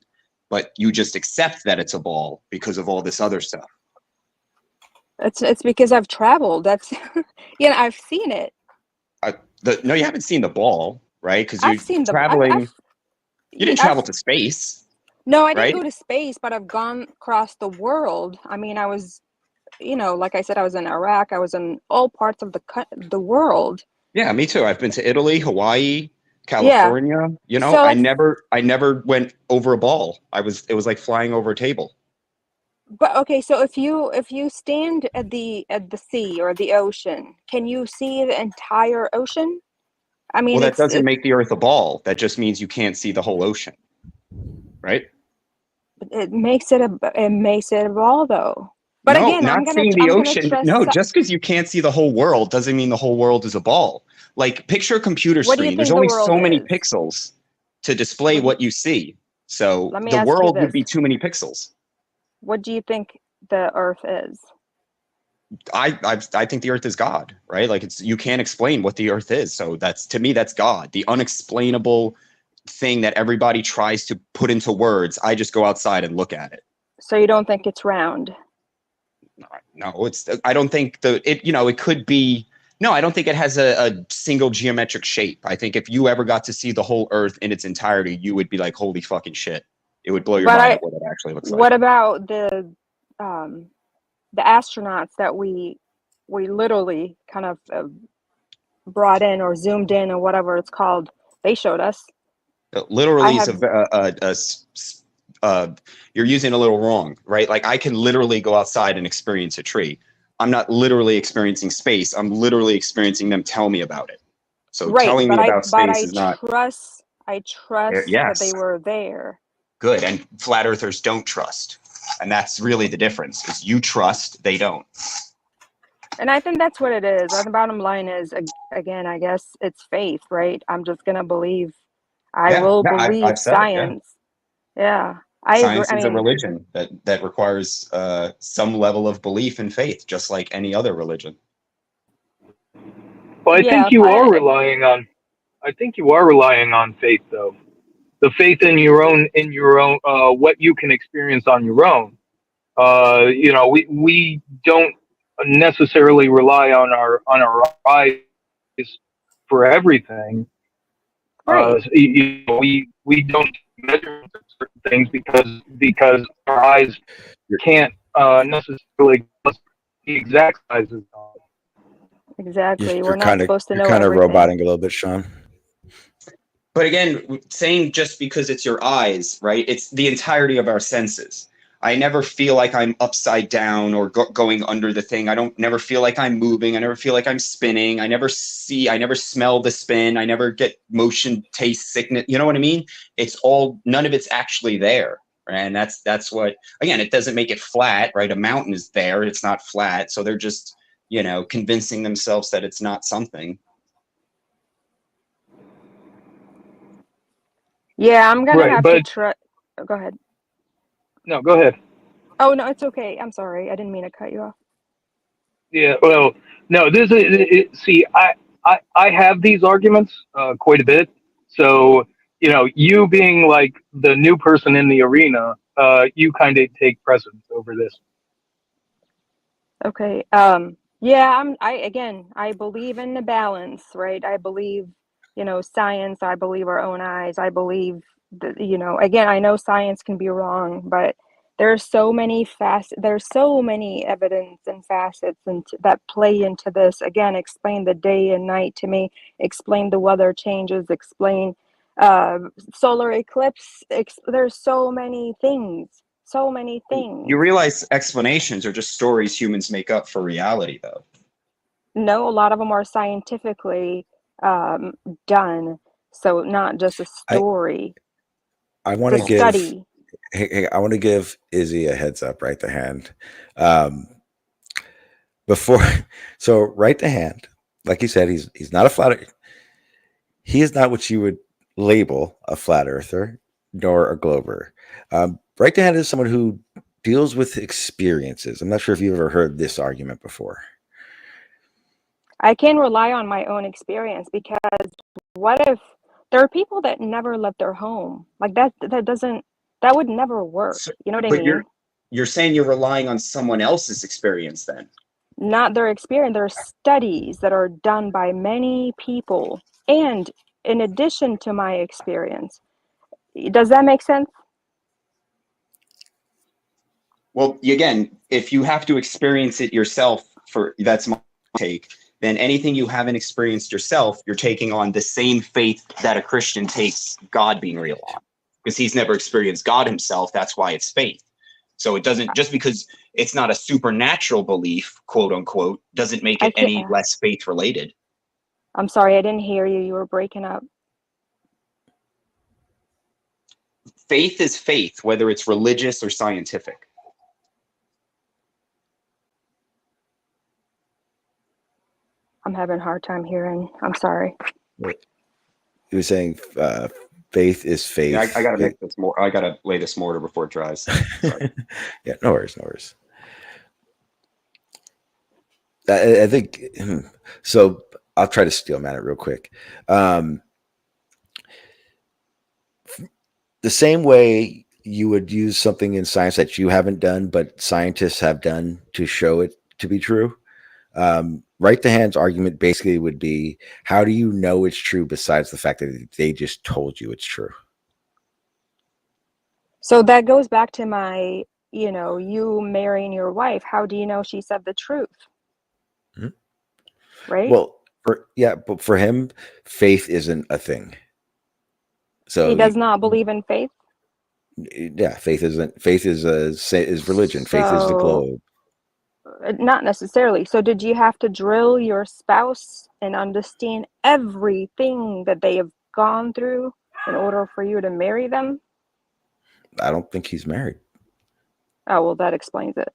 but you just accept that it's a ball because of all this other stuff. It's because I've traveled. That's I've seen it. No, you haven't seen the ball, right? Because I've seen traveling. You didn't travel to space. No, I didn't right? go to space, but I've gone across the world. I mean, I was, like I said, I was in Iraq. I was in all parts of the world. Yeah, me too. I've been to Italy, Hawaii, Yeah. California. So I never went over a ball. It was like flying over a table. But okay, so if you stand at the sea or the ocean, can you see the entire ocean? I mean, Well, that doesn't make the Earth a ball. That just means you can't see the whole ocean, right? it makes it a ball, though. But No, again, not seeing the I'm gonna ocean. trust. No, just because you can't see the whole world doesn't mean the whole world is a ball. Like, picture a computer What do you screen. There's think the only world so many is? pixels to display what you see. So Let me the ask you world would this. be too many pixels. What do you think the Earth is? I think the Earth is God, right? Like, it's, you can't explain what the Earth is. So that's, to me, that's God, the unexplainable thing that everybody tries to put into words. I just go outside and look at it. So you don't think it's round? No, it's, I don't think it could be. No, I don't think it has a single geometric shape. I think if you ever got to see the whole Earth in its entirety, you would be like, holy fucking shit. It would blow your mind at what it actually looks like. What about the astronauts that we literally kind of brought in or zoomed in or whatever it's called? They showed us. Literally is you're using it a little wrong, right? Like, I can literally go outside and experience a tree. I'm not literally experiencing space. I'm literally experiencing them tell me about it. So Right, telling me about space is not. I trust that they Yes, were there. good. And flat earthers don't trust. And that's really the difference, is you trust, they don't. And I think that's what it is. The bottom line is, again, I guess it's faith, right? I'm just going to believe. I will believe I've said it, yeah. science. Yeah, I agree. Science I is a mean, religion that requires some level of belief and faith, just like any other religion. Well, I yeah, think you are relying on. I think you are relying on faith, though. The faith in your own, what you can experience on your own. We don't necessarily rely on our eyes for everything. Right. We don't measure certain things because our eyes can't necessarily give us the exact sizes. Exactly. We're You're not kind of supposed to you're know kind of everything. roboting a little bit, Sean. But again, saying just because it's your eyes, right? It's the entirety of our senses. I never feel like I'm upside down or going under the thing. I don't never feel like I'm moving. I never feel like I'm spinning. I never smell the spin. I never get motion, taste, sickness. You know what I mean? It's all, none of it's actually there. And that's what, again, it doesn't make it flat, right? A mountain is there. It's not flat. So they're just, convincing themselves that it's not something. Yeah, I'm going to Right, have to but try. Go ahead. no, go ahead. Oh, no, it's okay. I'm sorry. I didn't mean to cut you off. Yeah, well, no, this is see, I have these arguments quite a bit. So, you being like the new person in the arena, you kind of take precedence over this. Okay. Yeah, I believe in the balance, right? I believe, science. I believe our own eyes. I believe that, again, I know science can be wrong, but there's so many there's so many evidence and facets that play into this. Again, explain the day and night to me, explain the weather changes, explain solar eclipse. There's so many things. So many You things. realize explanations are just stories humans make up for reality, though. No, a lot of them are scientifically done, so not just a story. I want to It's a give study. hey, I want to give Izzy a heads up, right the hand. Before so right the hand, like you said, he's not a flat he is not what you would label a flat earther nor a glober. Right the hand is someone who deals with experiences. I'm not sure if you've ever heard this argument before. I can rely on my own experience, because what if there are people that never left their home? Like that would never work. So, You know what I but mean? you're saying you're relying on someone else's experience then. Not their experience. There are studies that are done by many people, and in addition to my experience. Does that make sense? Well, again, if you have to experience it yourself, that's my take, then anything you haven't experienced yourself, you're taking on the same faith that a Christian takes God being real on, because he's never experienced God himself. That's why it's faith. So it doesn't, just because it's not a supernatural belief, quote unquote, doesn't make it any less faith related. I'm sorry, I didn't hear you. You were breaking up. Faith is faith, whether it's religious or scientific. I'm having a hard time hearing. I'm sorry. He was saying faith is faith. Yeah, I gotta make this more. I gotta lay this mortar before it dries. Sorry. Yeah, no worries, no worries. I think so. I'll try to steel man it real quick. The same way you would use something in science that you haven't done, but scientists have done to show it to be true. Right to hand's argument basically would be, how do you know it's true besides the fact that they just told you it's true? So that goes back to my, you marrying your wife. How do you know she said the truth? Hmm? Right? Well, but for him, faith isn't a thing. So He does not believe in faith. Yeah, faith is religion. Faith is the So, globe. not necessarily. So did you have to drill your spouse and understand everything that they have gone through in order for you to marry them? I don't think he's married. Oh, well, that explains it.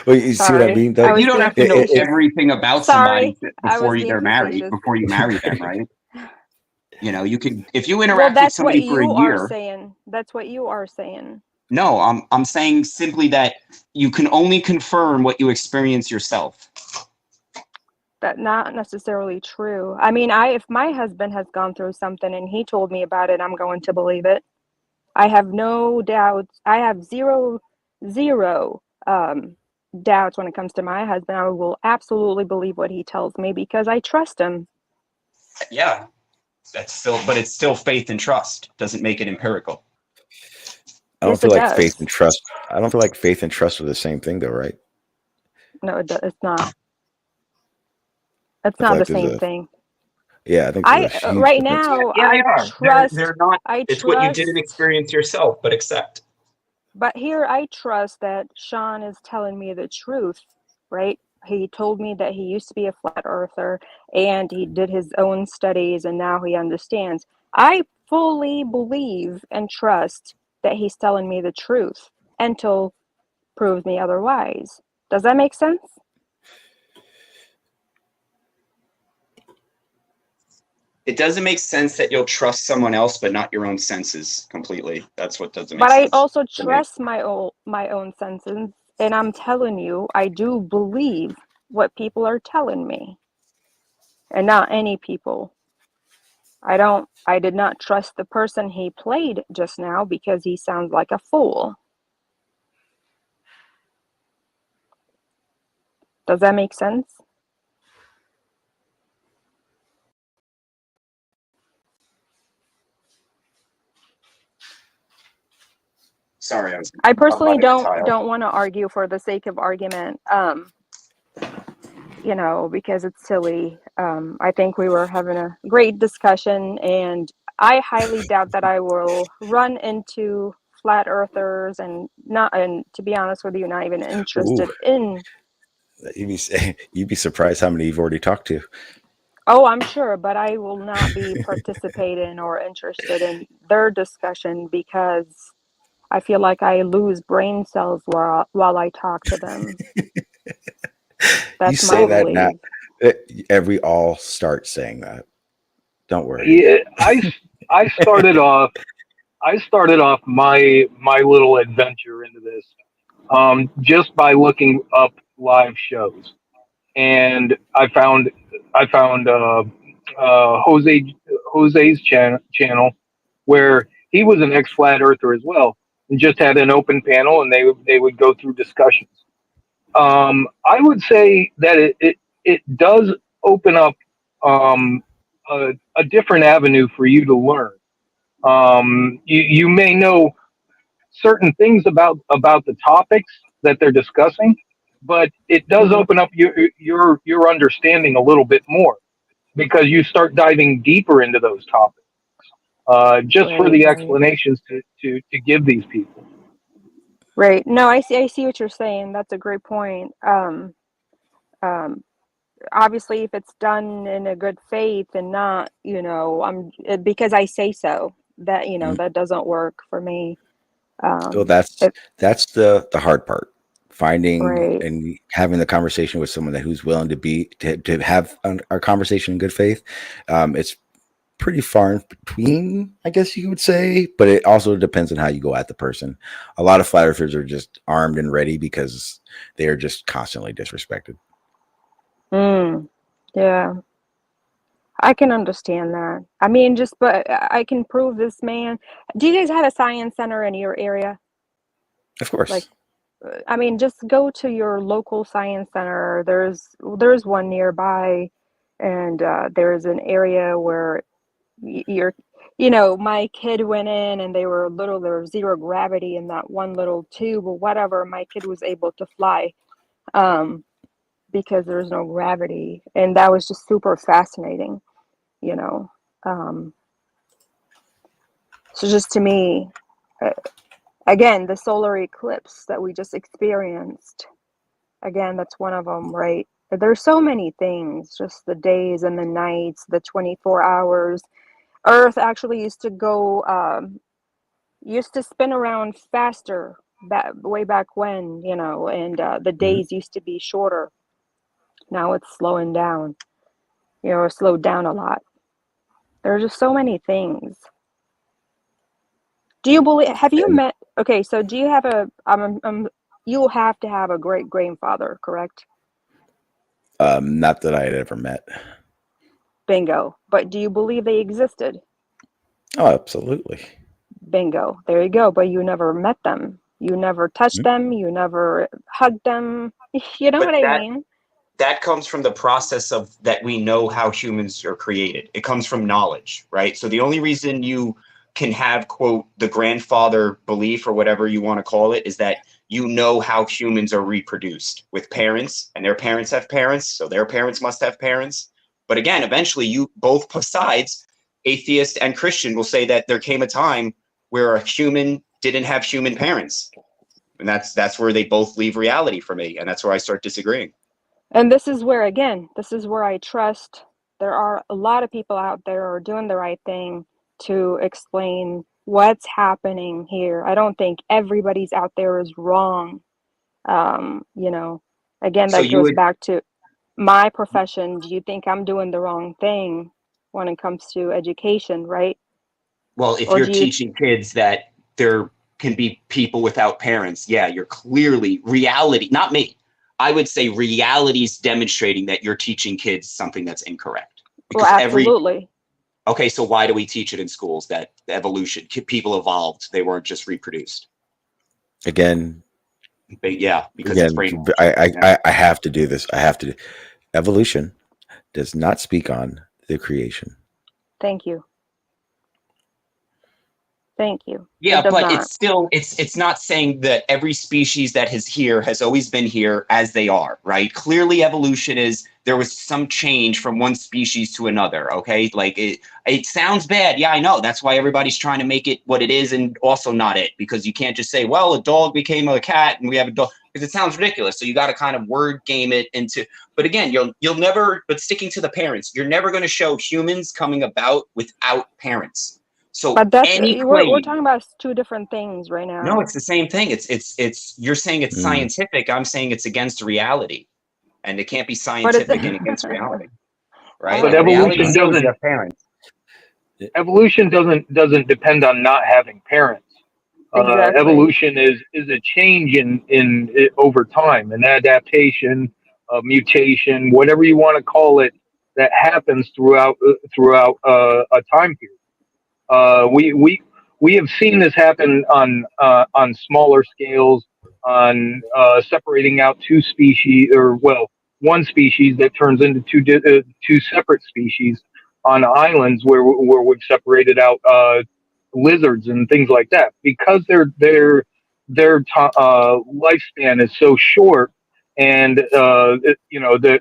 Well, you see what I mean, though? You don't have to know everything about somebody before being they're married, facetious. before you marry them, right? You can, if you Well, interact with that's somebody what for a you are year. saying. That's what you are saying. No, I'm saying simply that you can only confirm what you experience yourself. That's not necessarily true. I mean, if my husband has gone through something and he told me about it, I'm going to believe it. I have no doubts. I have zero doubts when it comes to my husband. I will absolutely believe what he tells me because I trust him. Yeah, but it's still faith and trust. Doesn't make it empirical. I don't Yes, feel it like does. faith and trust. I don't feel like faith and trust are the same thing, though, right? No, it's not. It's I feel not the like there's same a thing. yeah. I think there's a huge Right difference. now, Yeah, they I are. trust. They're not. It's what you didn't experience yourself, but accept. But here I trust that Shawn is telling me the truth, right? He told me that he used to be a flat earther and he did his own studies and now he understands. I fully believe and trust that he's telling me the truth until proves me otherwise. Does that make sense? It doesn't make sense that you'll trust someone else, but not your own senses completely. That's what doesn't make But sense. I also to me. trust my own senses, and I'm telling you, I do believe what people are telling me, and not any people. I did not trust the person he played just now because he sounds like a fool. Does that make sense? Sorry, I personally bumping a tile. don't want to argue for the sake of argument, because it's silly. I think we were having a great discussion, and I highly doubt that I will run into flat earthers and to be honest with you, not even interested in. You'd be surprised how many you've already talked to. Oh, I'm sure, but I will not be participating or interested in their discussion because I feel like I lose brain cells while I talk to them. You That's say my that now. belief. We all start saying that. Don't worry. Yeah, I started off my little adventure into this just by looking up live shows, and I found Jose's channel where he was an ex flat earther as well, and just had an open panel, and they would go through discussions. I would say that it does open up um, a different avenue for you to learn. You may know certain things about the topics that they're discussing, but it does open up your understanding a little bit more because you start diving deeper into those topics just for the explanations to give these people. Right. No, I see what you're saying. That's a great point. Obviously, if it's done in a good faith and not, because I say so, that that doesn't work for me. So that's the hard part. finding Right. and having the conversation with someone who's willing to have our conversation in good faith. It's pretty far in between, I guess you would say, but it also depends on how you go at the person. A lot of flat earthers are just armed and ready because they are just constantly disrespected. Yeah. I can understand that. I mean, but I can prove this man. Do you guys have a science center in your area? Of course. Like, I mean, just go to your local science center. There's one nearby, and there's an area where you're, my kid went in and there was zero gravity in that one little tube or whatever. My kid was able to fly, because there's no gravity, and that was just super fascinating, you know. So just to me, again, the solar eclipse that we just experienced, again, that's one of them, right? There's so many things, just the days and the nights, the 24 hours. Earth actually used to spin around faster way back when, and the days used to be shorter. Now it's slowing down, slowed down a lot. There's just so many things. Do you believe, have you met, okay, so do you have you'll have to have a great grandfather, correct? Not that I had ever met. Bingo. But do you believe they existed? Oh, absolutely. Bingo. There you go. But you never met them. You never touched them. You never hugged them. You know But what I mean? that comes from the process of that we know how humans are created. It comes from knowledge, right? So the only reason you can have, quote, the grandfather belief or whatever you want to call it is that you know how humans are reproduced with parents, and their parents have parents, so their parents must have parents. But again, eventually you both sides, atheist and Christian, will say that there came a time where a human didn't have human parents. And that's where they both leave reality for me. And that's where I start disagreeing. And this is where I trust there are a lot of people out there who are doing the right thing to explain what's happening here. I don't think everybody's out there is wrong. Again, So that you goes would, back to my profession. Do you think I'm doing the wrong thing when it comes to education, right? well, if Or you're do you, teaching kids that there can be people without parents, yeah, you're clearly reality, not me. I would say reality is demonstrating that you're teaching kids something that's incorrect. well, Because absolutely. okay, so why do we teach it in schools that evolution, people evolved, they weren't just reproduced? Again, because it's brainwashing. I have to do this. Evolution does not speak on the creation. Thank you. Thank you. Yeah, It does but not. it's still it's not saying that every species that is here has always been here as they are, right? Clearly evolution is there was some change from one species to another, okay? Like it sounds bad. Yeah, I know. That's why everybody's trying to make it what it is and also not it, because you can't just say, well, a dog became a cat and we have a dog, because it sounds ridiculous. So you got to kind of word game it into, but again, you'll never, but sticking to the parents, you're never going to show humans coming about without parents. So But that's any we're claim, talking about two different things right now. no, it's the same thing. It's you're saying it's scientific. I'm saying it's against reality, and it can't be scientific and against reality, right? But Like reality evolution shows you doesn't. have parents. Evolution doesn't depend on not having parents. Exactly. Evolution is a change in over time, an adaptation, a mutation, whatever you want to call it, that happens throughout a time period. We have seen this happen on smaller scales, on separating out two species, or well, one species that turns into two separate species on islands where we've separated out lizards and things like that, because their lifespan is so short, and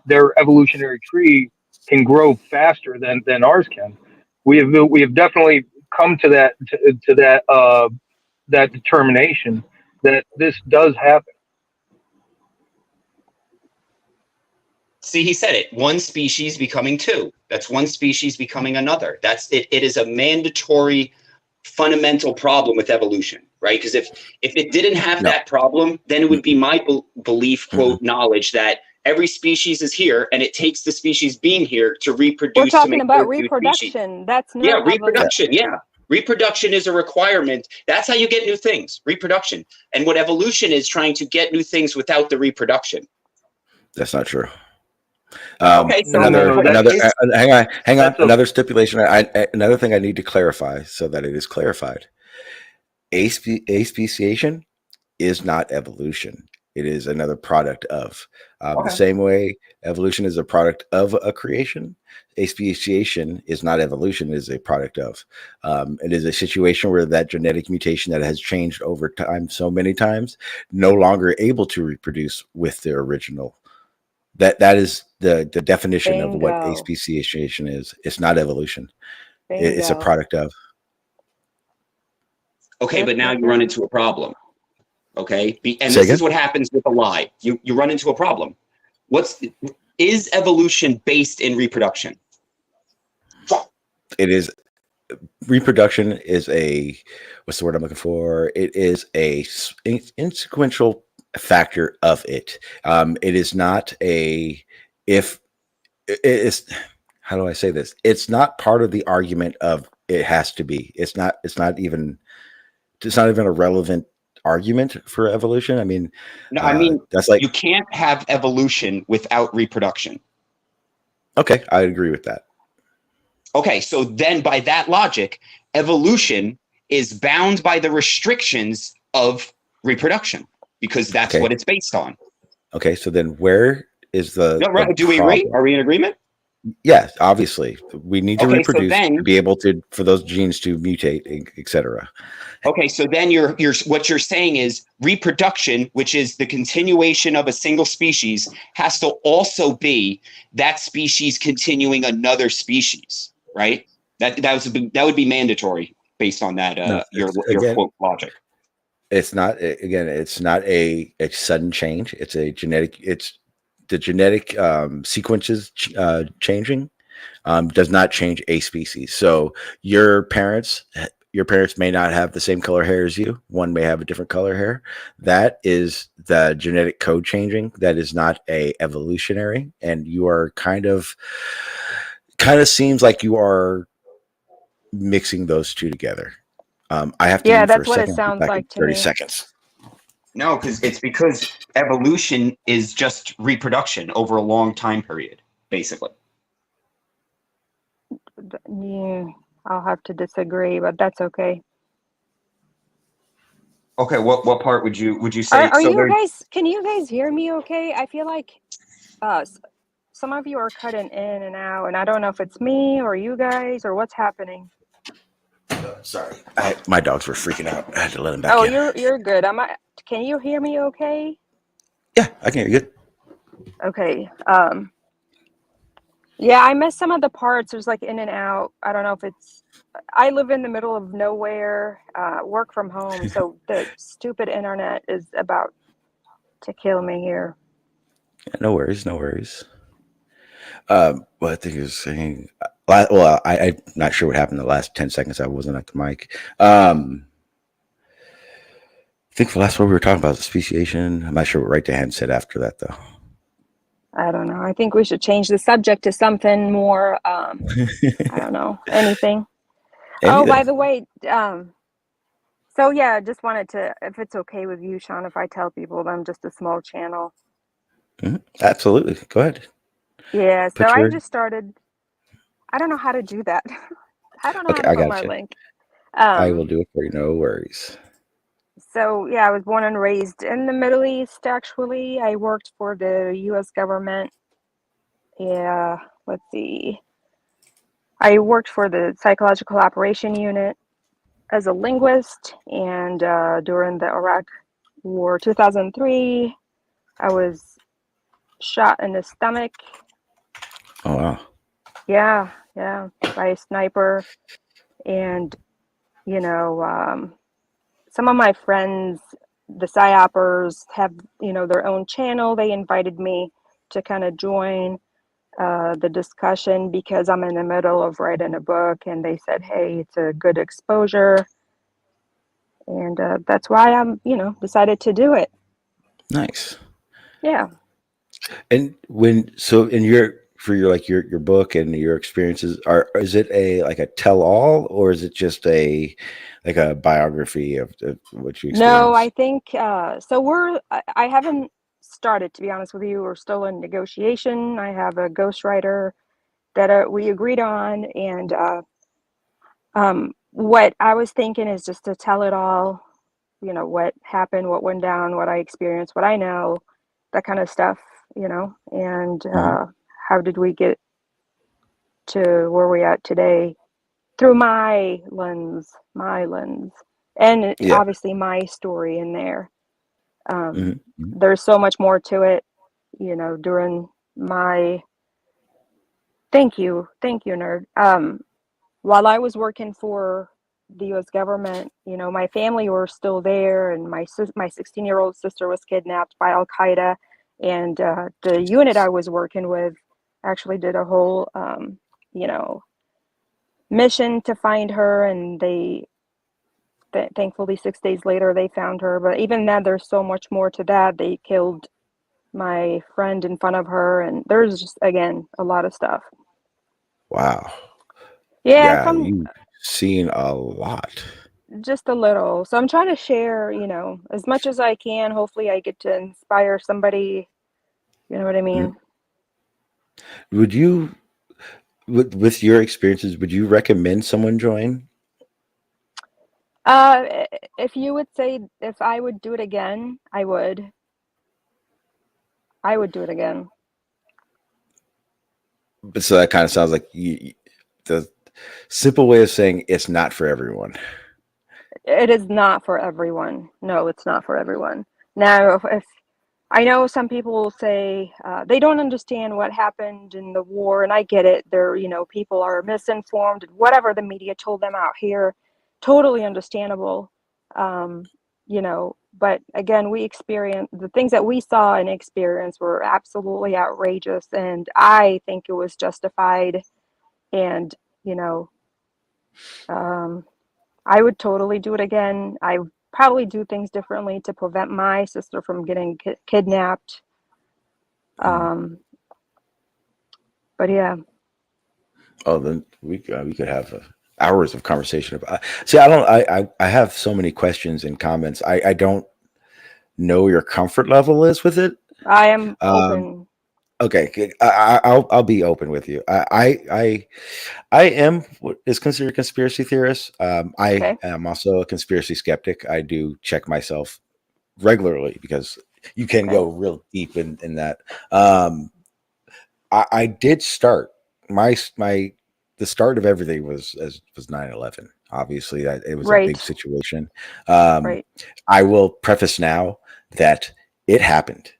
their evolutionary tree can grow faster than ours can. We have definitely come to that determination that this does happen. See, he said it. One species becoming two. That's one species becoming another. That's it. It is a mandatory, fundamental problem with evolution. right? Because if it didn't have No. that problem, then it would be my belief, quote, knowledge that every species is here and it takes the species being here to We're reproduce to talking make about those new species. reproduction. That's Yeah, not reproduction. evolution. Yeah. Reproduction is a requirement. That's how you get new things, reproduction. And what evolution is trying to get new things without the reproduction. That's not true. Okay, so Hang on. that's a- Another stipulation. Another thing I need to clarify so that it is clarified. Speciation is not evolution. It is another product of. The same way evolution is a product of a creation, speciation is not evolution, it is a product of. It is a situation where that genetic mutation that has changed over time so many times, no longer able to reproduce with the original. That is the definition of what a Bingo. speciation is. It's not evolution. It's a Bingo. product of. Okay, but now you run into a problem. Okay, and Say this is again? what happens with a lie. You run into a problem. Is evolution based in reproduction? It is. Reproduction is what's the word I'm looking for? It is a insequential factor of it. It is not if it is. How do I say this? It's not part of the argument of it has to be. It's not even a relevant argument for evolution. I mean, No, I mean, that's like, you can't have evolution without reproduction. Okay, I agree with that. Okay, so then by that logic, evolution is bound by the restrictions of reproduction because that's what it's based on. Okay, so then where is the No, right? the Do we agree? problem? Are we in agreement? Yes, obviously. We need to Okay, so reproduce then- to be able to for those genes to mutate, etc. Okay, so then you're what you're saying is reproduction, which is the continuation of a single species, has to also be that species continuing another species, right? That would be mandatory based on that No, your again, quote logic. It's not it's not a sudden change. It's the genetic sequences changing does not change a species. So your parents may not have the same color hair as you. One may have a different color hair. That is the genetic code changing. That is not a evolutionary. And you are kind of seems like you are mixing those two together. I have to Yeah, leave for a that's what it second. I'll be sounds back like in to 30 me. seconds. No, because evolution is just reproduction over a long time period, basically. Yeah, I'll have to disagree, but that's okay. Okay, what part would you say? Are you guys? Can you guys hear me? Okay, I feel like some of you are cutting in and out, and I don't know if it's me or you guys or what's happening. Sorry, my dogs were freaking out. I had to let them back Oh, in. you're good. Can you hear me? Okay. Yeah, I can hear you good. Okay. Yeah, I missed some of the parts. There's like in and out. I don't know if it's. I live in the middle of nowhere. Work from home, so the stupid internet is about to kill me here. Yeah, no worries. Well, I think he was saying. Well, I'm not sure what happened the last 10 seconds. I wasn't at the mic. I think the last one we were talking about was speciation. I'm not sure what Right to Hand said after that, though. I don't know. I think we should change the subject to something more. I don't know. Anything. Oh, by the way, so yeah, just wanted to, if it's okay with you, Shawn, if I tell people that I'm just a small channel. Mm-hmm. Absolutely. Go ahead. Yeah, so Put I your- just started. I don't know how to do that. I don't know Okay, how to I put got my you. link. I will do it for you. No worries. So yeah, I was born and raised in the Middle East. Actually, I worked for the U.S. government. Yeah, let's see. I worked for the Psychological Operation Unit as a linguist, and during the Iraq War 2003, I was shot in the stomach. Oh, wow. Yeah, by a sniper. And, some of my friends, the PsyOpers, have, their own channel. They invited me to kind of join the discussion because I'm in the middle of writing a book, and they said, hey, it's a good exposure. And that's why I'm, decided to do it. Nice. Yeah. And in your book and your experiences, is it like a tell all, or is it just a biography of what you No, I experienced? think so. I haven't started, to be honest with you. We're still in negotiation. I have a ghostwriter that we agreed on, and what I was thinking is just to tell it all, what happened, what went down, what I experienced, what I know, that kind of stuff, and how did we get to where we're at today through my lens, and Yeah. obviously my story in there. Mhm. There's so much more to it, during my, thank you, nerd. While I was working for the U.S. government, my family were still there, and my 16-year-old sister was kidnapped by Al Qaeda, and the unit I was working with actually did a whole, you know, mission to find her, and thankfully 6 days later they found her. But even then, there's so much more to that. They killed my friend in front of her, and there's just, again, a lot of stuff. Wow. Yeah, Yeah, you've seen a lot. just a little. So I'm trying to share, as much as I can. Hopefully I get to inspire somebody. You know what I mean? Would you, with your experiences, would you recommend someone join? If you would say if I would do it again, I would. I would do it again. But so that kind of sounds like the simple way of saying it's not for everyone. It is not for everyone. No, it's not for everyone. Now, if I know some people will say they don't understand what happened in the war, and I get it. People are misinformed, whatever the media told them out here, totally understandable. Um, but again, we experienced the things that we saw and experienced were absolutely outrageous, and I think it was justified. And you know, um, I would totally do it again. I would probably do things differently to prevent my sister from getting kidnapped. Um, but yeah. Oh, then we could have hours of conversation about. See, I don't. I have so many questions and comments. I don't know your comfort level is with it. I am Um, open. okay, good. I'll be open with you. I am what is considered a conspiracy theorist. I Okay. am also a conspiracy skeptic. I do check myself regularly because you can Okay. go real deep in that. I did start my the start of everything was 9/11. Obviously, that it was a big Right. situation. Right. I will preface now that it happened.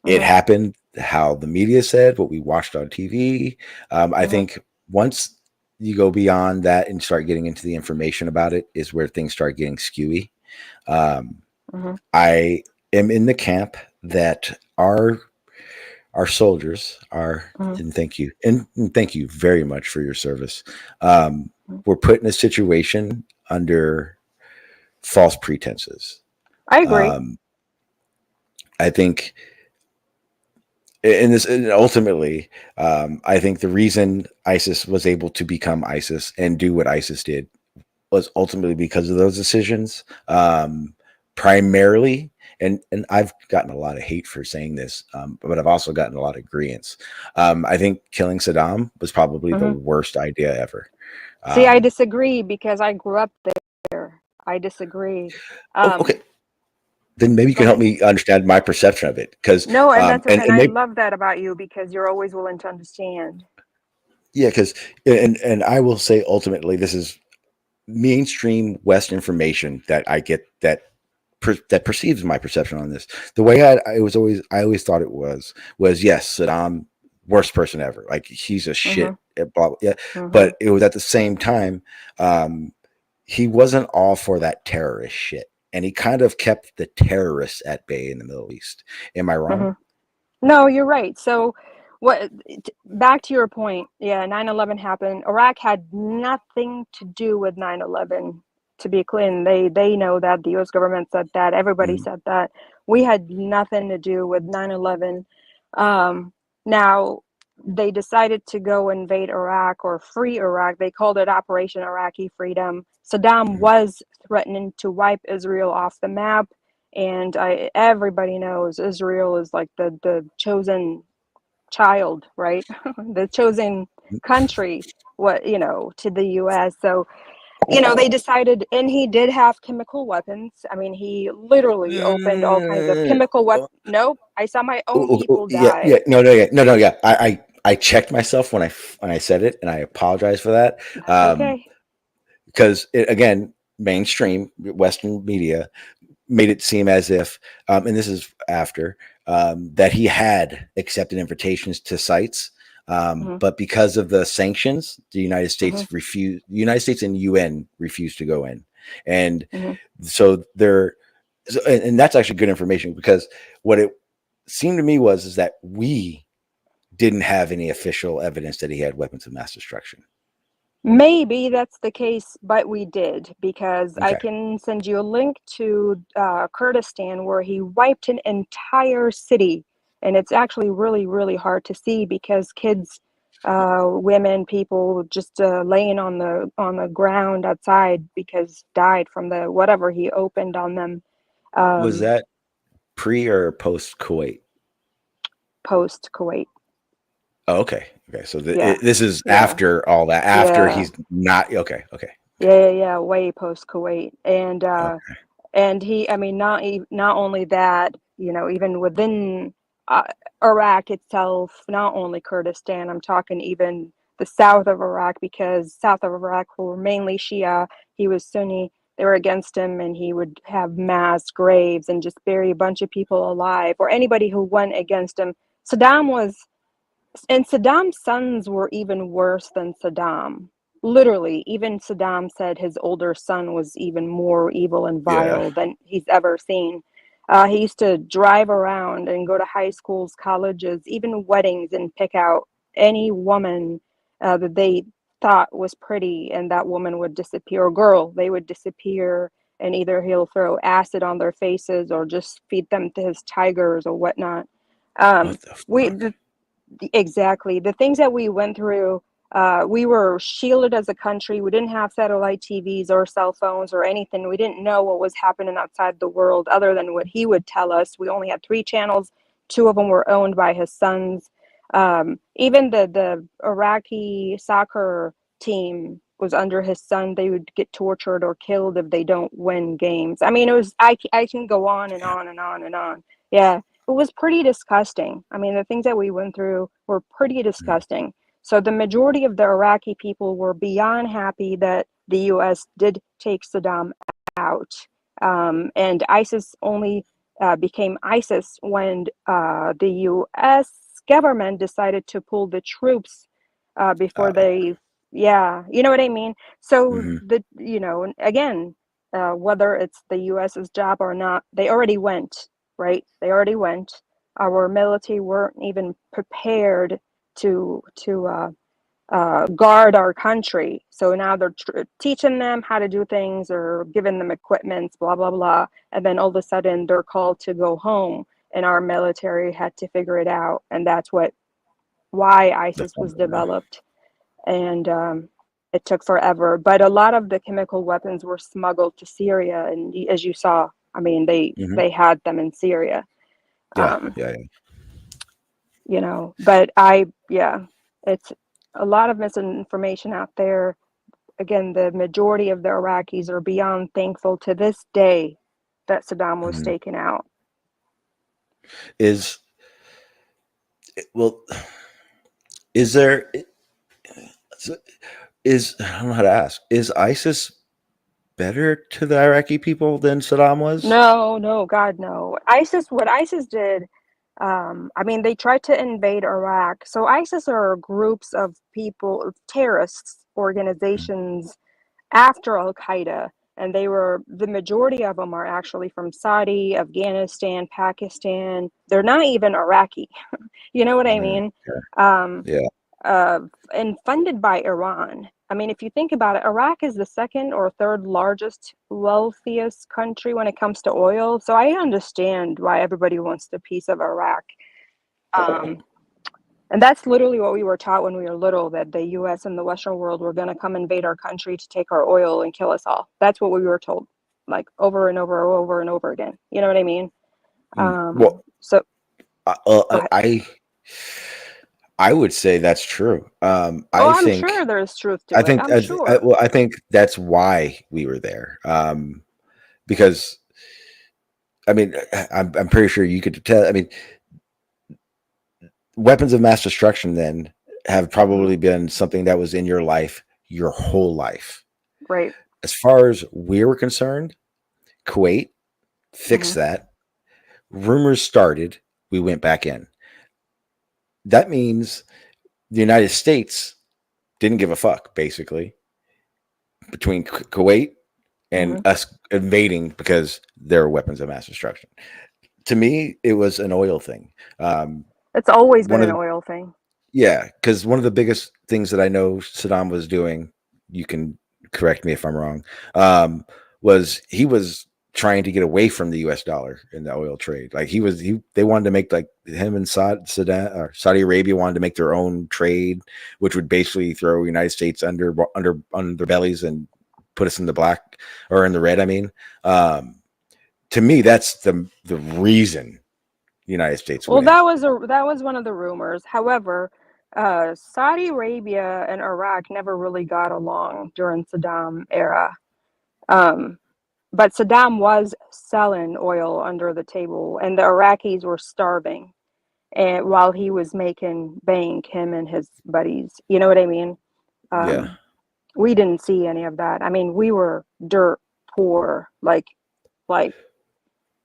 It Mm-hmm. happened how the media said, what we watched on TV. I Mm-hmm. think once you go beyond that and start getting into the information about it, is where things start getting skewy. Mm-hmm. I am in the camp that our soldiers are, Mm-hmm. and thank you very much for your service. We're put in a situation under false pretenses. I agree. I think in this, and ultimately, I think the reason ISIS was able to become ISIS and do what ISIS did was ultimately because of those decisions. Primarily, and I've gotten a lot of hate for saying this, but I've also gotten a lot of agreements. I think killing Saddam was probably the Mm-hmm. worst idea ever. See, I disagree because I grew up there. I disagree. Okay, then maybe you Go can help ahead. me understand my perception of it, because No, and that's okay. And and I maybe love that about you because you're always willing to understand. yeah, because and I will say ultimately this is mainstream West information that I get that perceives my perception on this. The way I always thought it was yes, Saddam, worst person ever. Like he's a shit. Mm-hmm. Blah, blah, yeah, Mm-hmm. but it was at the same time, um, he wasn't all for that terrorist shit, and he kind of kept the terrorists at bay in the Middle East. Am I wrong? Mm-hmm. No, you're right. So, back to your point, yeah, 9/11 happened. Iraq had nothing to do with 9/11. to be clean. They know that the U.S. government said that. Everybody said that. We had nothing to do with 9/11. Now they decided to go invade Iraq or free Iraq. They called it Operation Iraqi Freedom. Saddam was threatening to wipe Israel off the map, and everybody knows Israel is like the chosen child, right? The chosen country, to the US. So, they decided, and he did have chemical weapons. I mean, he literally opened all kinds of chemical weapons. Nope, I saw my own people Yeah, die. yeah, no, yeah. I checked myself when I said it, and I apologize for that. That's okay. Because again, mainstream Western media made it seem as if, and this is after, that he had accepted invitations to sites, but because of the sanctions, the United States refused. The United States and UN refused to go in, and so and that's actually good information, because what it seemed to me is that we didn't have any official evidence that he had weapons of mass destruction. Maybe that's the case, but we did, because I Okay. can send you a link to Kurdistan, where he wiped an entire city, and it's actually really, really hard to see because kids, women, people just laying on the ground outside because died from the whatever he opened on them. Was that pre or post Kuwait? Post Kuwait. Oh, okay. Okay. So Yeah. this is Yeah. after all that. After Yeah. he's not okay. Okay. Yeah, way post Kuwait. And he, I mean, not only that, even within uh, Iraq itself, not only Kurdistan, I'm talking even the south of Iraq, because south of Iraq were mainly Shia. He was Sunni. They were against him, and he would have mass graves and just bury a bunch of people alive, or anybody who went against him. And Saddam's sons were even worse than Saddam. Literally, even Saddam said his older son was even more evil and Yeah. vile than he's ever seen. He used to drive around and go to high schools, colleges, even weddings, and pick out any woman that they thought was pretty, and that woman would disappear. Or girl, they would disappear, and either he'll throw acid on their faces or just feed them to his tigers or whatnot. What the fuck? Exactly. The things that we went through, we were shielded as a country. We didn't have satellite TVs or cell phones or anything. We didn't know what was happening outside the world other than what he would tell us. We only had 3 channels. 2 of them were owned by his sons. Even the Iraqi soccer team was under his son. They would get tortured or killed if they don't win games. I mean, I can go on and on and on and on. Yeah. It was pretty disgusting. I mean, the things that we went through were pretty disgusting. So the majority of the Iraqi people were beyond happy that the U.S. did take Saddam out. And ISIS only became ISIS when the U.S. government decided to pull the troops before they, yeah, you know what I mean? So again, whether it's the U.S.'s job or not, they already went. Right? They already went. Our military weren't even prepared to guard our country. So now they're teaching them how to do things or giving them equipment, blah, blah, blah. And then all of a sudden they're called to go home, and our military had to figure it out. And that's why ISIS was developed. And it took forever. But a lot of the chemical weapons were smuggled to Syria. And as you saw, I mean, they had them in Syria. Yeah. But it's a lot of misinformation out there. Again, the majority of the Iraqis are beyond thankful to this day that Saddam was taken out. Is I don't know how to ask. Is ISIS better to the Iraqi people than Saddam was? No, God, no. What ISIS did, I mean, they tried to invade Iraq. So ISIS are groups of people, terrorists, organizations after Al-Qaeda. And the majority of them are actually from Saudi, Afghanistan, Pakistan. They're not even Iraqi. You know what I mean? Yeah. and funded by Iran. I mean, if you think about it, Iraq is the second or third largest, wealthiest country when it comes to oil. So I understand why everybody wants a piece of Iraq. And that's literally what we were taught when we were little, that the US and the Western world were going to come invade our country to take our oil and kill us all. That's what we were told, like over and over and over again. You know what I mean? Well, So I would say that's true. I'm sure there's truth to it. I'm sure. I think that's why we were there. Because I mean, I'm pretty sure you could tell. I mean, weapons of mass destruction then have probably been something that was in your life your whole life. Right. As far as we were concerned, Kuwait fixed that. Rumors started. We went back in. That means the United States didn't give a fuck, basically, between Kuwait and us invading because there are weapons of mass destruction. To me, it was an oil thing. It's always been an oil thing. Yeah, because one of the biggest things that I know Saddam was doing, you can correct me if I'm wrong, was he was trying to get away from the US dollar in the oil trade. Like they wanted to make, like, him and Saudi Arabia wanted to make their own trade, which would basically throw United States under their bellies and put us in the black or in the red. I mean, to me, that's the reason the United States Well, went. that was one of the rumors. However, Saudi Arabia and Iraq never really got along during Saddam era. But Saddam was selling oil under the table, and the Iraqis were starving, and while he was making bank, him and his buddies. You know what I mean? Yeah. We didn't see any of that. I mean, we were dirt poor, like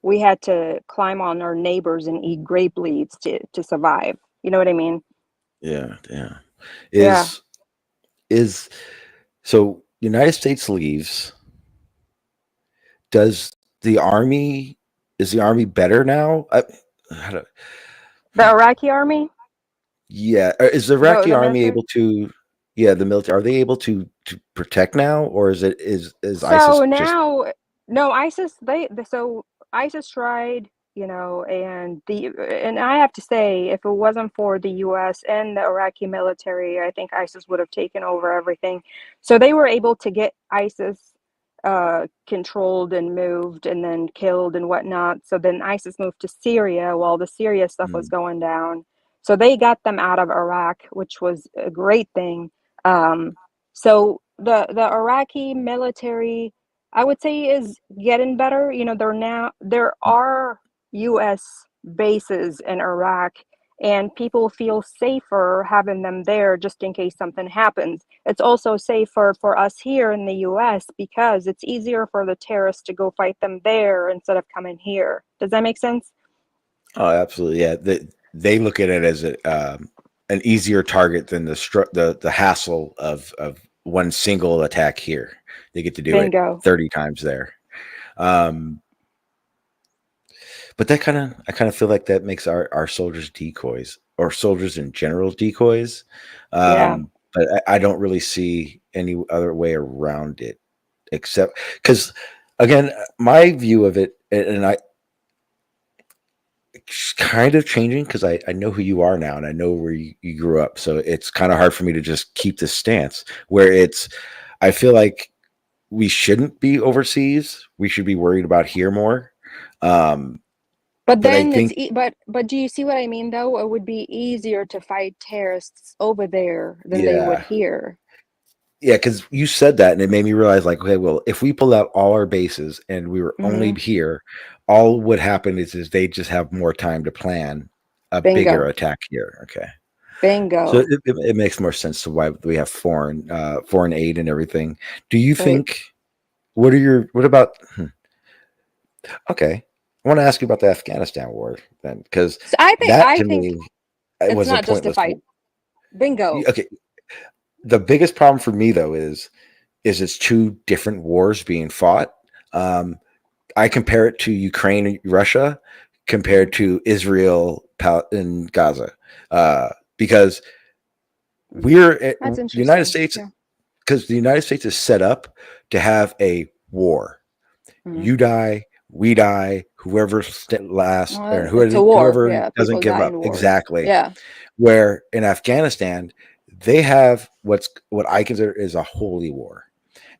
we had to climb on our neighbors and eat grape leaves to survive. You know what I mean? Yeah. Yeah. Is so United States leaves. Is the army better now? The Iraqi army? Yeah. Is the Iraqi The army military? able to? Yeah, the military, are they able to protect now, or is ISIS So just? now, no, so ISIS tried, and I have to say, if it wasn't for the US and the Iraqi military, I think ISIS would have taken over everything. So they were able to get ISIS controlled and moved and then killed and whatnot. So then ISIS moved to Syria while the Syria stuff was going down. So they got them out of Iraq, which was a great thing. So the Iraqi military, I would say, is getting better. There are US bases in Iraq, and people feel safer having them there just in case something happens. It's also safer for us here in the US because it's easier for the terrorists to go fight them there instead of coming here. Does that make sense? Oh, absolutely. Yeah, they look at it as an easier target than the hassle of one single attack here. They get to do Bingo. it 30 times there. But I kind of feel like that makes our soldiers decoys, or soldiers in general decoys. Yeah. But I don't really see any other way around it, except because, again, my view of it, and it's kind of changing because I know who you are now, and I know where you grew up. So it's kind of hard for me to just keep this stance where I feel like we shouldn't be overseas. We should be worried about here more. But then I think, but do you see what I mean though? It would be easier to fight terrorists over there than they would yeah. here. Yeah, because you said that, and it made me realize, like, okay, well, if we pulled out all our bases and we were only here, all would happen is they just have more time to plan a bigger Bingo. attack here. Okay. Bingo. So it makes more sense to why we have foreign aid and everything. Do you think? What about? Okay, I want to ask you about the Afghanistan war then, because I think me it it's was a not pointless. justified. Bingo. Okay, the biggest problem for me though is it's two different wars being fought. I compare it to Ukraine and Russia compared to Israel and Gaza, because We're That's the United interesting. States, Yeah. because the United States is set up to have a war. Mhm. You die, we die, whoever last, or Well, it's a war. whoever Yeah, doesn't people give die up. in wars. Exactly. Yeah. Where in Afghanistan, they have what I consider is a holy war,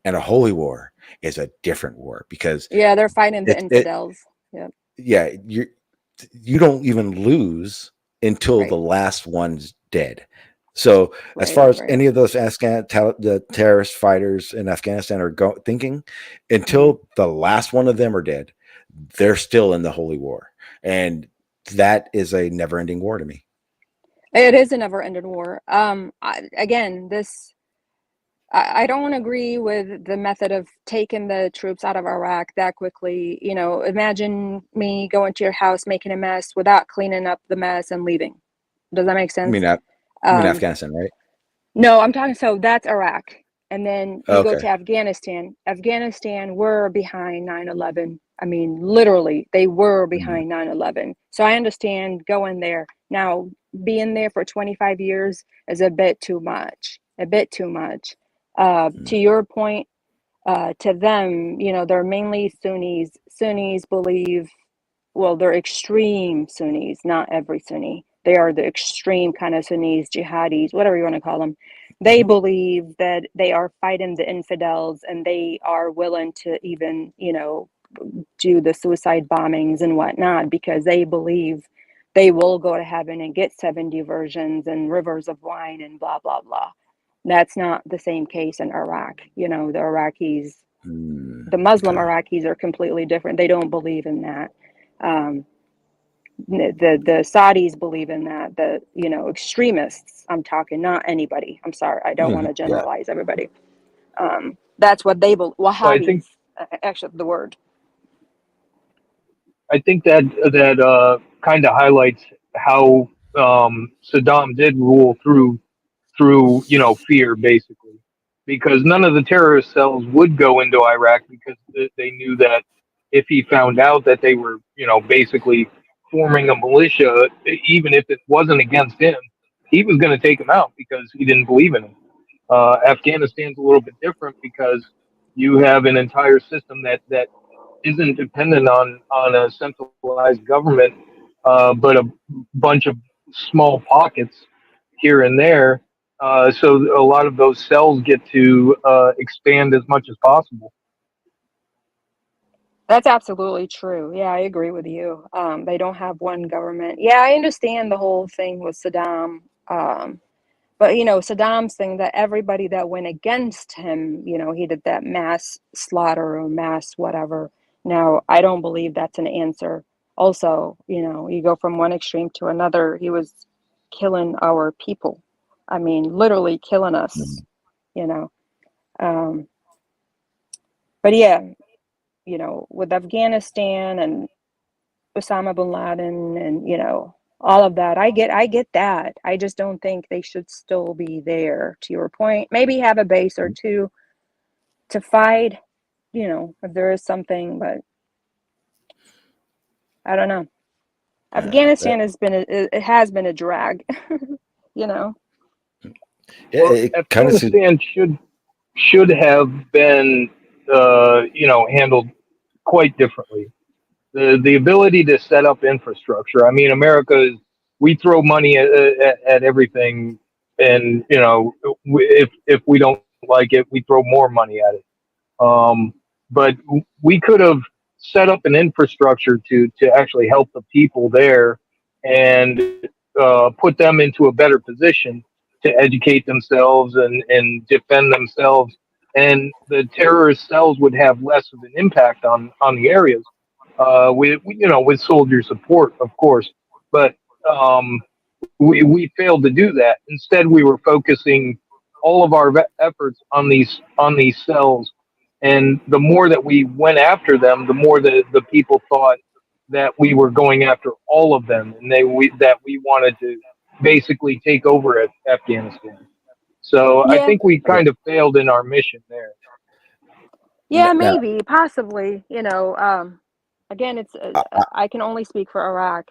and a holy war is a different war because Yeah, they're fighting the it infidels. Yep. yeah, you don't even lose until the Right. last one's dead. So as far Right. as Right. any of those the terrorist fighters in Afghanistan are thinking, Mhm. until the last one of them are dead, they're still in the holy war, and that is a never-ending war to me. It is a never-ending war. Again, I don't agree with the method of taking the troops out of Iraq that quickly. You know, imagine me going to your house, making a mess without cleaning up the mess and leaving. Does that make I sense? mean, Um, Afghanistan, right? no, I'm talking, so that's Iraq. And then you go Okay. to Afghanistan. Afghanistan were behind 9/11. I mean, literally, they were behind 9/11. So I understand going there. Now, being there for 25 years is a bit too much. A bit too much. To your point, to them, you know, they're mainly Sunnis. Sunnis believe, well, they're extreme Sunnis, not every Sunni. They are the extreme kind of Sunnis, jihadis, whatever you want to call them. They believe that they are fighting the infidels and they are willing to even, you know, do the suicide bombings and whatnot because they believe they will go to heaven and get 70 virgins and rivers of wine and blah, blah, blah. That's not the same case in Iraq. You know, the Iraqis, the Muslim Iraqis are completely different. They don't believe in that. Um, the Saudis believe in that. The, you know, extremists, I'm talking, not anybody. I'm sorry, I don't want to Yeah. generalize everybody. That's what they believe. Well, I think Wahhabis, actually, the word. that kind of highlights how Saddam did rule through fear, basically, because none of the terrorist cells would go into Iraq because they knew that if he found out that they were basically forming a militia, even if it wasn't against him, he was going to take them out because he didn't believe in him. Afghanistan's a little bit different because you have an entire system that isn't dependent on a centralized government, but a bunch of small pockets here and there. So a lot of those cells get to expand as much as possible. That's absolutely true. Yeah, I agree with you. They don't have one government. Yeah, I understand the whole thing with Saddam. But you know, Saddam's thing that everybody that went against him, you know, he did that mass slaughter or mass whatever. Now, I don't believe that's an answer. Also, you know, you go from one extreme to another. He was killing our people. I mean, literally killing us, you know. Um, but yeah, you know, with Afghanistan and Osama bin Laden and, you know, all of that. I get that. I just don't think they should still be there, to your point. Maybe have a base or two to fight, you know, if there is something, but I don't know. That Afghanistan it has been a drag, you know. Well, it kind of seems. Afghanistan should have been handled quite differently. The ability to set up infrastructure. I mean, America is, we throw money at everything, and if we don't like it, we throw more money at it. Um, but we could have set up an infrastructure to actually help the people there and put them into a better position to educate themselves and defend themselves. And the terrorist cells would have less of an impact on the areas with soldier support, of course. But um, we failed to do that. Instead, we were focusing all of our efforts on these cells, and the more that we went after them, the more the people thought that we were going after all of them, and that we wanted to basically take over Afghanistan. So I Yeah. think we kind of failed in our mission there. Yeah, Now, maybe, possibly, you know. Again, it's I, I can only speak for Iraq.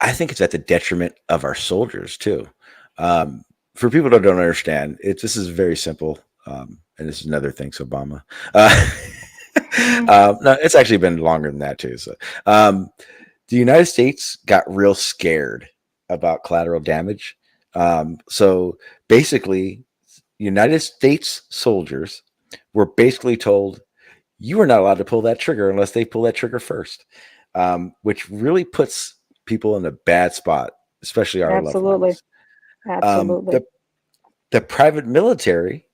I think it's at the detriment of our soldiers too. For people that don't understand, this is very simple, and this is another thanks Obama. No, it's actually been longer than that too. So, the United States got real scared about collateral damage. So basically, United States soldiers were basically told you are not allowed to pull that trigger unless they pull that trigger first, which really puts people in a bad spot, especially our loved Absolutely. ones. Absolutely. The private military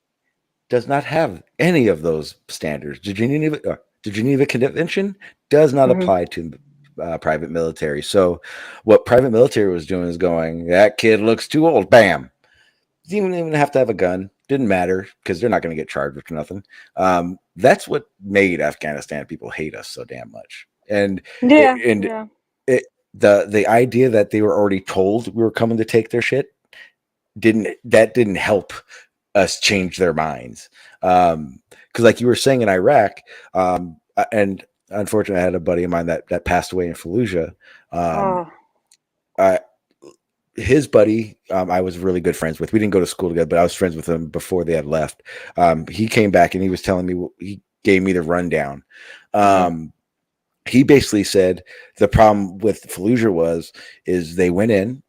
does not have any of those standards. The Geneva Convention does not Mhm. apply to private military. So, what private military was doing is going, that kid looks too old. Bam. Didn't even have to have a gun. Didn't matter because they're not going to get charged with nothing. That's what made Afghanistan people hate us so damn much. And Yeah. and Yeah. the idea that they were already told we were coming to take their shit didn't help us change their minds. Because like you were saying in Iraq, and unfortunately, I had a buddy of mine that passed away in Fallujah. Oh. I, his buddy, I was really good friends with. We didn't go to school together, but I was friends with him before they had left. He came back and he was telling me, he gave me the rundown. He basically said the problem with Fallujah is they went in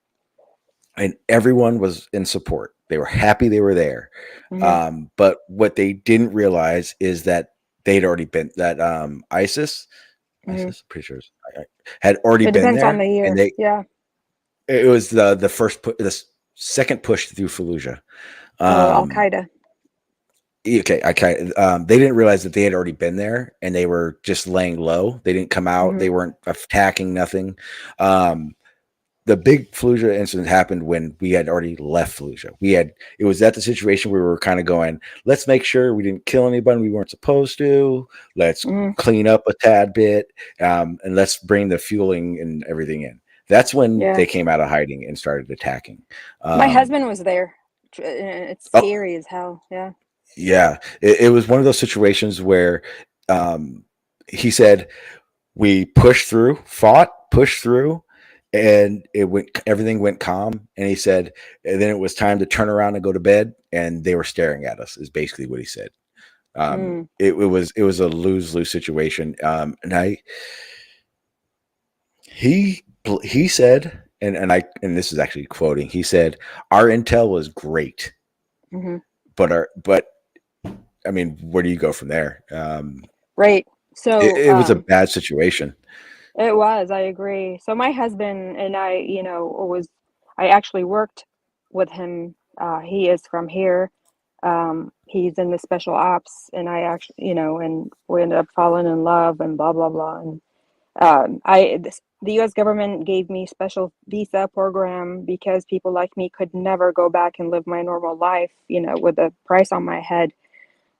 and everyone was in support. They were happy they were there. But what they didn't realize is that they'd already been that ISIS, pretty sure had already It been depends on there, the and year. Yeah. it was the second push through Fallujah. Oh, Al Qaeda. Okay, they didn't realize that they had already been there and they were just laying low. They didn't come out. They weren't attacking nothing. The big Fallujah incident happened when we had already left Fallujah. It was at the situation where we were kind of going, let's make sure we didn't kill anybody we weren't supposed to. Let's clean up a tad bit, and let's bring the fueling and everything in. That's when Yeah. they came out of hiding and started attacking. My husband was there. It's scary as hell. Yeah. Yeah, it was one of those situations where he said we pushed through, pushed through, and everything went calm. And he said, and then it was time to turn around and go to bed, and they were staring at us. Is basically what he said. It was a lose-lose situation. He said, and this is actually quoting. He said, "Our intel was great, but I mean, where do you go from there?" Right. So It was a bad situation. it was. I agree. So my husband and I, I actually worked with him. He is from here. He's in the special ops, and I actually, and we ended up falling in love and blah blah blah. And the U.S. government gave me special visa program because people like me could never go back and live my normal life, with a price on my head.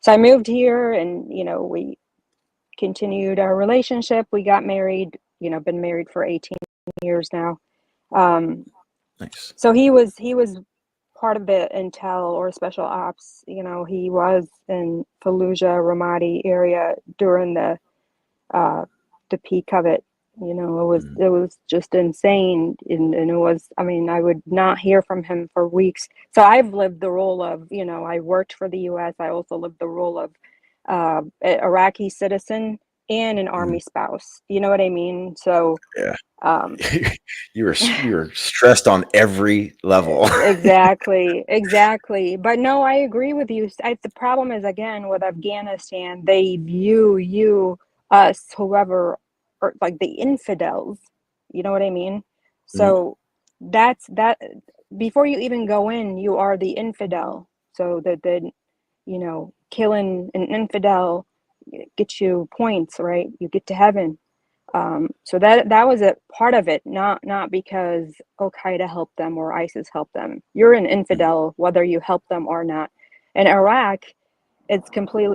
So I moved here, and we continued our relationship. We got married. Been married for 18 years now. Nice. So he was part of the intel or special ops. He was in Fallujah, Ramadi area during the peak of it. It was just insane, and it was. I mean, I would not hear from him for weeks. So I've lived the role of, I worked for the U.S. I also lived the role of Iraqi citizen and an army spouse. You know what I mean? So yeah. You were stressed on every level. Exactly. But no, I agree with you. The problem is, again, with Afghanistan, they view us, whoever, or like the infidels. You know what I mean? So that's that. Before you even go in, you are the infidel. So the killing an infidel gets you points, right? You get to heaven. So that was a part of it, not because Al Qaeda helped them or ISIS helped them. You're an infidel whether you help them or not. In Iraq, it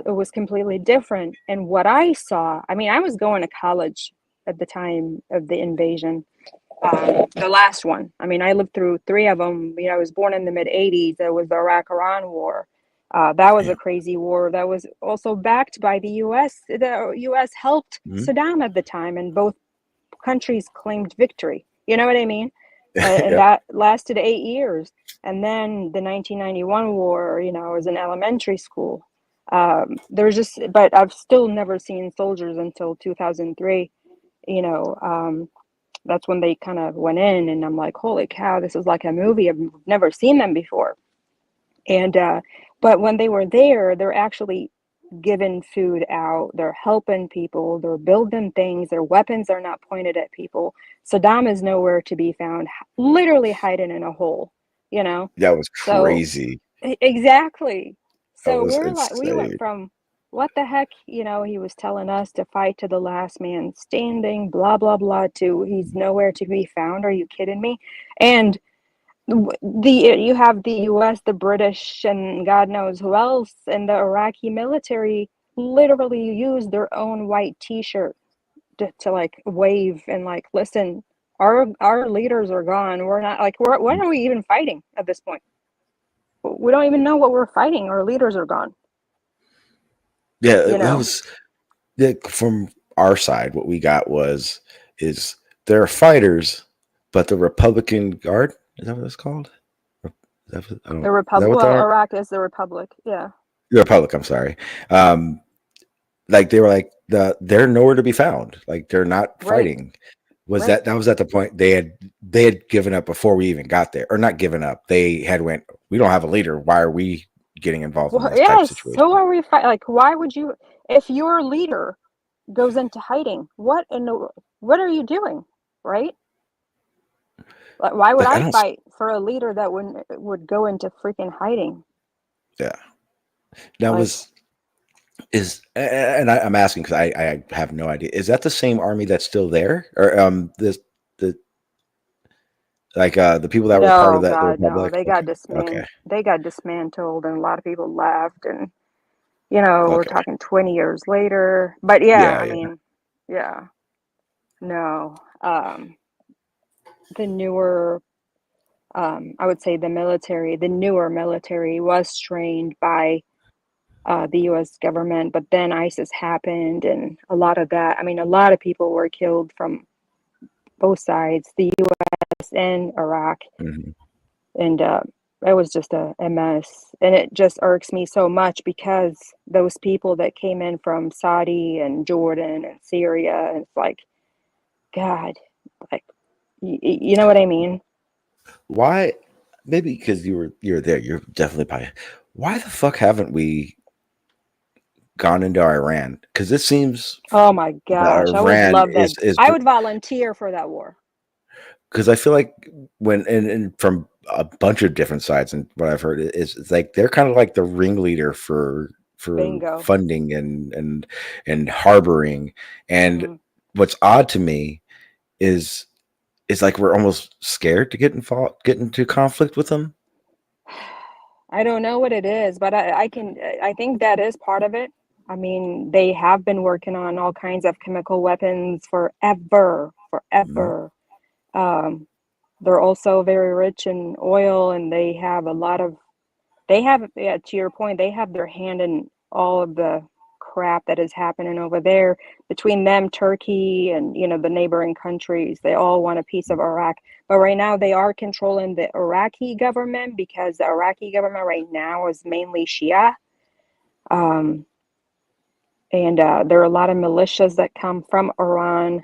was completely different. And what I saw, I mean, I was going to college at the time of the invasion, the last one. I mean, I lived through three of them. I was born in the mid-'80s. There was the Iraq-Iran war. That was a crazy war that was also backed by the U.S. The U.S. helped Saddam at the time, and both countries claimed victory. You know what I mean? And Yep. that lasted 8 years. And then the 1991 war, you know, I was in elementary school. There's just, but I've still never seen soldiers until 2003. You know, that's when they kind of went in, and I'm like, holy cow, this is like a movie. I've never seen them before. And but when they were there, they're actually giving food out, they're helping people, they're building things, their weapons are not pointed at people. Saddam is nowhere to be found, literally hiding in a hole, you know. That was So crazy. exactly. That So was we're like, we went insane. from what the heck, you know, he was telling us to fight to the last man standing, blah blah blah, to he's nowhere to be found. Are you kidding me? And the you have the US, the British, and God knows who else, and the Iraqi military literally use their own white T-shirt to like wave and like, listen, our leaders are gone. We're not like, what are we even fighting at this point? We don't even know what we're fighting. Our leaders are gone. Yeah, You that know, was from our side. What we got is there are fighters, but the Republican Guard, is that what it's called? I don't. the Is that Republic. what they Well, are? Iraq is the Republic. Yeah, The Republic. I'm sorry. Like they were like they're nowhere to be found. Like they're not right, fighting. Was right. that was at the point they had given up before we even got there, or not given up? They had went. We don't have a leader. Why are we getting involved in Well, this type of yes. situation? So are we fight? Like, why would you, if your leader goes into hiding, what are you doing, right? Like, why would Like I I don't. fight for a leader that would go into freaking hiding? Yeah, that Like, was and I'm asking because I have no idea. Is that the same army that's still there, or this the the people that were part of no, the God, no. Republic? Okay, okay, They got dismantled, and a lot of people left, and you know, we're okay. talking 20 years later. But yeah, Yeah, I yeah. mean, yeah, no. The newer, I would say the newer military was trained by the U.S. government, but then ISIS happened, and a lot of that. I mean, a lot of people were killed from both sides, the U.S. and Iraq, Mhm. and it was just a mess. And it just irks me so much because those people that came in from Saudi and Jordan and Syria, and it's like, God, like, you know what I mean? Why? Maybe because you were there. You're definitely probably. Why the fuck haven't we gone into Iran? Because it seems Oh my that gosh, I would Iran love that. is I would volunteer for that war. because I feel like when and from a bunch of different sides and what I've heard is it's like they're kind of like the ringleader for Bingo. funding and harboring. And Hmm. what's odd to me is like we're almost scared to get into conflict with them. I don't know what it is, but I think that is part of it. I mean, they have been working on all kinds of chemical weapons forever, Mhm. forever. Um, they're also very rich in oil, and they have a lot of, they have, yeah, to your point, they have their hand in all of the crap that is happening over there between them, Turkey, and you know, the neighboring countries. They all want a piece of Iraq, but right now they are controlling the Iraqi government because the Iraqi government right now is mainly Shia. Um, and there are a lot of militias that come from Iran.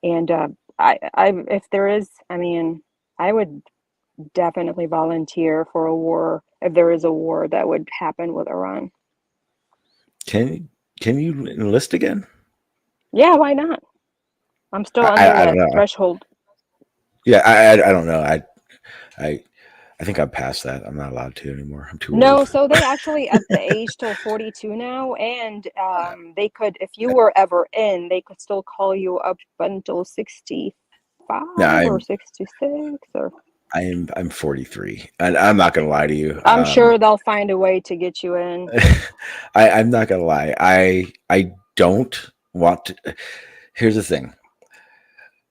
And if there is, I mean, I would definitely volunteer for a war if there is a war that would happen with Iran. Can you enlist again? Yeah, why not? I'm still under I don't that know. threshold. Yeah, I don't know. I I think I'm past that. I'm not allowed to anymore. I'm too No, old. so they actually up the age till 42 now, and they could, if you were ever in, they could still call you up until 65 No, or 66 or. I'm 43, and I'm not gonna lie to you. I'm sure they'll find a way to get you in. I'm not gonna lie. I don't want to. Here's the thing.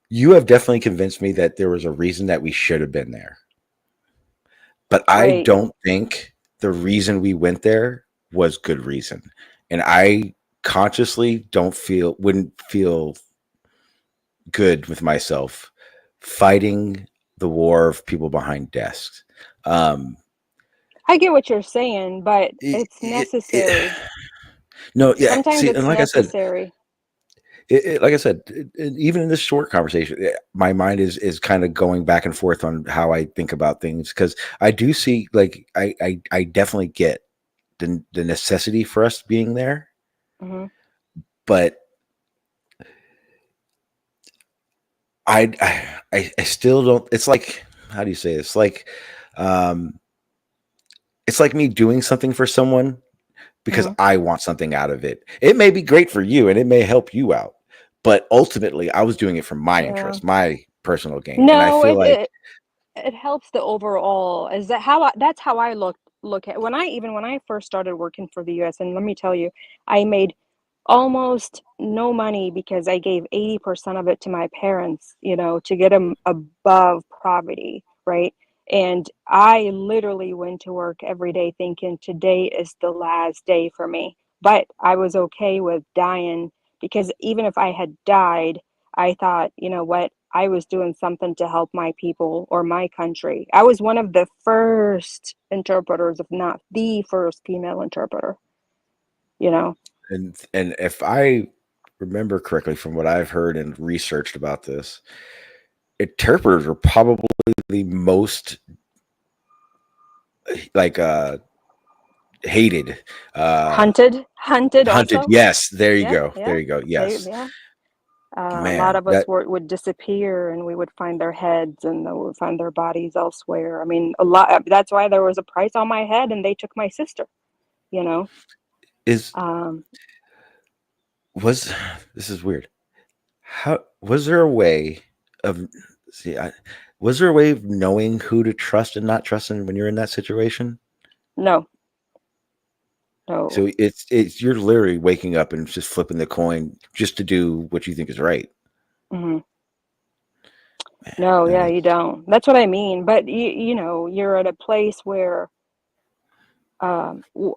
You have definitely convinced me that there was a reason that we should have been there, but I Right. don't think the reason we went there was good reason, and I consciously wouldn't feel good with myself fighting the war of people behind desks. Um, I get what you're saying, but it's it, necessary. no, yeah. Sometimes See, and it's necessary. like I said, even in this short conversation, my mind is kind of going back and forth on how I think about things, because I do see, like, I definitely get the necessity for us being there, Hmm. but I still don't. It's like, how do you say it? Um, it's like me doing something for someone because Hmm. I want something out of it. It may be great for you and it may help you out, but ultimately, I was doing it for my Yeah. interest, my personal gain, and I No, feel like it helps the overall. Is that how that's how I look at when I first started working for the US, and let me tell you, I made almost no money because I gave 80% of it to my parents, to get them above poverty, right? And I literally went to work every day thinking today is the last day for me. But I was okay with dying because even if I had died, I thought, you know what? I was doing something to help my people or my country. I was one of the first interpreters, if not the first female interpreter, you know? and if I remember correctly from what I've heard and researched about this, interpreters are probably the most like hated, Hunted hunted. also. Yes, there you Yeah, go. yeah. There you go. Yes, Yeah. A lot man. of us would disappear and we would find their heads and we would find their bodies elsewhere. I mean, a lot. That's why there was a price on my head and they took my sister, you know? Is Um, was this is weird. How was there a way of see? Was there a way of knowing who to trust and not trust when you're in that situation? no, no. So it's you're literally waking up and just flipping the coin just to do what you think is right. Hmm. No, That yeah, is you don't. That's what I mean. But you're at a place where um, w-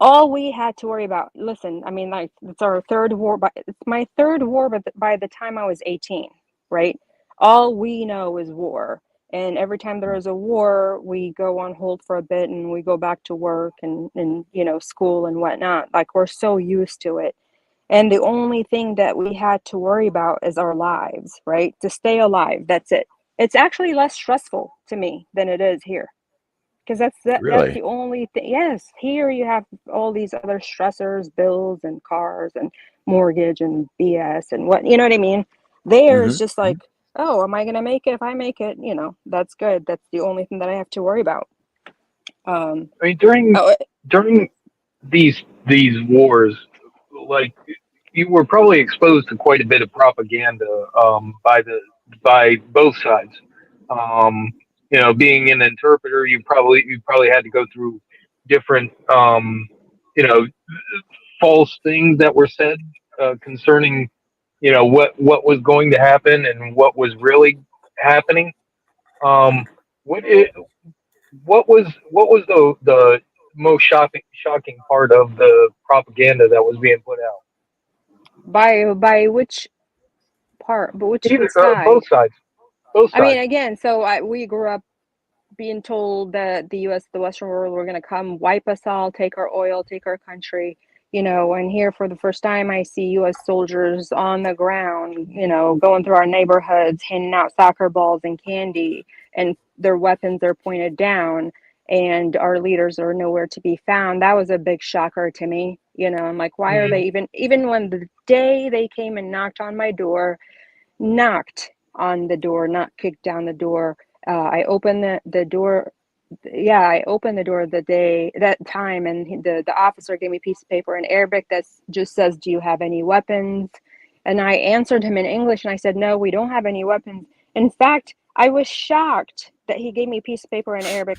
all we had to worry about. Listen, I mean, like it's our third war, but it's my third war. But by the time I was 18, right? All we know is war, and every time there is a war, we go on hold for a bit, and we go back to work and school and whatnot. Like we're so used to it. And the only thing that we had to worry about is our lives, right? To stay alive. That's it. It's actually less stressful to me than it is here. Because that's really. the only thing. Yes, here you have all these other stressors, bills and cars and mortgage and BS and what I mean? There is Hmm. just like, oh, am I gonna make it? If I make it, that's good. That's the only thing that I have to worry about. Um, I mean, during oh, during these wars, like you were probably exposed to quite a bit of propaganda by both sides. Um, being an interpreter, you probably had to go through different you know false things that were said concerning what was going to happen and what was really happening. Um, what it, what was the most shocking part of the propaganda that was being put out? by which part? But which Either side? both sides, both I mean, sides. again, so we grew up being told that the US, the Western world, were going to come wipe us all, take our oil, take our country, and here for the first time, I see US soldiers on the ground, going through our neighborhoods, handing out soccer balls and candy, and their weapons are pointed down, and our leaders are nowhere to be found. That was a big shocker to me. I'm like, why are they Hmm. even when the day they came and knocked on the door, not kicked down the door. I opened the door. Yeah, I opened the door that time, and the officer gave me a piece of paper in Arabic that just says, "Do you have any weapons?" And I answered him in English, and I said, "No, we don't have any weapons." In fact, I was shocked that he gave me a piece of paper in Arabic.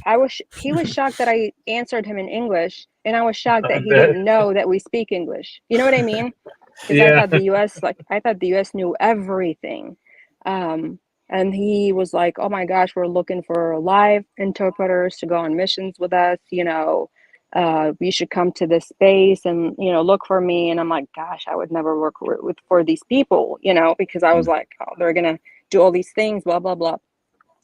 He was shocked that I answered him in English, and I was shocked that he didn't know that we speak English. You know what I mean? Because Yeah. I thought the US knew everything. Um, and he was like, "Oh my gosh, we're looking for live interpreters to go on missions with us. You should come to this space and look for me." And I'm like, "Gosh, I would never work for these people," because I was like, "Oh, they're gonna do all these things, blah, blah, blah.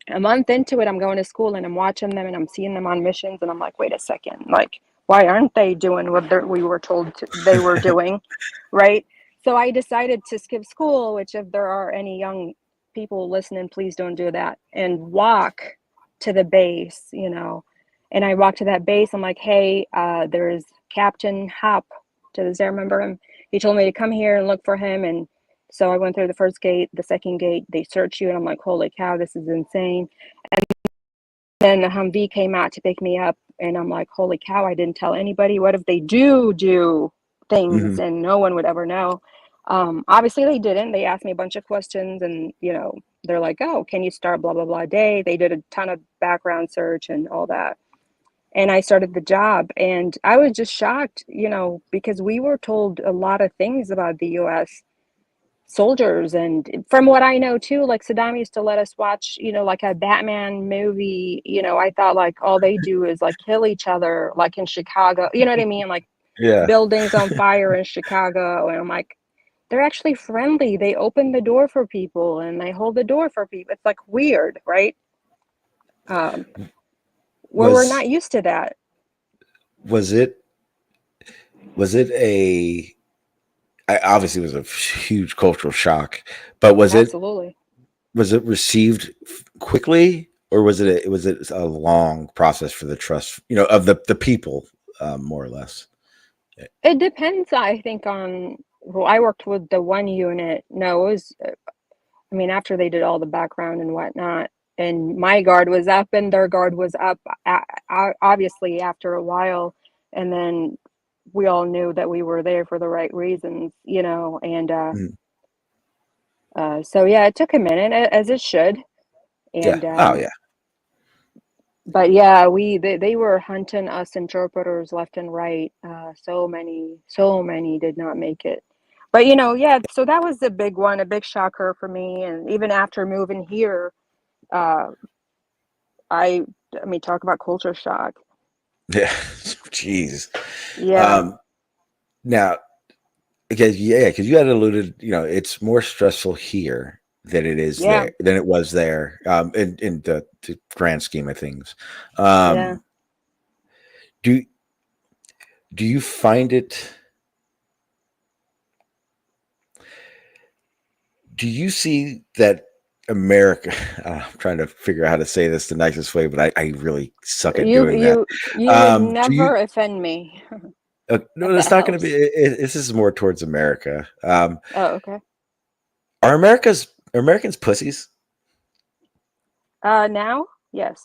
A month into it, I'm going to school and I'm watching them and I'm seeing them on missions and I'm like, wait a second, like, why aren't they doing what we were told they were doing, right? So I decided to skip school, which if there are any young people listening, please don't do that, and walk to the base, you know. And I walked to that base. I'm like, hey, there's Captain Hop. Does I remember him? He told me to come here and look for him. And so I went through the first gate, the second gate, they search you. And I'm like, holy cow, this is insane. And then the Humvee came out to pick me up. And I'm like, holy cow, I didn't tell anybody. What if they do things and no one would ever know? Obviously they didn't. They asked me a bunch of questions and, you know, they're like, oh, can you start blah, blah, blah day? They did a ton of background search and all that. And I started the job and I was just shocked, you know, because we were told a lot of things about the US soldiers. And from what I know too, like Saddam used to let us watch, you know, like a Batman movie. You know, I thought like all they do is like kill each other, like in Chicago, you know what I mean? Like Yeah. buildings on fire in Chicago. And I'm like, they're actually friendly. They open the door for people and they hold the door for people. It's like weird, right? Where we're not used to that. Was it obviously it was a huge cultural shock, but was Absolutely. it received quickly, or was it a long process for the trust, you know, of the people, more or less? It depends, I think, on, well, I worked with the one unit. No, it was, I mean, after they did all the background and whatnot, and my guard was up and their guard was up, obviously, after a while. And then we all knew that we were there for the right reasons, you know, and so, yeah, it took a minute, as it should. Yeah. And Oh, yeah. but yeah, they were hunting us interpreters left and right. So many did not make it. But you know, yeah, so that was a big one, a big shocker for me. And even after moving here, uh, I mean, talk about culture shock. Yeah. Jeez. Yeah. Now, because you had alluded, you know, it's more stressful here than it is Yeah. than it was there, in the grand scheme of things. Yeah. Do you find it? Do you see that America? I'm trying to figure out how to say this the nicest way, but I really suck at doing that. You would Do you? never offend me. No, If it's that not going to helps. be. This is more towards America. Oh, okay. Are Americans pussies? Now, yes.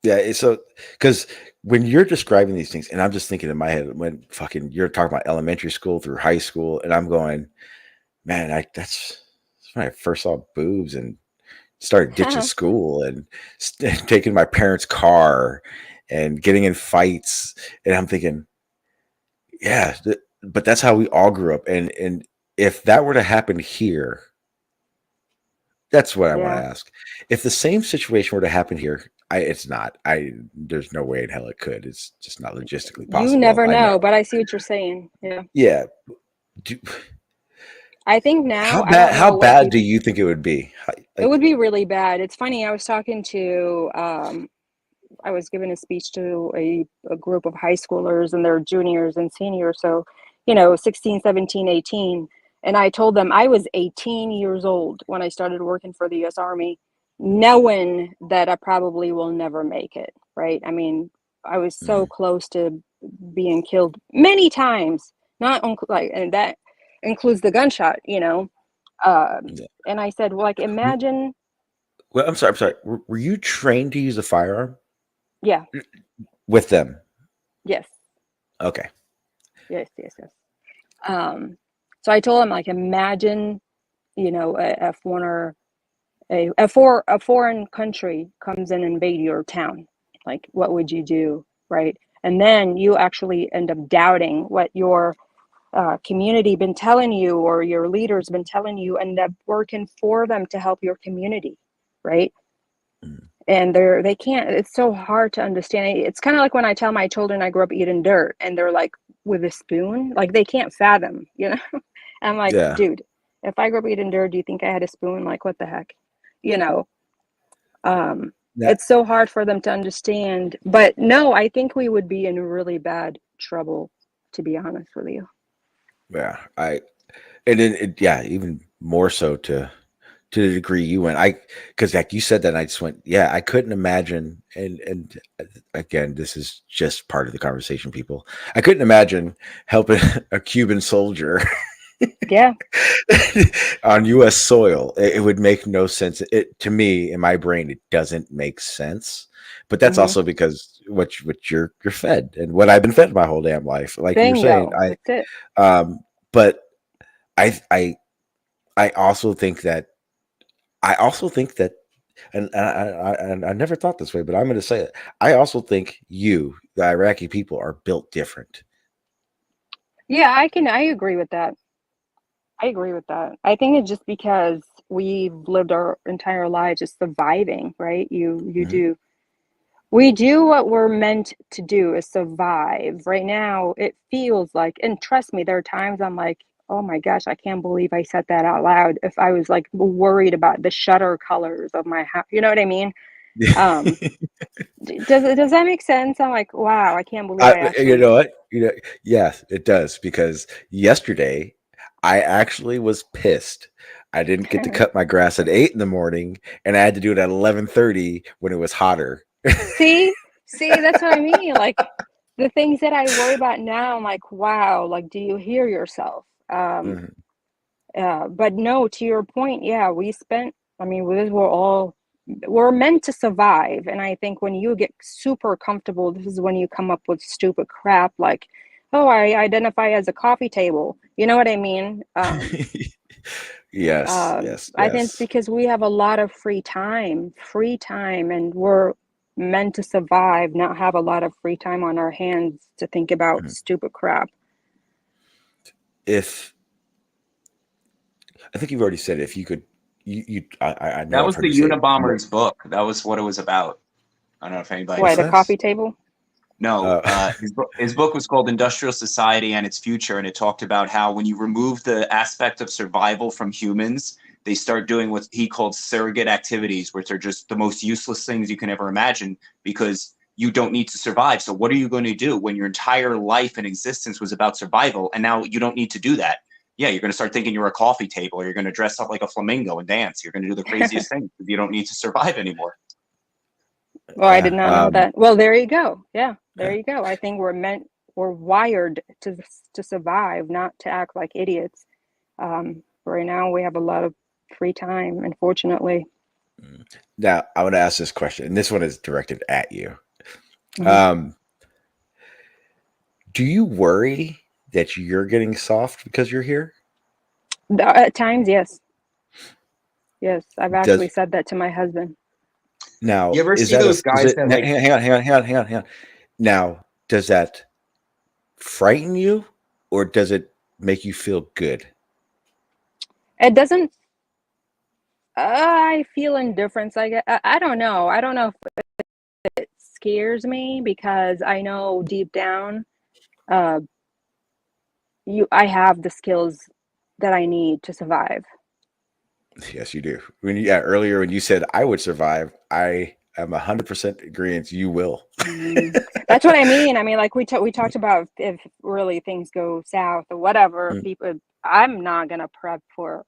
Yeah. So, because when you're describing these things, and I'm just thinking in my head, when fucking you're talking about elementary school through high school, and I'm going, man, that's when I first saw boobs and started ditching school and taking my parents' car and getting in fights. And I'm thinking, yeah, but that's how we all grew up. And if that were to happen here, that's what I want to Yeah. ask. If the same situation were to happen here, it's not. There's no way in hell it could. It's just not logistically You possible. never I know. know, but I see what you're saying. Yeah. Yeah. I think now, How I don't bad? How know what bad do people. you think it would be? It would be really bad. It's funny. I was talking to, I was giving a speech to a group of high schoolers and their juniors and seniors. So, you know, 16, 17, 18. And I told them I was 18 years old when I started working for the US Army, knowing that I probably will never make it. Right. I mean, I was so close to being killed many times, not like, and that includes the gunshot, you know. And I said, well, like, imagine. Well, I'm sorry. I'm sorry. Were you trained to use a firearm Yeah. with them? Yes. Okay. Yes. So I told him, like, imagine, you know, a foreigner, a foreign country comes in and invade your town. Like, what would you do, right? And then you actually end up doubting what your community been telling you or your leaders been telling you, end up working for them to help your community, right? And they can't. It's so hard to understand. It's kind of like when I tell my children I grew up eating dirt, and they're like, with a spoon, like they can't fathom, you know. I'm like, Yeah. dude, If I grew up eating dirt, do you think I had a spoon? Like, what the heck? You know, it's so hard for them to understand. But no, I think we would be in really bad trouble, to be honest with you. Yeah, and then yeah, even more so to the degree you went. Because like you said that, and I just went, yeah, I couldn't imagine. And again, this is just part of the conversation, people. I couldn't imagine helping a Cuban soldier. Yeah. On U.S. soil. It would make no sense. It to me, in my brain, it doesn't make sense. But that's also because what you're fed and what I've been fed my whole damn life. Like you're saying, Bingo. That's it. but I also think that and I never thought this way, but I'm going to say it. I also think the Iraqi people are built different. Yeah, I agree with that. I agree with that. I think it's just because we've lived our entire lives just surviving, right? We do what we're meant to do is survive. Right now, it feels like, and trust me, there are times I'm like, oh my gosh, I can't believe I said that out loud. If I was like worried about the shutter colors of my house, you know what I mean? Does that make sense? I'm like, wow, I can't believe I actually. You know what? Yes, it does, because yesterday I actually was pissed. I didn't get to cut my grass at 8 a.m, and I had to do it at 11:30 when it was hotter. See, that's what I mean. Like the things that I worry about now, I'm like, wow, like, do you hear yourself? But no, to your point, yeah, we're meant to survive. And I think when you get super comfortable, this is when you come up with stupid crap like, oh, I identify as a coffee table. You know what I mean? Yes. I think it's because we have a lot of free time, and we're meant to survive, not have a lot of free time on our hands to think about stupid crap. I think you've already said it. If you could, I know that was the Unabomber's book. That was what it was about. I don't know if anybody. Why, the coffee table? No, his book was called Industrial Society and Its Future, and it talked about how when you remove the aspect of survival from humans, they start doing what he called surrogate activities, which are just the most useless things you can ever imagine because you don't need to survive. So what are you going to do when your entire life and existence was about survival, and now you don't need to do that? Yeah, you're going to start thinking you're a coffee table, or you're going to dress up like a flamingo and dance. You're going to do the craziest things because you don't need to survive anymore. Well, I did not know that. Well, there you go. Yeah, there you go. I think we're wired to survive, not to act like idiots. Right now, we have a lot of free time, unfortunately. Now, I want to ask this question, and this one is directed at you. Do you worry that you're getting soft because you're here? At times, yes. Yes, I've actually said that to my husband. Now, you ever see those guys that like? Hang on. Now, does that frighten you, or does it make you feel good? It doesn't. I feel indifference. I don't know. I don't know if it scares me because I know deep down, I have the skills that I need to survive. Yes, you do. Earlier when you said I would survive, I am 100% agreeing. You will. That's what I mean. I mean, like we talked about if really things go south or whatever, people. I'm not gonna prep for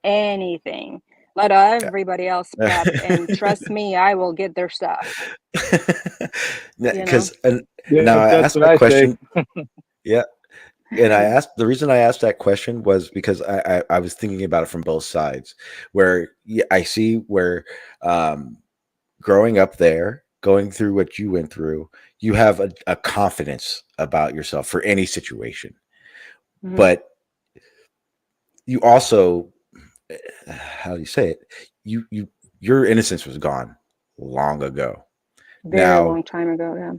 anything. Let everybody else prep, and trust me, I will get their stuff. Because now I asked the question. Yeah. And the reason I asked that question was because I was thinking about it from both sides, where I see where growing up there, going through what you went through, you have a confidence about yourself for any situation. But you also, how do you say it? Your innocence was gone long ago. Very long time ago, yeah.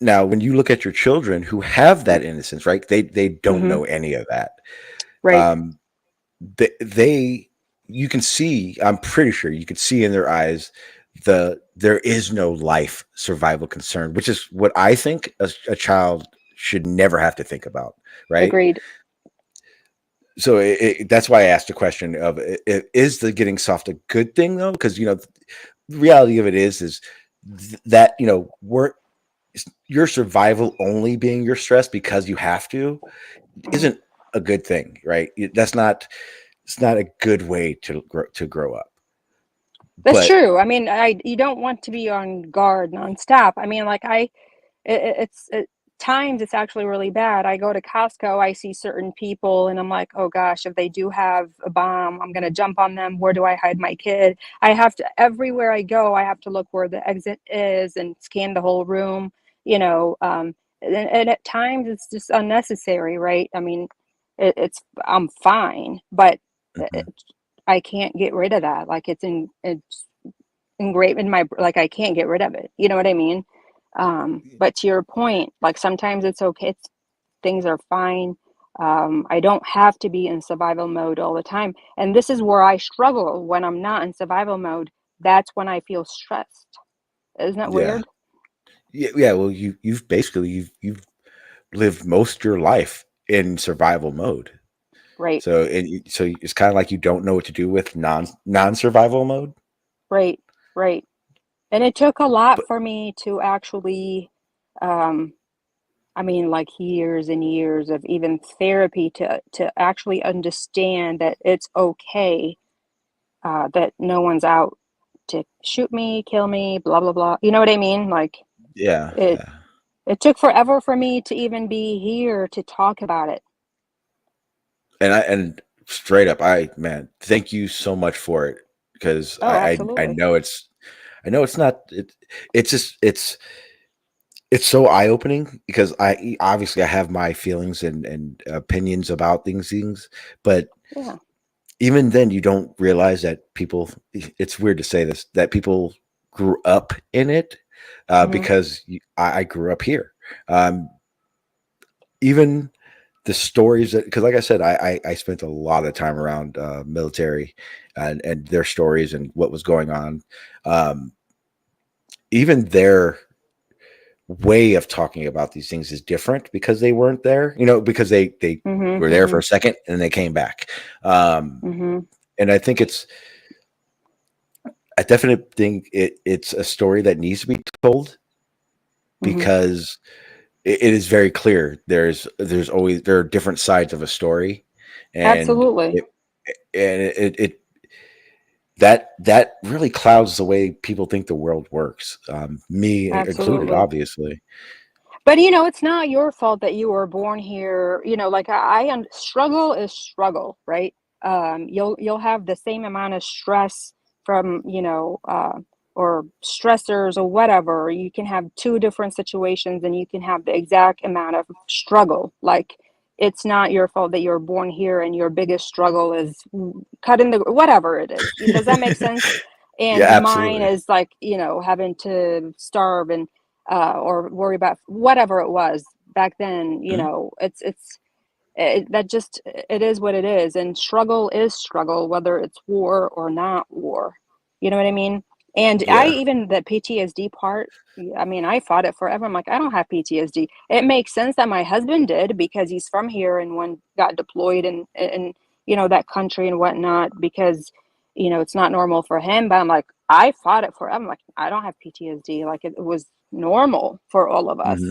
Now, when you look at your children who have that innocence, right? They don't know any of that. Right. You can see, I'm pretty sure you could see in their eyes there is no life survival concern, which is what I think a child should never have to think about, right? Agreed. so that's why I asked the question of is the getting soft a good thing though? Because the reality of it is that your survival only being your stress because you have to isn't a good thing, right? It's not a good way to grow up. That's But true. I mean, you don't want to be on guard nonstop. I mean, like times it's actually really bad. I go to Costco, I see certain people, and I'm like, oh gosh, if they do have a bomb, I'm gonna jump on them. Where do I hide my kid? I have to everywhere I go, I have to look where the exit is and scan the whole room. And at times it's just unnecessary, right? I mean, it's I'm fine, but I can't get rid of that. Like it's engraved in my like I can't get rid of it. You know what I mean? But to your point, like sometimes it's okay. Things are fine. I don't have to be in survival mode all the time. And this is where I struggle when I'm not in survival mode. That's when I feel stressed. Isn't that yeah, weird? yeah. Well, you've basically you've lived most of your life in survival mode. Right. So it's kind of like you don't know what to do with non-survival mode. Right. Right. And it took a lot But for me to actually, I mean, like years and years of even therapy to actually understand that it's okay, that no one's out to shoot me, kill me, blah blah blah. You know what I mean? Like yeah, it it took forever for me to even be here to talk about it. and straight up, man, thank you so much for it because Oh, I absolutely. know it's not it's just it's so eye-opening because I obviously I have my feelings and opinions about things, but Yeah. even then you don't realize that people, it's weird to say this, that people grew up in it Hmm. because I grew up here. Even the stories that, because like I said, I spent a lot of time around military and their stories and what was going on. Um, even their way of talking about these things is different because they weren't there, because they Hmm. were there for Hmm. a second and then they came back. Um, Hmm. and I think I definitely think it's a story that needs to be told Hmm. because it is very clear. There are different sides of a story, and Absolutely. it that really clouds the way people think the world works. Me included, Absolutely. obviously. But it's not your fault that you were born here. Like struggle is struggle, right? You'll have the same amount of stress from or stressors or whatever. You can have two different situations, and you can have the exact amount of struggle. Like it's not your fault that you're born here, and your biggest struggle is cutting the whatever it is. Does that make sense? Yeah, And mine absolutely. is like having to starve and or worry about whatever it was back then. Mhm. That just it is what it is, and struggle is struggle, whether it's war or not war. You know what I mean? And I Yeah. even the PTSD part. I mean, I fought it forever. I'm like, I don't have PTSD. It makes sense that my husband did because he's from here and when got deployed and that country and whatnot because it's not normal for him. But I'm like, I fought it forever. I'm like, I don't have PTSD. Like it was normal for all of us. Hmm.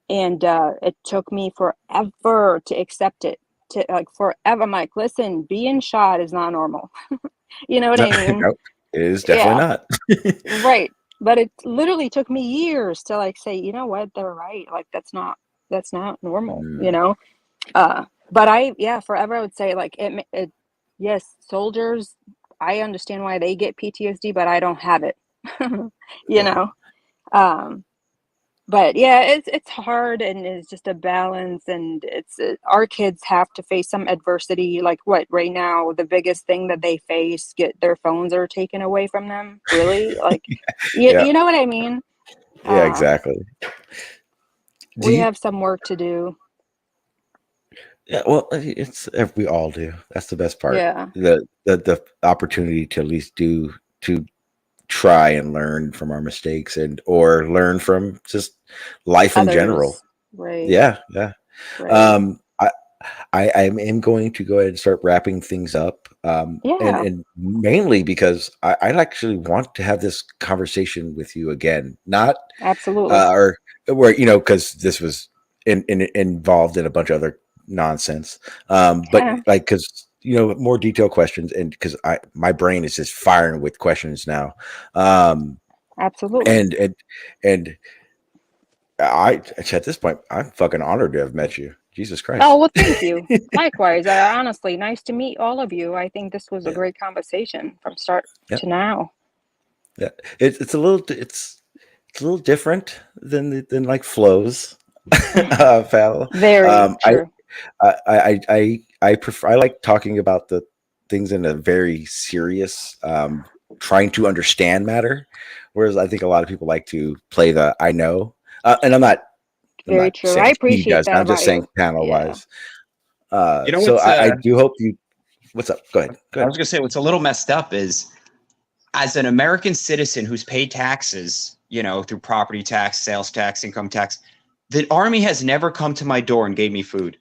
And it took me forever to accept it. To like forever, I'm like, listen, being shot is not normal. You know what I mean? Nope, it is definitely Yeah, not. right. But it literally took me years to like say, you know what, they're right. Like that's not normal. Mm, But yeah, forever I would say like yes, soldiers, I understand why they get PTSD, but I don't have it. you yeah. know. Um, but yeah, it's hard and it's just a balance, and it's our kids have to face some adversity. Like what right now, the biggest thing that they face, get their phones are taken away from them. Really, like Yeah. you know what I mean? Yeah, Uh, exactly. Do we you? have some work to do. Yeah, well, we all do. That's the best part. Yeah, The opportunity to at least to try and learn from our mistakes and or learn from just life in general. others. Right, Yeah, yeah. right. I am going to go ahead and start wrapping things up. Yeah. And mainly because I actually want to have this conversation with you again, not Absolutely. or where, because this was involved in a bunch of other nonsense. But Yeah. like, because, more detailed questions, and because my brain is just firing with questions now. Absolutely. And at this point, I'm fucking honored to have met you. Jesus Christ. Oh, well, thank you. Likewise. Honestly, nice to meet all of you. I think this was a great conversation from start Yep. to now. Yeah, it's a little different than like flows. Val. Very true. I prefer, I like talking about the things in a very serious, trying to understand matter, whereas I think a lot of people like to play the I know, and I'm not Very true. saying I he appreciate does. that I'm just about saying you. panel Yeah. wise. You know So what's I do hope you. What's up? Go ahead. I was gonna say what's a little messed up is, as an American citizen who's paid taxes, through property tax, sales tax, income tax, the army has never come to my door and gave me food.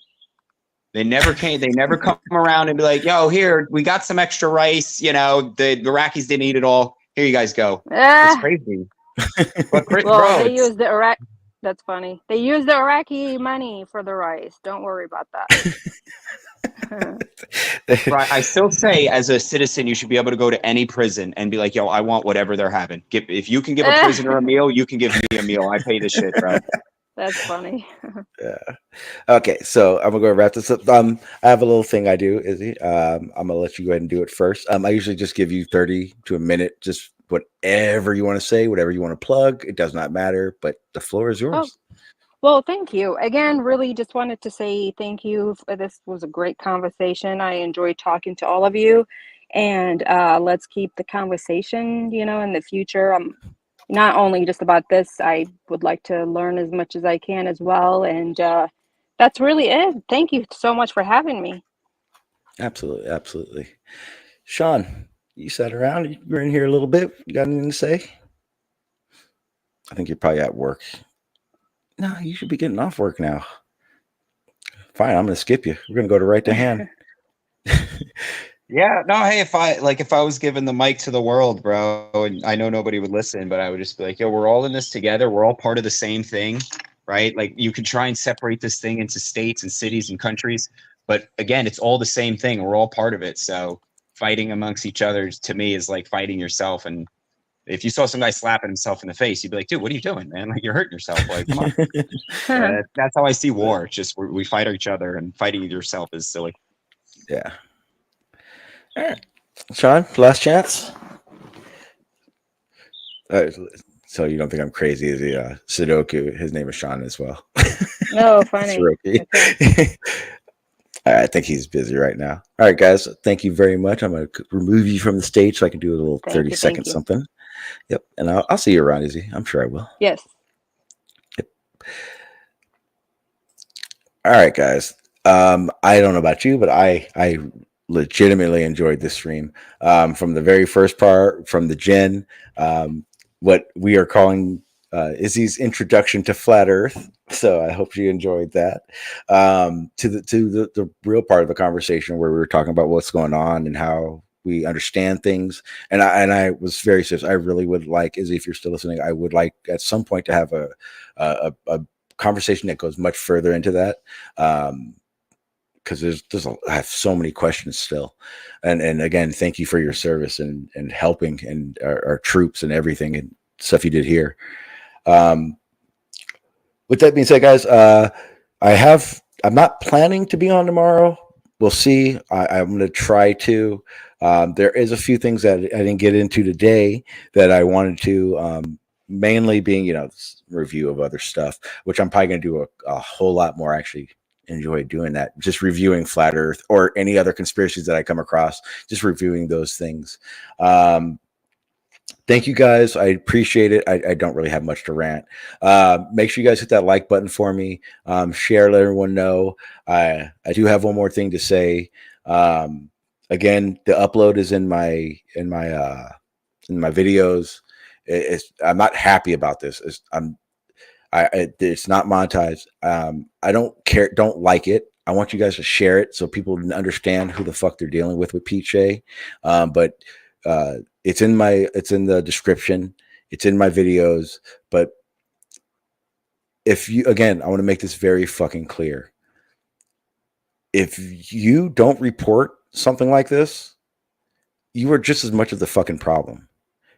They never came. They never come around and be like, "Yo, here, we got some extra rice. The Iraqis didn't eat it all. Here you guys go." It's crazy. But Well, bro, they use the Iraq. That's funny. They use the Iraqi money for the rice. Don't worry about that. right. I still say, as a citizen, you should be able to go to any prison and be like, "Yo, I want whatever they're having. If you can give a prisoner a meal, you can give me a meal. I pay this shit, bro." That's funny. Yeah. Okay, so I'm gonna go wrap this up. I have a little thing I do, Izzy. I'm gonna let you go ahead and do it first. I usually just give you 30 to a minute, just whatever you want to say, whatever you want to plug. It does not matter, but the floor is yours. Oh, well, thank you. Again, really just wanted to say thank you. This was a great conversation. I enjoyed talking to all of you. And let's keep the conversation, in the future. Not only just about this, I would like to learn as much as I can as well. And that's really it. Thank you so much for having me. Absolutely, absolutely. Shawn, you sat around. You were in here a little bit. You got anything to say? I think you're probably at work. No, you should be getting off work now. Fine, I'm gonna skip you. We're gonna go to right to hand. Yeah, no, hey, if I was given the mic to the world, bro, and I know nobody would listen, but I would just be like, yo, we're all in this together. We're all part of the same thing, right? Like, you could try and separate this thing into states and cities and countries, but again, it's all the same thing. We're all part of it. So fighting amongst each other, to me, is like fighting yourself. And if you saw some guy slapping himself in the face, you'd be like, dude, what are you doing, man? Like, you're hurting yourself. Like, come on. That's how I see war. It's just we fight each other, and fighting yourself is silly. Yeah. All right, Shawn, last chance. So you don't think I'm crazy? Is he Sudoku? His name is Shawn as well. No, funny. Okay. I think he's busy right now. All right, guys. Thank you very much. I'm going to remove you from the stage so I can do a little 30-second something. Yep. And I'll see you around, Izzy. I'm sure I will. Yes. Yep. All right, guys. I don't know about you, but I legitimately enjoyed this stream. From the very first part, from the Gen, what we are calling Izzy's introduction to flat Earth. So I hope you enjoyed that. To the real part of the conversation where we were talking about what's going on and how we understand things. And I was very serious. I really would like, Izzy, if you're still listening, I would like at some point to have a conversation that goes much further into that. Because I have so many questions still, and again, thank you for your service and helping and our troops and everything and stuff you did here. With that being said, guys, I'm not planning to be on tomorrow. We'll see. I'm going to try to. There is a few things that I didn't get into today that I wanted to. Mainly being, review of other stuff, which I'm probably going to do a whole lot more. Actually, enjoy doing that. Just reviewing flat Earth or any other conspiracies that I come across. Just reviewing those things. Thank you guys. I appreciate it. I don't really have much to rant. Make sure you guys hit that like button for me. Share, let everyone know. I do have one more thing to say. Again, the upload is in my videos. I'm not happy about this. It's not monetized. I don't care. Don't like it. I want you guys to share it so people understand who the fuck they're dealing with Pete Shea. But it's in the description. It's in my videos. But I want to make this very fucking clear. If you don't report something like this, you are just as much of the fucking problem.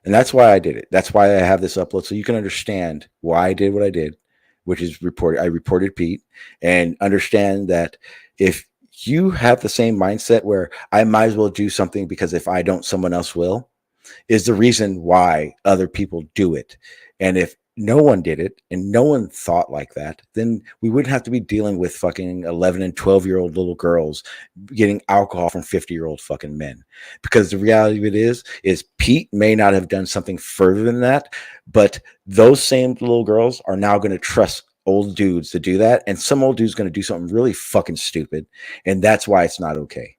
And that's why I did it. That's why I have this upload, so you can understand why I did what I did, which is I reported Pete, and understand that if you have the same mindset where I might as well do something because if I don't, someone else will, is the reason why other people do it. And if no one did it and no one thought like that, then we wouldn't have to be dealing with fucking 11 and 12-year-old little girls getting alcohol from 50-year-old fucking men. Because the reality of it is Pete may not have done something further than that, but those same little girls are now going to trust old dudes to do that. And some old dude's going to do something really fucking stupid. And that's why it's not okay.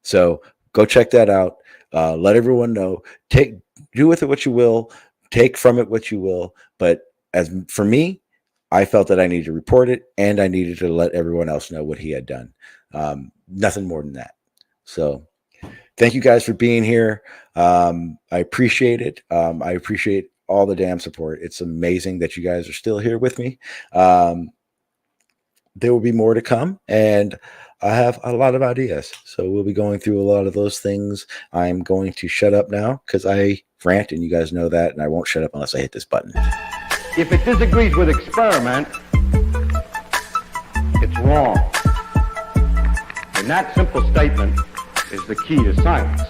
So go check that out. Let everyone know. Do with it what you will. Take from it what you will. But as for me, I felt that I needed to report it, and I needed to let everyone else know what he had done. Nothing more than that. So thank you guys for being here. I appreciate it. I appreciate all the damn support. It's amazing that you guys are still here with me. There will be more to come, and I have a lot of ideas. So we'll be going through a lot of those things. I'm going to shut up now because I rant, and you guys know that, and I won't shut up unless I hit this button. If it disagrees with experiment, it's wrong. And that simple statement is the key to science.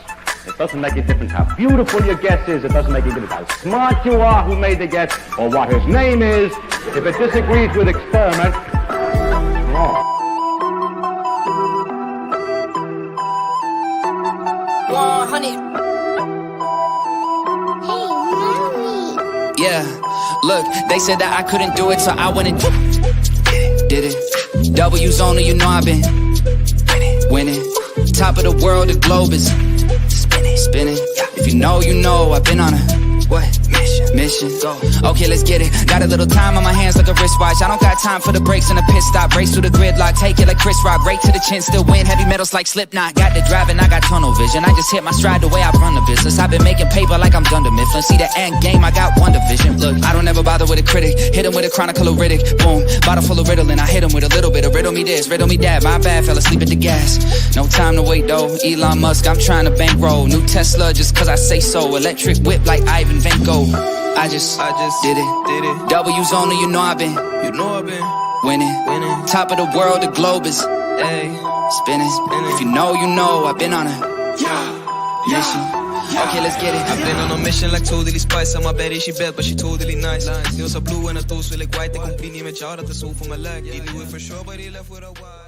It doesn't make a difference how beautiful your guess is. It doesn't make a difference how smart you are who made the guess or what his name is. If it disagrees with experiment, it's wrong. Yeah, look, they said that I couldn't do it, so I went and did it. W's only, you know I've been winning. Top of the world, the globe is spinning. If you know, I've been on a mission. Go. Okay, let's get it. Got a little time on my hands like a wristwatch. I don't got time for the breaks and the pit stop. Race through the gridlock, take it like Chris Rock. Right to the chin, still win. Heavy metals like Slipknot. Got the driving, I got tunnel vision. I just hit my stride the way I run the business. I've been making paper like I'm Dunder Mifflin. See the end game, I got one division. Look, I don't ever bother with a critic. Hit him with a chronicle of Riddick. Boom, bottle full of Ritalin. I hit him with a little bit of riddle me this, riddle me that. My bad, fell asleep at the gas. No time to wait though. Elon Musk, I'm trying to bankroll. New Tesla just cause I say so. Electric whip like Ivan Van Gogh. I just did it. W's only, you know I've been winning. Top of the world, the globe is spinning. If you know, I've been on a mission. Okay, let's get it. I've been on a mission like totally spice. I'm bad, she bad, but she totally nice. Nails are blue and a toast with like white. They completely match out at the soul for my leg. He knew it for sure, but he left with a white.